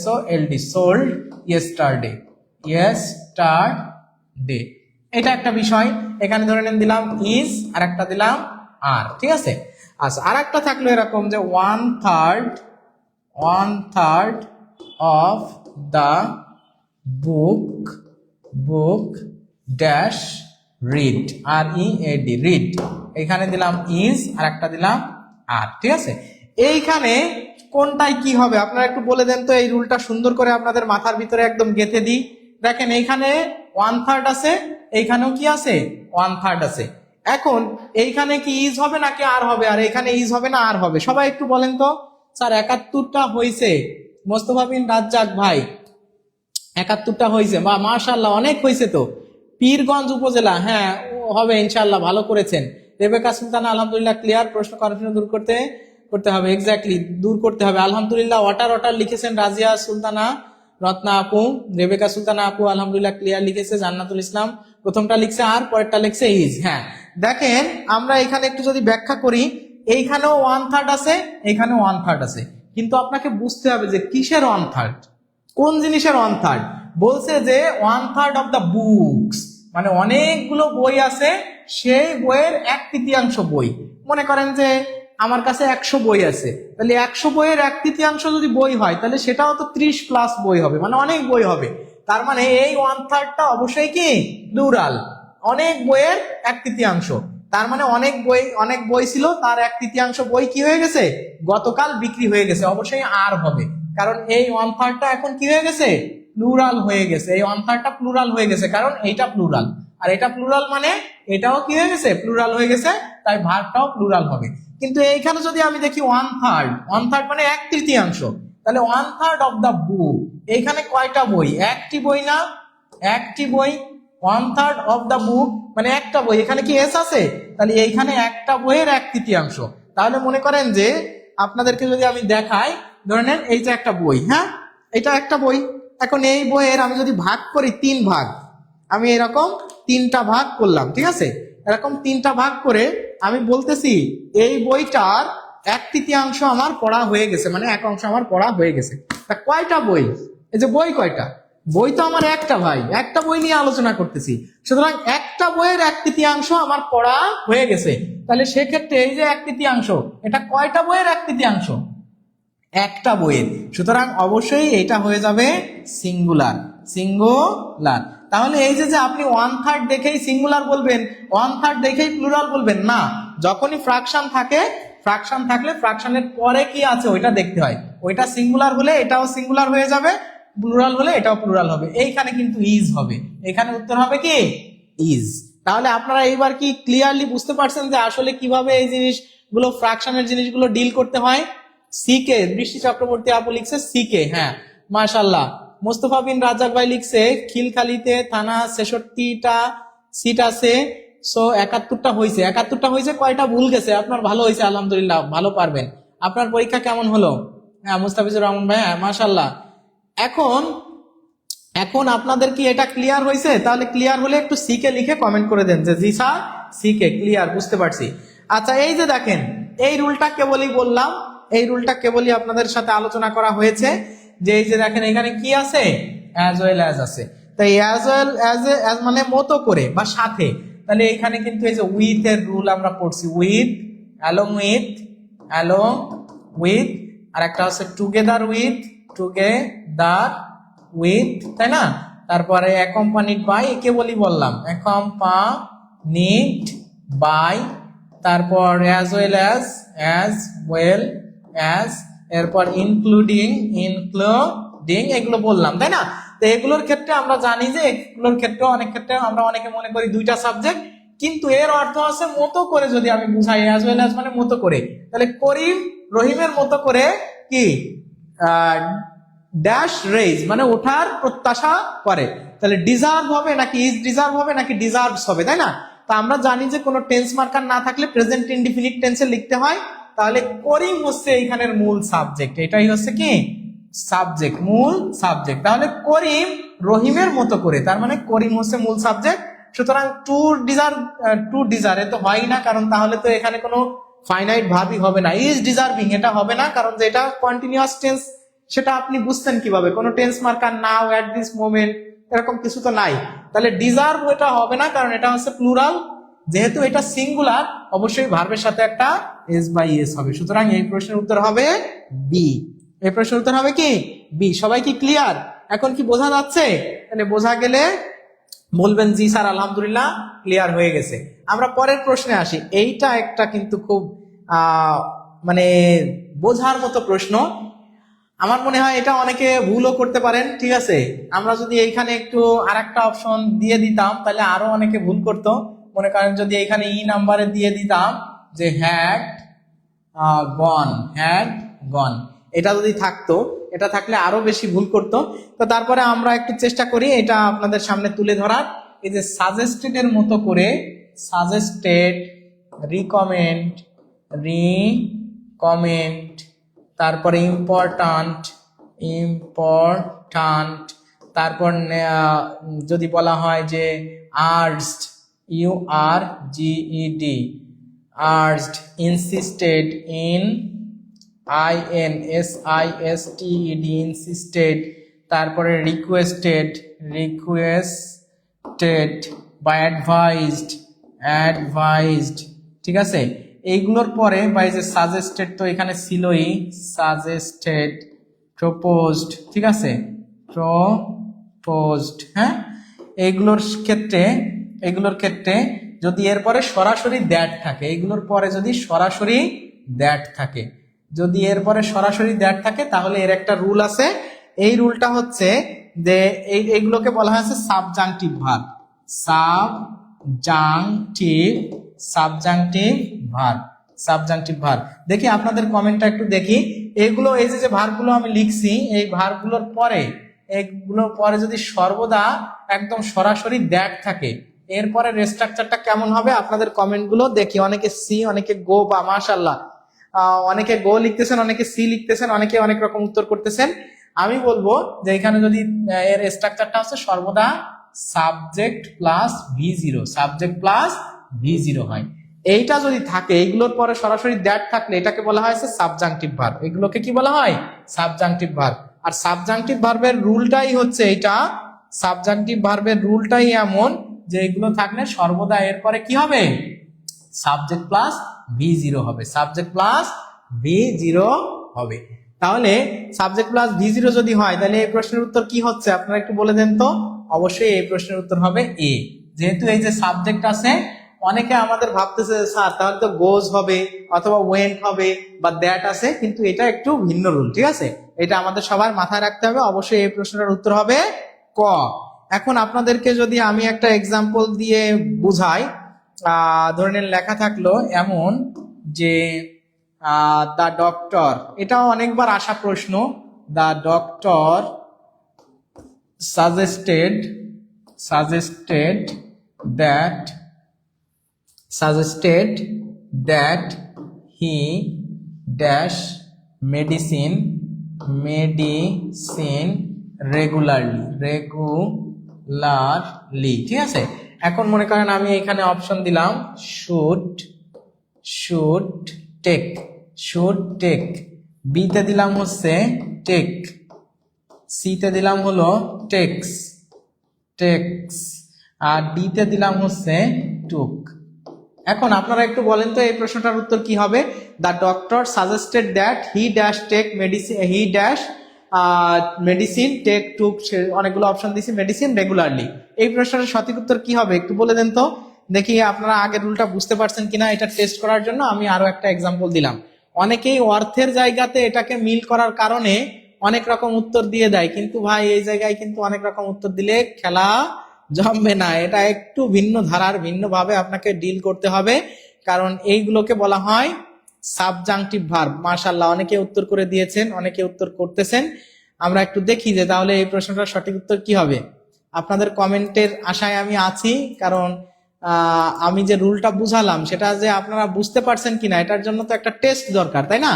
sold, sold yesterday, এটা একটা বিষয়। এখানে ধরে নেন দিলাম ইজ, আর একটা দিলাম আর, ঠিক আছে। আচ্ছা, আর একটা থাকলো এরকম যে 1/3 of the book dash read, READ, read, এখানে দিলাম ইজ, আর একটা দিলাম আর, ঠিক আছে। এইখানে কোনটাই কি হবে আপনারা একটু বলে দেন তো, এই রুলটা সুন্দর করে আপনাদের মাথার ভিতরে একদম গেঁথে দিই। দেখেন এইখানে 1/3 আছে, এইখানেও কি আছে 1/3 আছে। এখন এইখানে কি ইজ হবে নাকি আর হবে? আর এখানে ইজ হবে না আর হবে? সবাই একটু বলেন তো। স্যার 71টা হয়েছে, মোস্তফা বিন রাজ্জাক ভাই 71টা হয়েছে, বা মাশাআল্লাহ অনেক হয়েছে তো। পীরগঞ্জ উপজেলা, হ্যাঁ হবে ইনশাআল্লাহ, ভালো করেছেন। রেবেকা সুলতানা আলহামদুলিল্লাহ ক্লিয়ার, প্রশ্ন কনফিউশন দূর করতে হবে, এক্স্যাক্টলি দূর করতে হবে আলহামদুলিল্লাহ। ওয়াটার লিখেছেন রাজিয়া সুলতানা, রত্না আপু, রেবেকা সুলতানা আপু আলহামদুলিল্লাহ ক্লিয়ার লিখেছে, জান্নাতুল ইসলাম প্রথমটা লিখছে আর, পরেরটা লিখছে ইজ। হ্যাঁ দেখেন আমরা এখানে একটু যদি ব্যাখ্যা করি, এইখানেও 1/3 আছে, এইখানেও 1/3 আছে, কিন্তু আপনাকে বুঝতে হবে যে কিসের 1/3, কোন জিনিসের 1/3। বলছে যে 1/3 অফ দ্য বুকস, মানে অনেকগুলো বই আছে, সেই বইয়ের 1/3 বই। মনে করেন যে আমার কাছে 100 বই আছে, তাহলে 100 বইয়ের 1/3 যদি বই হয়, তাহলে সেটাও তো 30+ বই হবে, মানে অনেক বই হবে। তার মানে এই 1/3টা অবশ্যই কি প্লুরাল, অনেক বইয়ের 1/3। তার মানে অনেক বই ছিল, তার 1/3 বই কি হয়ে গেছে, গতকাল বিক্রি হয়ে গেছে, অবশ্যই আর হবে, কারণ এই 1/3টা এখন কি হয়ে গেছে, প্লুরাল হয়ে গেছে। এই 1/3টা প্লুরাল হয়ে গেছে, কারণ এইটা প্লুরাল, আর এটা প্লুরাল মানে এটাও কি হয়ে গেছে, প্লুরাল হয়ে গেছে, তাই ভার্বটাও প্লুরাল হবে। কিন্তু এইখানে যদি আমি দেখি 1/3 মানে 1/3, তাহলে 1/3 অফ দ্য বুক, এইখানে কয়টা বই, একটি বই না, একটি বই। 1/3 অফ দ্য বুক মানে একটা বই, এখানে কি এস আছে, তাহলে এইখানে একটা বইয়ের 1/3। তাহলে মনে করেন যে আপনাদেরকে যদি আমি দেখাই, ধরে নেন এই যে একটা বই, হ্যাঁ এটা একটা বই। এখন এই বইয়ের আমি যদি ভাগ করি 3 ভাগ, আমি এরকম 3টা ভাগ করলাম, ঠিক আছে, এরকম 3টা ভাগ করে আমি বলতেছি এই বইটার 1/3 আমার পড়া হয়ে গেছে, মানে 1 অংশ আমার পড়া হয়ে গেছে। তা কয়টা বই, এই যে বই কয়টা, বই তো আমার একটা, ভাই একটা বই নিয়ে আলোচনা করতেছি, সুতরাং একটা বইয়ের 1/3 আমার পড়া হয়ে গেছে। তাহলে সেক্ষেত্রে এই যে 1/3, এটা কয়টা বইয়ের 1/3, একটা বইয়ের, সুতরাং অবশ্যই এটা হয়ে যাবে সিঙ্গুলার। তাহলে এই যে আপনি 1/3 দেখেই সিঙ্গুলার বলবেন, 1/3 দেখেই প্লুরাল বলবেন না। যখনই ফ্রাকশন থাকলে ফ্রাকশনের পরে কি আছে ওইটা দেখতে হয়, ওইটা সিঙ্গুলার হলে এটাও সিঙ্গুলার হয়ে যাবে, প্লুরাল হলে এটাও প্লুরাল হবে। এইখানে কিন্তু ইজ হবে, এখানে উত্তর হবে কি ইজ। তাহলে আপনারা এইবার কি ক্লিয়ারলি বুঝতে পারছেন যে আসলে কিভাবে এই জিনিসগুলো, ফ্রাকশনের জিনিসগুলো ডিল করতে হয়। সিকে, বৃষ্টি চক্রবর্তী আপু লিখছে সিকে, হ্যাঁ মাশাআল্লাহ। মোস্তফা বিন রাজ্জাক ভাই লিখছে খিলখালিতে থানা 66টা সিট আছে, সো 71টা হয়েছে। 71টা হয়েছে, কয়টা ভুল গেছে আপনার? ভালো হয়েছে আলহামদুলিল্লাহ, ভালো পারবেন। আপনার পরীক্ষা কেমন হলো? হ্যাঁ মুস্তাফিজুর রহমান ভাই, হ্যাঁ মাশাআল্লাহ। এখন আপনাদের কি এটা ক্লিয়ার হয়েছে? তাহলে ক্লিয়ার হলে একটু সিকে লিখে কমেন্ট করে দেন যে জি স্যার সিকে ক্লিয়ার, বুঝতে পারছি। আচ্ছা এই যে দেখেন, এই রুলটা কেবলই বললাম, এই রুলটা কেবলই আপনাদের সাথে আলোচনা করা হয়েছে, যে এই যে দেখেন এখানে কি আছে, অ্যাজ ওয়েল অ্যাজ আছে। তাই অ্যাজ ওয়েল অ্যাজ মানে মতো করে বা সাথে, তাহলে এখানে কিন্তু এই যে উইথ এর রুল আমরা পড়ছি, উইথ, অ্যালং উইথ, আর একটা হচ্ছে টুগেদার উইথ, টুগেদার উইথ, তাই না? তারপরে অ্যাকম্পানিড বাই, একে বলি বললাম অ্যাকম্পানিড বাই, তারপর অ্যাজ ওয়েল অ্যাজ, এরপর ইনক্লুডিং, এগুলো বললাম, তাই না? তো এগুলোর ক্ষেত্রে আমরা জানি যে এগুলোর ক্ষেত্রে অনেক ক্ষেত্রে আমরা অনেকে মনে করি দুইটা সাবজেক্ট, কিন্তু এর অর্থ আছে মতো করে যদি আমি বুঝাই, অ্যাজ ওয়েল অ্যাজ মানে মতো করে, তাহলে করিম রহিমের মতো করে কি ড্যাশ রেজ মানে ওঠার প্রত্যাশা করে, তাহলে ডিজার্ভ হবে নাকি ইজ ডিজার্ভ হবে নাকি ডিজার্ভস হবে, তাই না? তা আমরা জানি যে কোনো টেন্স মার্কার না থাকলে প্রেজেন্ট ইনডিফিনিট টেন্সে লিখতে হয়, তাহলে করিম হচ্ছে এইখানের মূল সাবজেক্ট, এটাই হচ্ছে কি সাবজেক্ট, মূল সাবজেক্ট। তাহলে করিম রহিমের মতো করে, তার মানে করিম হচ্ছে মূল সাবজেক্ট। সুতরাং টু ডিজার এ তো হয় না, কারণ তাহলে তো এখানে কোনো ফাইনাইট ভার্বই হবে না। ইজ ডিজার্ভিং এটা হবে না, কারণ যে এটা কন্টিনিউয়াস টেন্স, সেটা আপনি বুঝছেন কিভাবে? কোনো tense marker now, at this moment, এরকম কিছু তো নাই। তাহলে ডিজার্ভ এটা হবে না, কারণ এটা হচ্ছে প্লুরাল। যেহেতু এটা সিঙ্গুলার, অবশ্যই ভার্বের সাথে একটা এস বাই এস হবে। সুতরাং এই প্রশ্নের উত্তর হবে বি। এই প্রশ্নের উত্তর হবে কি বি। সবাই কি ক্লিয়ার? এখন কি বোঝা যাচ্ছে? তাহলে বোঝা গেলে বলবেন জি স্যার আলহামদুলিল্লাহ ক্লিয়ার হয়ে গেছে। আমরা পরের প্রশ্নে আসি। এইটা একটা কিন্তু খুব মানে বোঝার মতো প্রশ্ন। আমার মনে হয় এটা অনেকে ভুলও করতে পারেন, ঠিক আছে? আমরা যদি এইখানে একটু আরেকটা অপশন দিয়ে দিতাম, তাহলে আরো অনেকে ভুল করতো। মনে করেন যদি এইখানে ই নাম্বারে দিয়ে দিতাম যে হ্যাড গন, এটা যদি থাকতো, এটা থাকলে আরো বেশি ভুল করতো। তো তারপরে আমরা একটু চেষ্টা করি এটা আপনাদের সামনে তুলে ধরার। এই যে সাজেস্টেড এর মতো করে, সাজেস্টেড, রিকমেন্ড, তারপরে ইম্পর্ট্যান্ট, তারপর যদি বলা হয় যে urged, URGED, urged, insisted, INSISTED, insisted, তারপরে রিকোয়েস্টেড বা অ্যাডভাইজড, ঠিক আছে? এইগুলোর পরে বা এই যে সাজেস্টেড তো এখানে ছিলই, সাজেস্টেড, প্রপোজড, ঠিক আছে, প্রপোজড, হ্যাঁ। এগুলোর ক্ষেত্রে যদি এরপরে সরাসরি দ্যাট থাকে, এগুলোর পরে যদি সরাসরি দ্যাট থাকে, তাহলে এর একটা রুল আছে। এই রুলটা হচ্ছে যে এইগুলোকে বলা হয়েছে সাবজাংটিভ ভার্ব, সাবজাংটিভ ভার্ব। দেখি আপনাদের কমেন্টটা একটু দেখি। এগুলো এই যে ভার্বগুলো আমি লিখছি, এই ভার্বগুলোর পরে যদি সর্বদা একদম সরাসরি দ্যাট থাকে, এরপরে স্ট্রাকচারটা কেমন হবে আপনাদের কমেন্টগুলো দেখি। অনেকে সি, অনেকে গো, বা মাশাআল্লাহ অনেকে গো লিখতেছেন, অনেকে সি লিখতেছেন, অনেকে অনেক রকম উত্তর করতেছেন। আমি বলবো যে এখানে যদি এর স্ট্রাকচারটা হচ্ছে সর্বদা সাবজেক্ট প্লাস V0 হয়। এইটা যদি থাকে, এইগুলোর পরে সরাসরি দ্যাট থাকলে এটাকে বলা হয় সাবজাংটিভ ভার্ব। এগুলোকে কি বলা হয়? Subjunctive verb. আর সাবজাংটিভ ভার্বের রুলটাই হচ্ছে এইটা, সাবজাংটিভ ভার্বের রুলটাই এমন যে এগুলো থাকলে সর্বদা এরপরে কি হবে? সাবজেক্ট প্লাস V0 হবে, হবে। তাহলে সাবজেক্ট প্লাস V0 যদি হয়, তাহলে এই প্রশ্নের উত্তর কি হচ্ছে আপনারা একটু বলে দেন তো। অবশ্যই এই প্রশ্নের উত্তর হবে এ। যেহেতু এই যে সাবজেক্ট আছে, অনেকে আমাদের ভাবতেছে স্যার তাহলে তো গোজ হবে অথবা ওয়েন্ট হবে বা দ্যাট আছে, কিন্তু এটা একটু ভিন্ন রুল, ঠিক আছে? এটা আমাদের সবার মাথায় রাখতে হবে। অবশ্যই এই প্রশ্নের উত্তর হবে ক। এখন আপনাদেরকে যদি আমি একটা এক্সাম্পল দিয়ে বুঝাই, ধরে নেন লেখা থাকলো এমন যে দ্য ডক্টর, এটাও অনেকবার আসা প্রশ্ন, the doctor suggested that he dash medicine regularly, ঠিক আছে? এখন মনে করেন আমি এখানে অপশন দিলাম should take, বি তে দিলাম হচ্ছে take, সি তে দিলাম হলো টেক্স, আর ডি তে দিলাম হচ্ছে টুক। এখন আপনারা একটু বলেন তো এই প্রশ্নটার উত্তর কি হবে? The doctor suggested that he dash take medicine, he dash medicine take to, অনেকগুলো অপশন দিয়েছি, মেডিসিন রেগুলারলি। এই প্রশ্নের সঠিক উত্তর কি হবে একটু বলে দেন তো দেখি। আপনারা আগের রুলটা বুঝতে পারছেন কিনা এটা টেস্ট করার জন্য আমি আরো একটা এক্সাম্পল দিলাম। অনেকেই অর্থের জায়গাতে এটাকে মিল করার কারণে অনেক রকম উত্তর দিয়ে দেয়, কিন্তু ভাই এই জায়গায় কিন্তু অনেক রকম উত্তর দিলে খেলা জমবে না। এটা একটু ভিন্ন ধারার, ভিন্নভাবে আপনাকে ডিল করতে হবে, কারণ এইগুলোকে বলা হয় সাবজাংটিভ ভার্ব। মাশাআল্লাহ, অনেকে উত্তর করে দিয়েছেন, অনেকে উত্তর করতেছেন। আমরা একটু দেখি যে তাহলে এই প্রশ্নটার সঠিক উত্তর কি হবে। আপনাদের কমেন্টের আশায় আমি আছি, কারণ আমি যে রুলটা বুঝালাম সেটা যে আপনারা বুঝতে পারছেন কিনা এটার জন্য তো একটা টেস্ট দরকার, তাই না?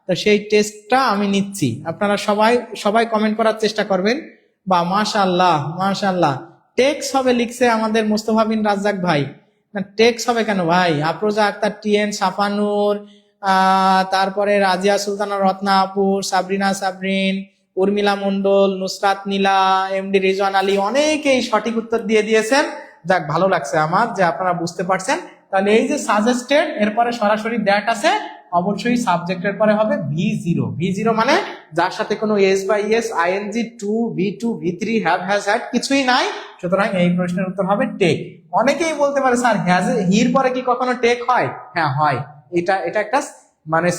তো সেই টেস্টটা আমি নিচ্ছি। আপনারা সবাই কমেন্ট করার চেষ্টা করবেন। বা মাশাআল্লাহ, মাশাআল্লাহ, টেক্স হবে লিখছে আমাদের মোস্তফা বিন রাজ্জাক ভাই। না, টেক্স হবে কেন ভাই? আফরোজা আক্তার টিএন, সাফানুর, তারপরে রাজিয়া সুলতানা, রত্না আপু, সাবরিনা সাবরিন, উর্মিলা মন্ডল, নুসরাত নীলা, এমডি রিজওয়ান আলী, অনেকেই সঠিক উত্তর দিয়ে দিয়েছেন। যাক, ভালো লাগছে আমার যে আপনারা বুঝতে পারছেন। তাহলে এই যে সাজেস্টেড, এরপরে সরাসরি দ্যাট আছে, অবশ্যই সাবজেক্টের পরে হবে V0। V0 মানে যার সাথে কোনো এস বা es, ing, to, V2, V3, have, has, had কিছুই নাই। সুতরাং এই প্রশ্নের উত্তর হবে টেক। অনেকেই বলতে পারে স্যার হ্যাজ, হির পরে কি কখনো টেক হয়? হ্যাঁ হয়। এটা একটা মানে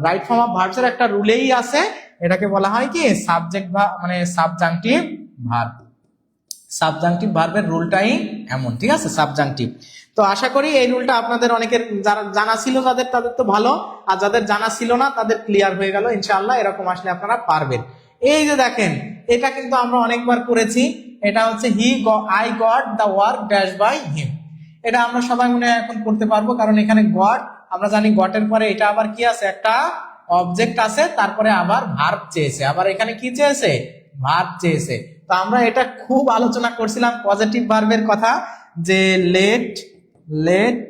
রাইট ফর্ম অফ ভার্বস এর একটা রুলেই আছে, এটাকে বলা হয় কি সাবজেক্ট বা মানে সাবজাংটিভ ভার্ব। সাবজাংটিভ ভার্বের রুলটাই এমন, ঠিক আছে, সাবজাংটিভ। তো আশা করি এই রুলটা আপনাদের অনেকের যারা জানা ছিল তাদের তো ভালো, আর যাদের জানা ছিল না তাদের ক্লিয়ার হয়ে গেল ইনশাআল্লাহ। এরকম আসলে আপনারা পারবেন। এই যে দেখেন, এটা কিন্তু আমরা অনেকবার করেছি। এটা হচ্ছে I got the work dash by him. এটা আমরা সবাই মনে হয় এখন করতে পারবো, কারণ এখানে গট, আমরা জানি গটের পরে এটা আবার কি আছে, একটা অবজেক্ট আছে, তারপরে আবার ভার্ব চেয়েছে, আবার এখানে কি চেয়েছে, ভার্ব চেয়েছে। তো আমরা এটা খুব আলোচনা করছিলাম পজিটিভ ভার্বের কথা, যে লেট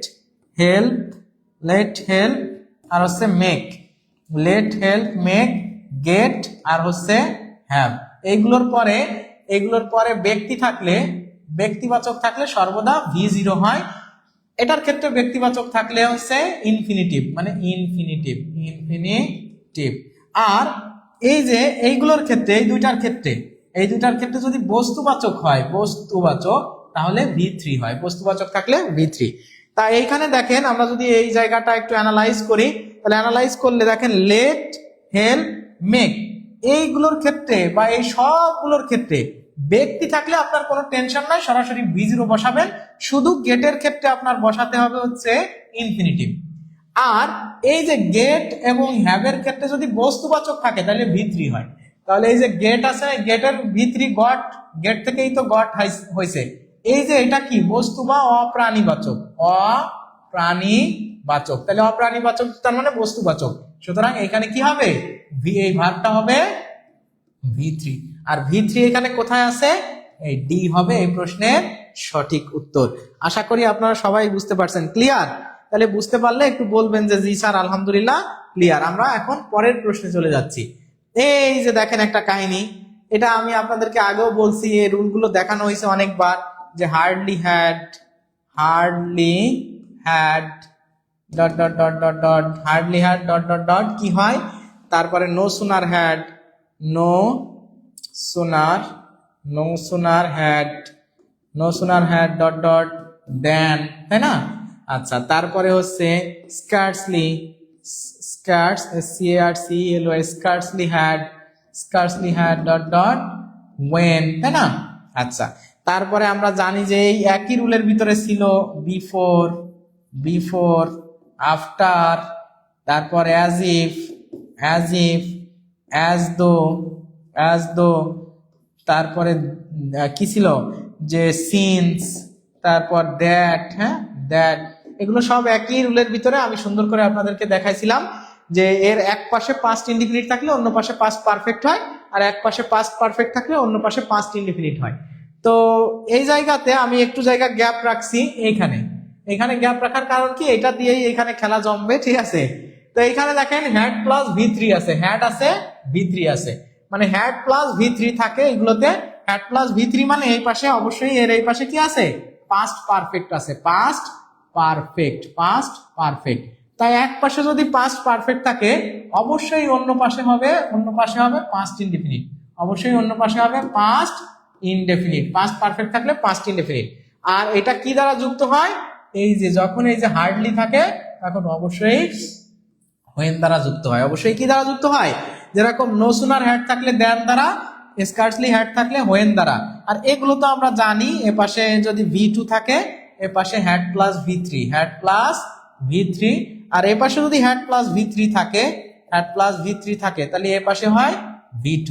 হেল্প আর হচ্ছে make, let help make, get আর হচ্ছে হ্যাভ। এইগুলোর পরে ব্যক্তি থাকলে, ব্যক্তিবাচক থাকলে সর্বদা V0 হয়। এটার ক্ষেত্রে ব্যক্তিবাচক থাকলে হচ্ছে ইনফিনিটিভ, মানে ইনফিনিটিভ। আর এই যে এইগুলোর ক্ষেত্রে, এই দুইটার ক্ষেত্রে যদি বস্তুবাচক হয়, তাহলে V3 হয়। বস্তুবাচক থাকলে V3। তা এইখানে দেখেন, আমরা যদি এই জায়গাটা একটু অ্যানালাইজ করি, তাহলে অ্যানালাইজ করলে দেখেন লেট, হেল্প, মেক, এইগুলোর ক্ষেত্রে বা এই সবগুলোর ক্ষেত্রে ব্যক্তি থাকলে আপনার কোনো টেনশন নাই, সরাসরি V0 বসাবেন। শুধু গেটের ক্ষেত্রে আপনার বসাতে হবে হচ্ছে ইনফিনিটিভ। আর এই যে গেট এবং হ্যাভের ক্ষেত্রে যদি বস্তুবাচক থাকে তাহলে V3 হয়। তাহলে এই যে গেট আছে, গেটের V3 গট, গেট থেকেই তো গট হয়েছে। এই যে এটা কি বস্তু বা অপ্রাণীবাচক, তাহলে অপ্রাণীবাচক তার মানে বস্তুবাচক। সুতরাং এখানে কি হবে, এই ভার্বটা হবে V3। আর V3 এখানে কোথায় আছে, এই ডি হবে এই প্রশ্নের সঠিক উত্তর। আশা করি আপনারা সবাই বুঝতে পারছেন। ক্লিয়ার? তাহলে বুঝতে পারলে একটু বলবেন যে জি স্যার আলহামদুলিল্লাহ ক্লিয়ার। আমরা এখন পরের প্রশ্নে চলে যাচ্ছি। এই যে দেখেন একটা কাহিনী, এটা আমি আপনাদেরকে আগেও বলছি, এই রুলগুলো দেখানো হয়েছে অনেকবার, যে হার্ডলি হ্যাড হার্ডলি হ্যাড কি হয়, তারপরে নো সুনার হ্যাড দেন, তাই না? আচ্ছা, তারপরে হচ্ছে স্কার্টসলি when, তাই না? আচ্ছা, তারপরে আমরা জানি যে এই একই রুলের ভিতরে ছিল বিফোর, আফটার, তারপর as if, as though, তারপরে কি ছিল যে সিন্স, তারপর দ্যাট, দ্যাট, এগুলো সব একই রুলের ভিতরে। আমি সুন্দর করে আপনাদেরকে দেখাইছিলাম যে এর এক পাশে পাস্ট ইনডিফিনিট থাকলে অন্য পাশে পাস্ট পারফেক্ট হয়, আর এক পাশে পাস্ট পারফেক্ট থাকলে অন্য পাশে পাস্ট ইনডিফিনিট হয়। তো এই জায়গাতে আমি একটু জায়গা গ্যাপ রাখছি। এখানে গ্যাপ রাখার কারণ কি, এটা দিয়েই এখানে খেলা জমবে, ঠিক আছে? তো এইখানে দেখেন হ্যাড প্লাস V3 আছে, হ্যাড আছে, V3 আছে, মানে হ্যাড প্লাস V3 থাকে এগুলোতে। হ্যাড প্লাস V3 মানে এই পাশে অবশ্যই এর এই পাশে কি আছে, পাস্ট পারফেক্ট আছে, পাস্ট পারফেক্ট, পাস্ট পারফেক্ট। তাই এক পাশে যদি পাস্ট পারফেক্ট থাকে অবশ্যই অন্য পাশে হবে পাস্ট ইনডেফিনিট, অবশ্যই অন্য পাশে হবে পাস্ট ইনডেফিনিট। পাস্ট পারফেক্ট থাকলে পাস্ট ইনডেফিনিট। আর এটা কি দ্বারা যুক্ত হয়, এই যে যখন এই যে হার্ডলি থাকে তখন অবশ্যই হোয়েন দ্বারা যুক্ত হয়। অবশ্যই কি দ্বারা যুক্ত হয়, যেরকম নো সুনার হ্যাড থাকলে দেন দ্বারা, স্কার্সলি হ্যাড থাকলে হোয়েন দ্বারা। আর এগুলো তো আমরা জানি, এ পাশে যদি V2 থাকে এ পাশে had plus V3, had plus V3। আর এ পাশে যদি হ্যাড প্লাস V3 থাকে, হ্যাড প্লাস V3 থাকে, তাহলে এ পাশে হয় V2।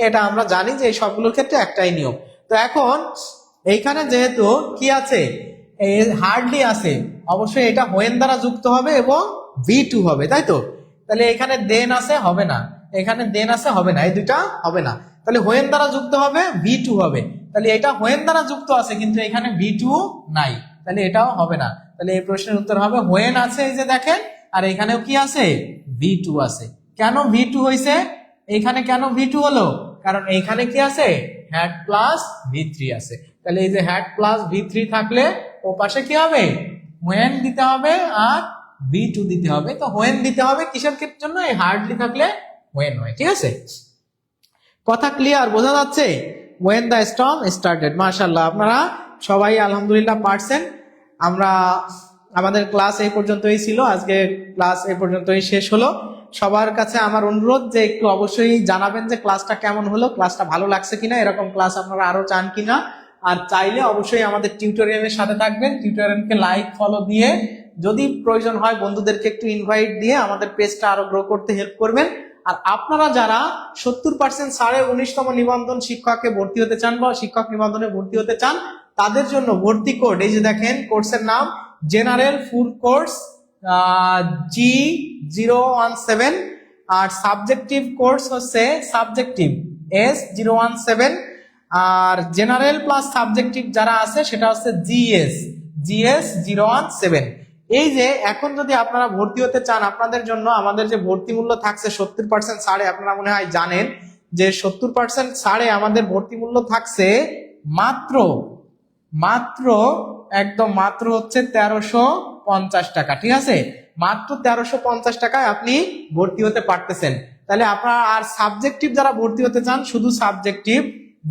এটা আমরা জানি যে এই সবগুলোর ক্ষেত্রে একটাই নিয়ম। তো এখন এইখানে যেহেতু কি আছে, হার্ডলি আছে, অবশ্যই এটা হোয়েন দ্বারা যুক্ত হবে এবং V2 হবে, তাই তো? তাহলে এখানে দেন আছে, হবে না, এখানে দেন আছে, হবে না, এই দুইটা হবে না। তাহলে হোয়েন দ্বারা যুক্ত হবে V2 হবে। তাহলে এটা হোয়েন দ্বারা যুক্ত আছে কিন্তু এখানে V2 নাই, তাহলে এটাও হবে না। তাহলে এই প্রশ্নের উত্তর হবে হোয়েন আছে, এই যে দেখেন, আর এখানেও কি আছে, V2 আছে। কেন V2 হয়েছে, এইখানে কেন V2 হলো, কারণ এইখানে কি আছে, হ্যাড প্লাস V3 আছে। তাহলে এই যে হ্যাড প্লাস V3 থাকলে ও পাশে কি হবে, হোয়েন দিতে হবে আর V2 দিতে হবে। তো হোয়েন দিতে হবে কিসের ক্ষেত্রের জন্য, এই হার্ডলি থাকলে হোয়েন হয়, ঠিক আছে? কথা ক্লিয়ার, বোঝা যাচ্ছে? when the storm started। মাশাআল্লাহ, আপনারা সবাই আলহামদুলিল্লাহ পারছেন। আমরা আমাদের ক্লাস এই পর্যন্তই ছিল, আজকে ক্লাস এই পর্যন্তই শেষ হলো। সবার কাছে আমার অনুরোধ যে একটু অবশ্যই জানাবেন যে ক্লাসটা কেমন হলো, ক্লাসটা ভালো লাগছে কিনা, এরকম ক্লাস আপনারা আরো চান কিনা। আর চাইলে অবশ্যই আমাদের টিউটোরিয়ালের সাথে থাকবেন, টিউটোরিয়ালকে লাইক ফলো দিয়ে, যদি প্রয়োজন হয় বন্ধুদেরকে একটু ইনভাইট দিয়ে আমাদের পেজটা আরো গ্রো করতে হেল্প করবেন। আর আপনারা যারা 70% ছাড়ে 19তম নিবন্ধন শিক্ষককে ভর্তি হতে চান বা শিক্ষক নিবন্ধনে ভর্তি হতে চান, তাদের জন্য ভর্তি কোড, এই যে দেখেন কোর্সের নাম জেনারেল ফুল কোর্স G017, আর সাবজেক্টিভ কোর্স হচ্ছে সাবজেক্টিভ S017, আর জেনারেল প্লাস সাবজেক্টিভ যারা আছে সেটা হচ্ছে GS017। এই যে এখন যদি আপনারা ভর্তি হতে চান, আপনাদের জন্য আমাদের যে ভর্তি মূল্য থাকছে 70% ছাড়ে, আপনারা মনে হয় জানেন যে 70% ছাড়ে আমাদের ভর্তি মূল্য থাকছে মাত্র একদম মাত্র হচ্ছে 1350 টাকা, ঠিক আছে? মাত্র 1350 টাকায় আপনি ভর্তি হতে পারতেছেন। তাহলে আপনারা আর সাবজেক্টিভ যারা ভর্তি হতে চান, শুধু সাবজেক্টিভ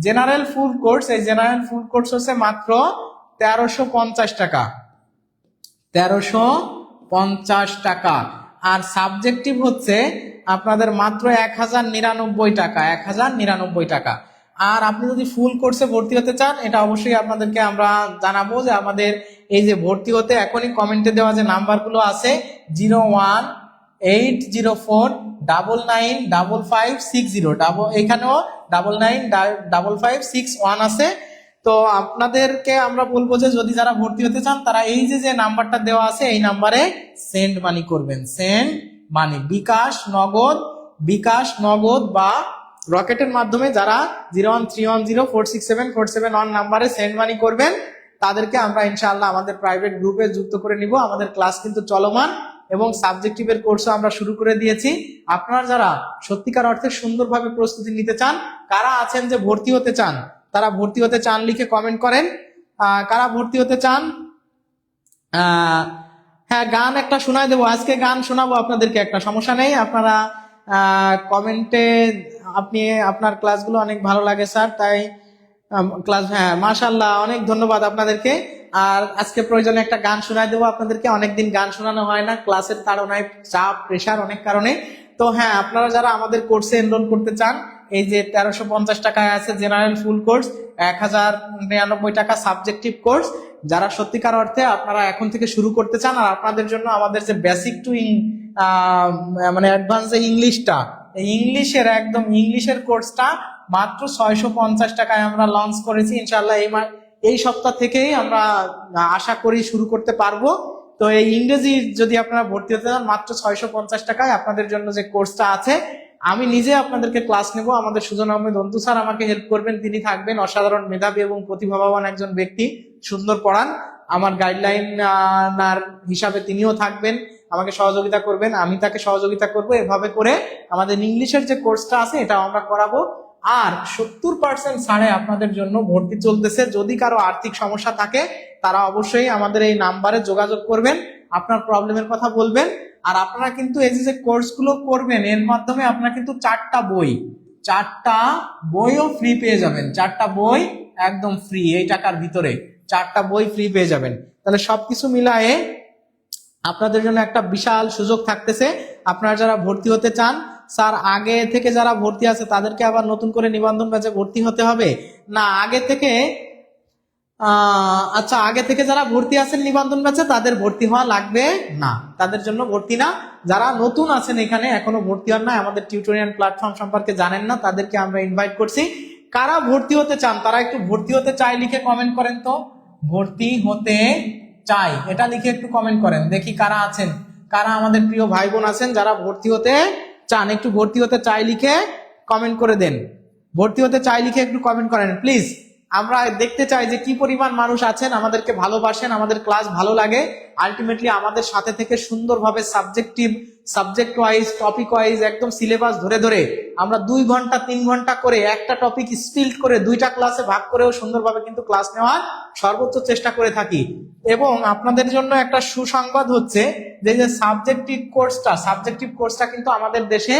জেনারেল ফুল কোর্স, এই জেনারেল ফুল কোর্স হচ্ছে মাত্র 1350 টাকা, 1350 টাকা। আর সাবজেক্টিভ হচ্ছে আপনাদের মাত্র 1099 টাকা, 1099 টাকা। আর আপনি যদি ফুল কোর্সে ভর্তি হতে চান, এটা অবশ্যই আপনাদেরকে আমরা জানাবো যে আমাদের এই যে ভর্তি হতে এখনই কমেন্টে দেওয়া যে নাম্বারগুলো আছে 01809955560, এখানেও 995561 আছে। তো আপনাদেরকে আমরা বলবো যে যদি যারা ভর্তি হতে চান তারা এই যে নাম্বারটা দেওয়া আছে এই নাম্বারে সেন্ড মানি করবেন, সেন্ড মানি, বিকাশ নগদ বা রকেটের মাধ্যমে যারা 01310467471 নাম্বারে সেন্ড মানি করবেন তাদেরকে আমরা ইনশাআল্লাহ আমাদের প্রাইভেট গ্রুপে যুক্ত করে নিব। আমাদের ক্লাস কিন্তু চলমান এবং সাবজেক্টিভের কোর্সও আমরা শুরু করে দিয়েছি। আপনারা যারা সত্যিকার অর্থে সুন্দরভাবে প্রস্তুতি নিতে চান, কারা আছেন যে ভর্তি হতে চান, তারা ভর্তি হতে চান লিখে কমেন্ট করেন। কারা ভর্তি হতে চান? হ্যাঁ, গান একটা শোনায় দেবো, আজকে গান শোনাবো আপনাদেরকে, একটা সমস্যা নেই। আপনারা কমেন্টে আপনি আপনার ক্লাসগুলো অনেক ভালো লাগে স্যার, তাই ক্লাস, হ্যাঁ মাশাআল্লাহ, অনেক ধন্যবাদ আপনাদেরকে। আর আজকে প্রয়োজনে একটা গান শোনায় দেবো আপনাদেরকে, অনেকদিন গান শোনানো হয় না, ক্লাসের তাড়নায়, চাপ, প্রেশার অনেক কারণে। তো হ্যাঁ, আপনারা যারা আমাদের কোর্সে এনরোল করতে চান, এই যে 1350 টাকায় আছে জেনারেল ফুল কোর্স, 1099 টাকা সাবজেক্টিভ কোর্স, যারা সত্যিকার অর্থে আপনারা এখন থেকে শুরু করতে চান, আর আপনাদের জন্য আমাদের যে বেসিক টু মানে অ্যাডভান্স ইংলিশটা, এই ইংলিশের একদম ইংলিশের কোর্সটা মাত্র 650 টাকায় আমরা লঞ্চ করেছি। ইনশাআল্লাহ এই সপ্তাহ থেকেই আমরা আশা করি শুরু করতে পারবো। তো এই ইংরেজি যদি আপনারা ভর্তি হতে চান, মাত্র 650 টাকায় আপনাদের জন্য যে কোর্সটা আছে, আমি নিজে আপনাদেরকে ক্লাস নেব। আমাদের সুজন আহমেদ অন্তু স্যার আমাকে হেল্প করবেন, তিনি থাকবেন, অসাধারণ মেধাবী এবং প্রতিভাবান একজন ব্যক্তি, সুন্দর পড়ান। আমার গাইডলাইন হিসাবে তিনিও থাকবেন, আমাকে সহযোগিতা করবেন, আমি তাকে সহযোগিতা করব। এভাবে করে আমাদের ইংলিশের যে কোর্সটা আছে এটাও আমরা করাবো। আর 70% ছাড়ে আপনাদের জন্য ভর্তি চলতেছে। যদি কারো আর্থিক সমস্যা থাকে তারা অবশ্যই আমাদের এই নাম্বারে যোগাযোগ করবেন, আপনার প্রবলেমের কথা বলবেন। আর আপনারা কিন্তু এই যে কোর্সগুলো করবেন এর মাধ্যমে আপনারা কিন্তু 4টা বইও ফ্রি পেয়ে যাবেন। 4টা বই একদম ফ্রি, এই টাকার ভিতরে 4টা বই ফ্রি পেয়ে যাবেন। তাহলে সবকিছু মিলায়ে আপনাদের জন্য একটা বিশাল সুযোগ থাকতেছে। আপনারা যারা ভর্তি হতে চান, স্যার আগে থেকে যারা ভর্তি আছে তাদেরকে আবার নতুন করে নিবন্ধন ব্যাচে ভর্তি হতে হবে না? আগে থেকে আচ্ছা, আগে থেকে যারা ভর্তি আছেন নিবন্ধন ব্যাচে তাদের ভর্তি হওয়া লাগবে না, তাদের জন্য ভর্তি না। যারা নতুন আছেন এখানে এখনো ভর্তি হন না, আমাদের টিউটোরিয়াল প্ল্যাটফর্ম সম্পর্কে জানেন না, তাদেরকে আমরা ইনভাইট করছি। কারা ভর্তি হতে চান তারা একটু ভর্তি হতে চাই লিখে কমেন্ট করেন তো। ভর্তি হতে চাই এটা লিখে একটু কমেন্ট করেন, দেখি কারা আছেন, কারা আমাদের প্রিয় ভাই বোন আছেন যারা ভর্তি হতে চান। একটু ভর্তি হতে চাই লিখে কমেন্ট করে দেন। ভর্তি হতে চাই লিখে একটু কমেন্ট করেন প্লিজ। আমরা দেখতে চাই যে কি পরিমাণ মানুষ আছেন আমাদেরকে ভালোবাসেন, আমাদের ক্লাস ভালো লাগে। আলটিমেটলি আমাদের সাথে থেকে সুন্দরভাবে সাবজেক্ট ওয়াইজ, টপিক ওয়াইজ একদম সিলেবাস ধরে ধরে আমরা 2 ঘন্টা 3 ঘন্টা করে একটা টপিক স্পিল্ড করে 2টা ক্লাসে ভাগ করেও সুন্দরভাবে কিন্তু ক্লাস নেওয়ার সর্বোচ্চ চেষ্টা করে থাকি। এবং আপনাদের জন্য একটা সুসংবাদ হচ্ছে যে সাবজেক্টিভ কোর্সটা কিন্তু আমাদের দেশে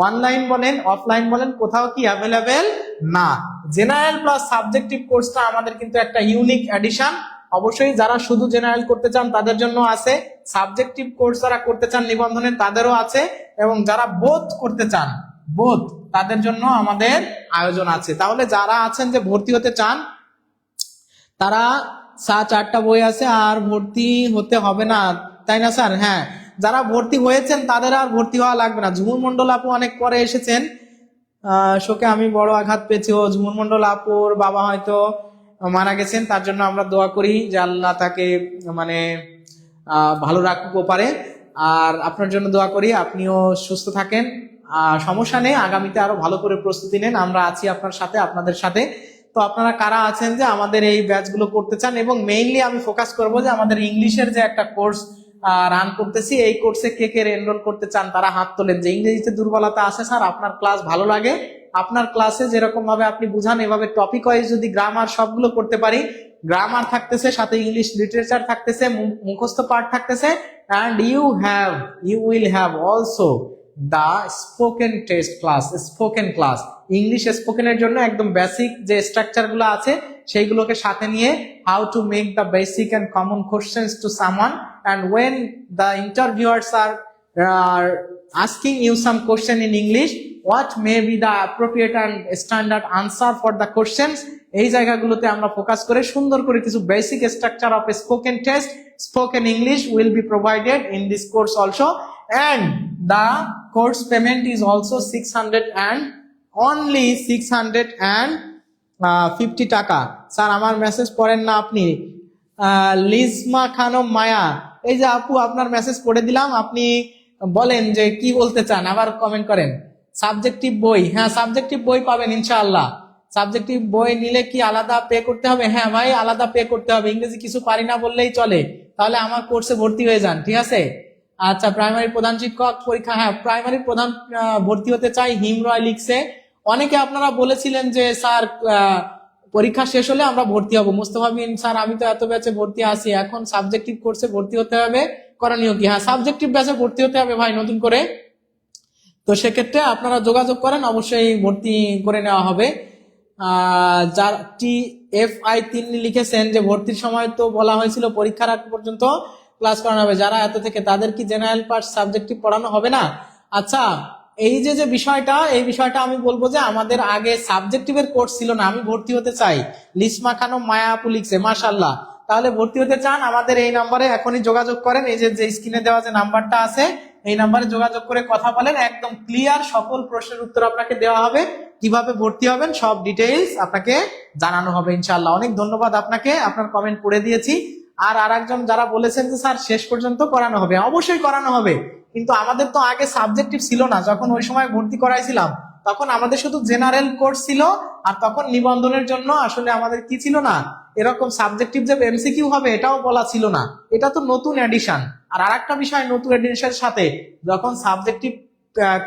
অনলাইন বলেন অফলাইন বলেন কোথাও কি অ্যাভেলেবেল না। জেনারেল প্লাস সাবজেক্টিভ কোর্সটা আমাদের কিন্তু একটা ইউনিক এডিশন। অবশ্যই যারা শুধু জেনারেল করতে চান তাদের জন্য আছে, সাবজেক্টিভ কোর্স যারা করতে চান নিবন্ধনের তাদেরও আছে, এবং যারা বোথ করতে চান তাদের জন্য আমাদের আয়োজন আছে। তাহলে যারা আছেন যে ভর্তি হতে চান তারা 4টা বই আছে আর ভর্তি হতে হবে না, তাই না স্যার? হ্যাঁ, যারা ভর্তি হয়েছেন তাদের আর ভর্তি হওয়া লাগবে না। ঝুমুর মন্ডল আপু অনেক পরে এসেছেন, শোকে আমি বড় আঘাত পেয়েছি। ও ঝুমুর মন্ডল আপুর বাবা হয়তো মারা গেছেন, তার জন্য আমরা দোয়া করি যে আল্লাহ তাকে মানে ভালো রাখুক পারে। আর আপনার জন্য দোয়া করি, আপনিও সুস্থ থাকেন। সমস্যা নেই, আগামীতে আরো ভালো করে প্রস্তুতি নেন, আমরা আছি আপনার সাথে, আপনাদের সাথে। তো আপনারা কারা আছেন যে আমাদের এই ব্যাচগুলো করতে চান, এবং মেইনলি আমি ফোকাস করবো যে আমাদের ইংলিশের যে একটা কোর্স রান করতেছি, এই কোর্সে কে কে এনরোল করতে চান তারা হাত তোলেন। যে ইংরেজিতে দুর্বলতা আছে স্যার, আপনার ক্লাস ভালো লাগে, আপনার ক্লাসে যেরকম ভাবে আপনি বুঝান এভাবে টপিক ওয়াইজ যদি গ্রামার সবগুলো করতে পারি, গ্রামার থাকতেছে সাথে ইংলিশ লিটারেচার থাকতেছে, মুখস্থ পার্ট থাকতেছে, and you will have also the spoken test class, spoken class English স্পোকেনের জন্য একদম বেসিক যে স্ট্রাকচার গুলো আছে সেইগুলোকে সাথে নিয়ে how to make the basic and common questions to someone, and when the interviewers are asking you some question in English, what may be the appropriate and standard answer for the questions। এই জায়গাগুলোতে আমরা focus করে সুন্দর করে কিছু basic structure of spoken test, spoken English will be provided in this course also, and the course payment is also 600 and only 650 টাকা। Sir আমার message পড়েন না আপনি। লিজমা খানম মায়া, এই যে আপু আপনার মেসেজ পড়ে দিলাম, আপনি বলেন যে কি বলতে চান, আবার কমেন্ট করেন। সাবজেক্টিভ বই, হ্যাঁ সাবজেক্টিভ বই পাবেন ইনশাআল্লাহ। সাবজেক্টিভ বই নিলে কি আলাদা পে করতে হবে? হ্যাঁ ভাই, আলাদা পে করতে হবে। ইংরেজি কিছু পারি না বললেই চলে, তাহলে আমার কোর্সে ভর্তি হয়ে যান, ঠিক আছে? আচ্ছা, প্রাইমারি প্রধান শিক্ষক পরীক্ষা, হ্যাঁ প্রাইমারি প্রধান ভর্তি হতে চাই, হিমরয় লিখছে। অনেকে আপনারা বলেছিলেন যে স্যার পরীক্ষা শেষ হলে আমরা ভর্তি হব। মুস্তফা বিন, স্যার আমি তো এত ব্যাচে ভর্তি আছি, এখন সাবজেক্টিভ কোর্সে ভর্তি হতে হবে, করণীয় কি? হ্যাঁ সাবজেক্টিভ ব্যাচে ভর্তি হতে হবে ভাই নতুন করে। তো সেক্ষেত্রে আপনারা যোগাযোগ করেন, অবশ্যই ভর্তি করে নেওয়া হবে। যার TFI 3 লিখেছেন যে ভর্তির সময় তো বলা হয়েছিল পরীক্ষার আগ পর্যন্ত ক্লাস করানো হবে, যারা এত থেকে তাদের কি জেনারেল পার্ট সাবজেক্টিভ পড়ানো হবে না? আচ্ছা, এই যে বিষয়টা, এই বিষয়টা আমি বলবো যে আমাদের আগে সাবজেক্টিভের কোর্স ছিল না। আমি ভর্তি হতে চাই, লিসমা খানম মায়া আপু লিখছে, মাশাআল্লাহ। তাহলে ভর্তি হতে চান আমাদের এই নাম্বারে এখনই যোগাযোগ করেন। এই যে স্ক্রিনে দেওয়া যে নাম্বারটা আছে এই নাম্বারে যোগাযোগ করে কথা বলেন, একদম ক্লিয়ার সকল প্রশ্নের উত্তর আপনাকে দেওয়া হবে, কিভাবে ভর্তি হবেন সব ডিটেইলস আপনাকে জানানো হবে ইনশাআল্লাহ। অনেক ধন্যবাদ আপনাকে, আপনার কমেন্ট পড়ে দিয়েছি। আর আরেকজন যারা বলেছেন যে স্যার শেষ পর্যন্ত করানো হবে, অবশ্যই করানো হবে, কিন্তু আমাদের তো আগে সাবজেক্টিভ ছিল না। যখন ওই সময় ভর্তি করাইছিলাম তখন আমাদের শুধু জেনারেল কোর্স ছিল, আর তখন নিবন্ধনের জন্য আসলে আমাদের কি ছিল না, এরকম সাবজেক্টিভ যে এমসিকিউ হবে এটাও বলা ছিল না। এটা তো নতুন এডিশন। আর আরেকটা বিষয়, নতুন এডিশনের সাথে যখন সাবজেক্টিভ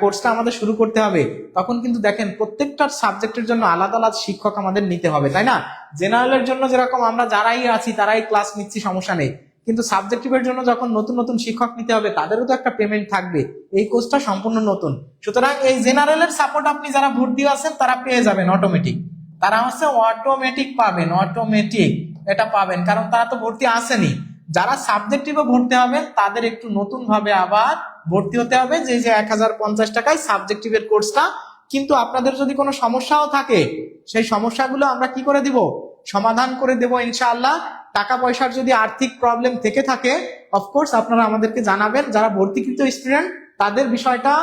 কোর্সটা আমাদের শুরু করতে হবে, তখন কিন্তু দেখেন প্রত্যেকটা সাবজেক্টের জন্য আলাদা আলাদা শিক্ষক আমাদের নিতে হবে, তাই না? জেনারেলের জন্য যেরকম আমরা যারাই আছি তারাই ক্লাস নিচ্ছি, সমস্যা নেই, কিন্তু সাবজেক্টিভের জন্য যখন নতুন নতুন শিক্ষক নিতে হবে তাদেরও তো একটা পেমেন্ট থাকবে। এই কোর্সটা সম্পূর্ণ নতুন, সুতরাং এই জেনারেলের সাপোর্ট আপনি যারা ভর্তি আছেন তারা পেয়ে যাবেন অটোমেটিক, তারা হচ্ছে অটোমেটিক পাবেন, অটোমেটিক এটা পাবেন, কারণ তারা তো ভর্তি আসেনি। যারা সাবজেক্টিভে ভর্তি হবেন তাদের একটু নতুন ভাবে আবার ভর্তি হতে হবে, যে 1050 টাকায় সাবজেক্টিভের কোর্সটা। কিন্তু আপনাদের যদি কোনো সমস্যাও থাকে সেই সমস্যাগুলো আমরা কি করে দিব, সমাধান করে দেব ইনশাআল্লাহ। টাকা পয়সার যদি আর্থিক প্রবলেম থেকে থাকে অফকোর্স আপনারা আমাদেরকে জানাবেন। যারা ভর্তিকৃত স্টুডেন্ট তাদের বিষয়টা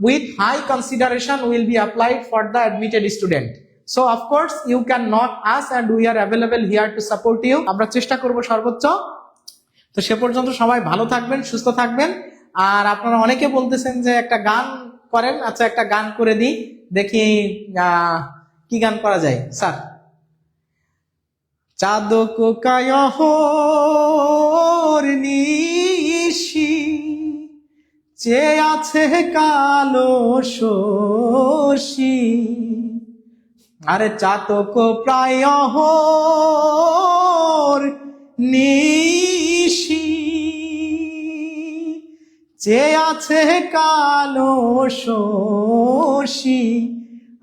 with high consideration will be applied for the admitted student. So of course you can knock us and we are available here to support you. আমরা চেষ্টা করব সর্বোচ্চ। তো সে পর্যন্ত সবাই ভালো থাকবেন, সুস্থ থাকবেন। আর আপনারা অনেকে বলতেছেন যে একটা গান করেন, আচ্ছা একটা গান করে দিই, দেখি কি গান করা যায় স্যার। চাঁদক কায়হর নিশি যে আছে কালো শশী, আরে চাতক প্রায় নিশি যে আছে কালো শশী,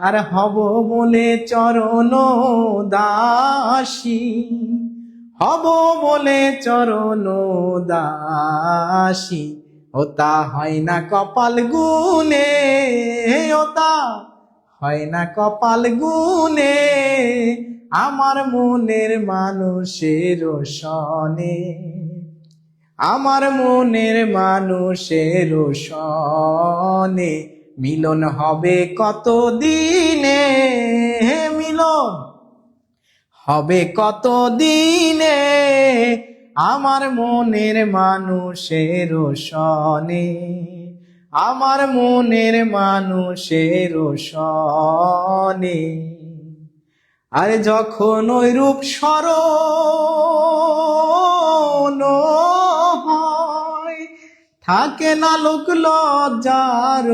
আর হব বলে চরণ দাসী, হব বলে চরণ দাসী, ওতা হয় না কপাল গুনে, ওতা হয় না কপাল গুনে, আমার মনের মানুষের সনে, আমার মনের মানুষের সনে, মিলন হবে কত দিনে, মিলন হবে কত দিনে, আমার মনের মানুষের সনে, আমার মনের মানুষের সনে। আরে যখন ওই রূপ স্মরণ হয়, থাকে না লোক লজ্জার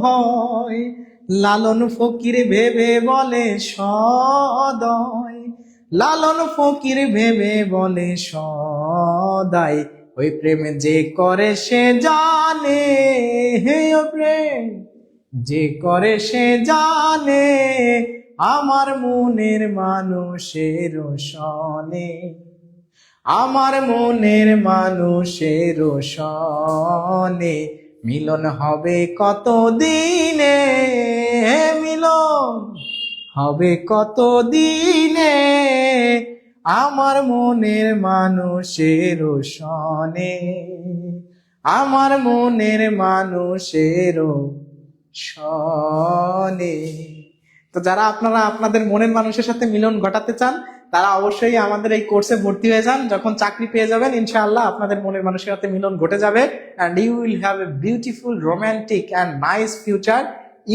ভয়, লালন ফকির ভেবে বলে সদয়, লালন ফকির ভেবে বলে সদাই, ওই প্রেম যে করে সে জানে, হে ও প্রেম যে করে সে জানে, আমার মনের মানুষের সনে, আমার মনের মানুষের সনে, মিলন হবে কত দিনে, মিলন হবে কত দিনে, আমার মনের মানুষের সনে, আমার মনের মানুষের সনে। তো যারা আপনারা আপনাদের মনের মানুষের সাথে মিলন ঘটাতে চান তারা অবশ্যই আমাদের এই কোর্সে ভর্তি হয়ে যান। যখন চাকরি পেয়ে যাবেন ইনশাআল্লাহ আপনাদের মনের মানুষের সাথে মিলন ঘটে যাবে, and you will have a beautiful, romantic and nice future.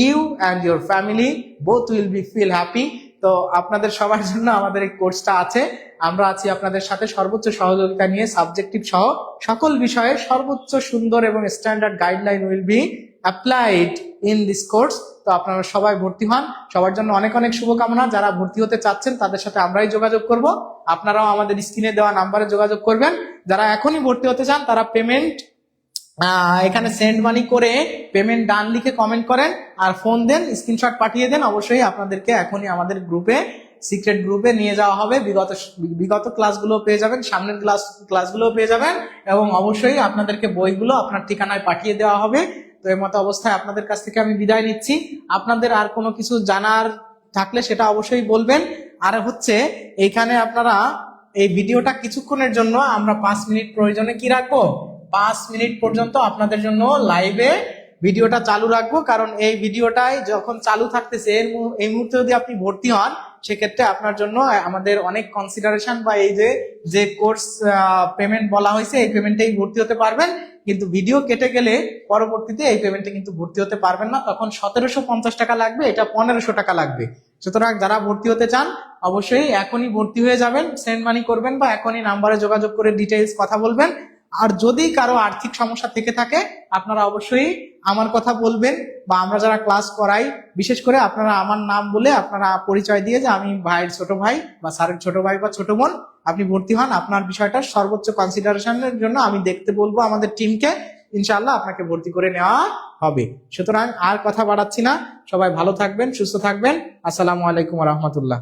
You and your family both will be feel happy. তো আপনাদের সবার জন্য আমাদের এই কোর্সটা আছে, আমরা আছি আপনাদের সাথে সর্বোচ্চ সহযোগিতা নিয়ে, সাবজেক্টিভ সহ সকল বিষয়ে সর্বোচ্চ সুন্দর এবং standard guideline will be applied in this course. তো আপনারা সবাই ভর্তি হন, সবার জন্য অনেক অনেক শুভকামনা। যারা ভর্তি হতে চাচ্ছেন তাদের সাথে আমরাই যোগাযোগ করব, আপনারাও আমাদের স্ক্রিনে দেওয়া নাম্বারে যোগাযোগ করবেন। যারা এখনই ভর্তি হতে চান তারা পেমেন্ট এখানে সেন্ড মানি করে পেমেন্ট ডান লিখে কমেন্ট করেন আর ফোন দেন, স্ক্রিনশট পাঠিয়ে দেন। অবশ্যই আপনাদেরকে এখনই আমাদের গ্রুপে, সিক্রেট গ্রুপে নিয়ে যাওয়া হবে। বিগত ক্লাসগুলো পেয়ে যাবেন, সামনের ক্লাসগুলো পেয়ে যাবেন, এবং অবশ্যই আপনাদেরকে বইগুলো আপনার ঠিকানায় পাঠিয়ে দেওয়া হবে। তো এই মতো অবস্থায় আপনাদের কাছ থেকে আমি বিদায় নিচ্ছি। আপনাদের আর কোনো কিছু জানার থাকলে সেটা অবশ্যই বলবেন। আর হচ্ছে এইখানে আপনারা এই ভিডিওটা কিছুক্ষণের জন্য আমরা 5 মিনিট প্রয়োজনে কি রাখবো, 5 মিনিট পর্যন্ত আপনাদের জন্য লাইভে ভিডিওটা চালু রাখবো। কারণ এই ভিডিওটাই যখন চালু থাকতেছে এই মুহূর্তে যদি আপনি ভর্তি হন সেক্ষেত্রে আপনার জন্য আমাদের অনেক কনসিডারেশন বা এই যে কোর্স পেমেন্ট বলা হয়েছে এই পেমেন্টেই ভর্তি হতে পারবেন। কিন্তু ভিডিও কেটে গেলে পরবর্তীতে এই পেমেন্টে কিন্তু ভর্তি হতে পারবেন না, তখন 1750 টাকা লাগবে, এটা 1500 টাকা লাগবে। সুতরাং যারা ভর্তি হতে চান অবশ্যই এখনই ভর্তি হয়ে যাবেন, সেন্ড মানি করবেন বা এখনই নাম্বারে যোগাযোগ করে ডিটেইলস কথা বলবেন। আর যদি কারো আর্থিক সমস্যা থেকে থাকে আপনারা অবশ্যই আমার কথা বলবেন, বা আমরা যারা ক্লাস করাই বিশেষ করে আপনারা আমার নাম বলে আপনারা পরিচয় দিয়ে যে আমি ভাইয়ের ছোট ভাই বা স্যারের ছোট ভাই বা ছোট বোন, আপনি ভর্তি হন। আপনার বিষয়টা সর্বোচ্চ কনসিডারেশনের জন্য আমি দেখতে বলবো আমাদের টিমকে, ইনশাআল্লাহ আপনাকে ভর্তি করে নেওয়া হবে। সুতরাং আর কথা বাড়াচ্ছি না, সবাই ভালো থাকবেন, সুস্থ থাকবেন। আসসালামু আলাইকুম ওয়া রাহমাতুল্লাহ।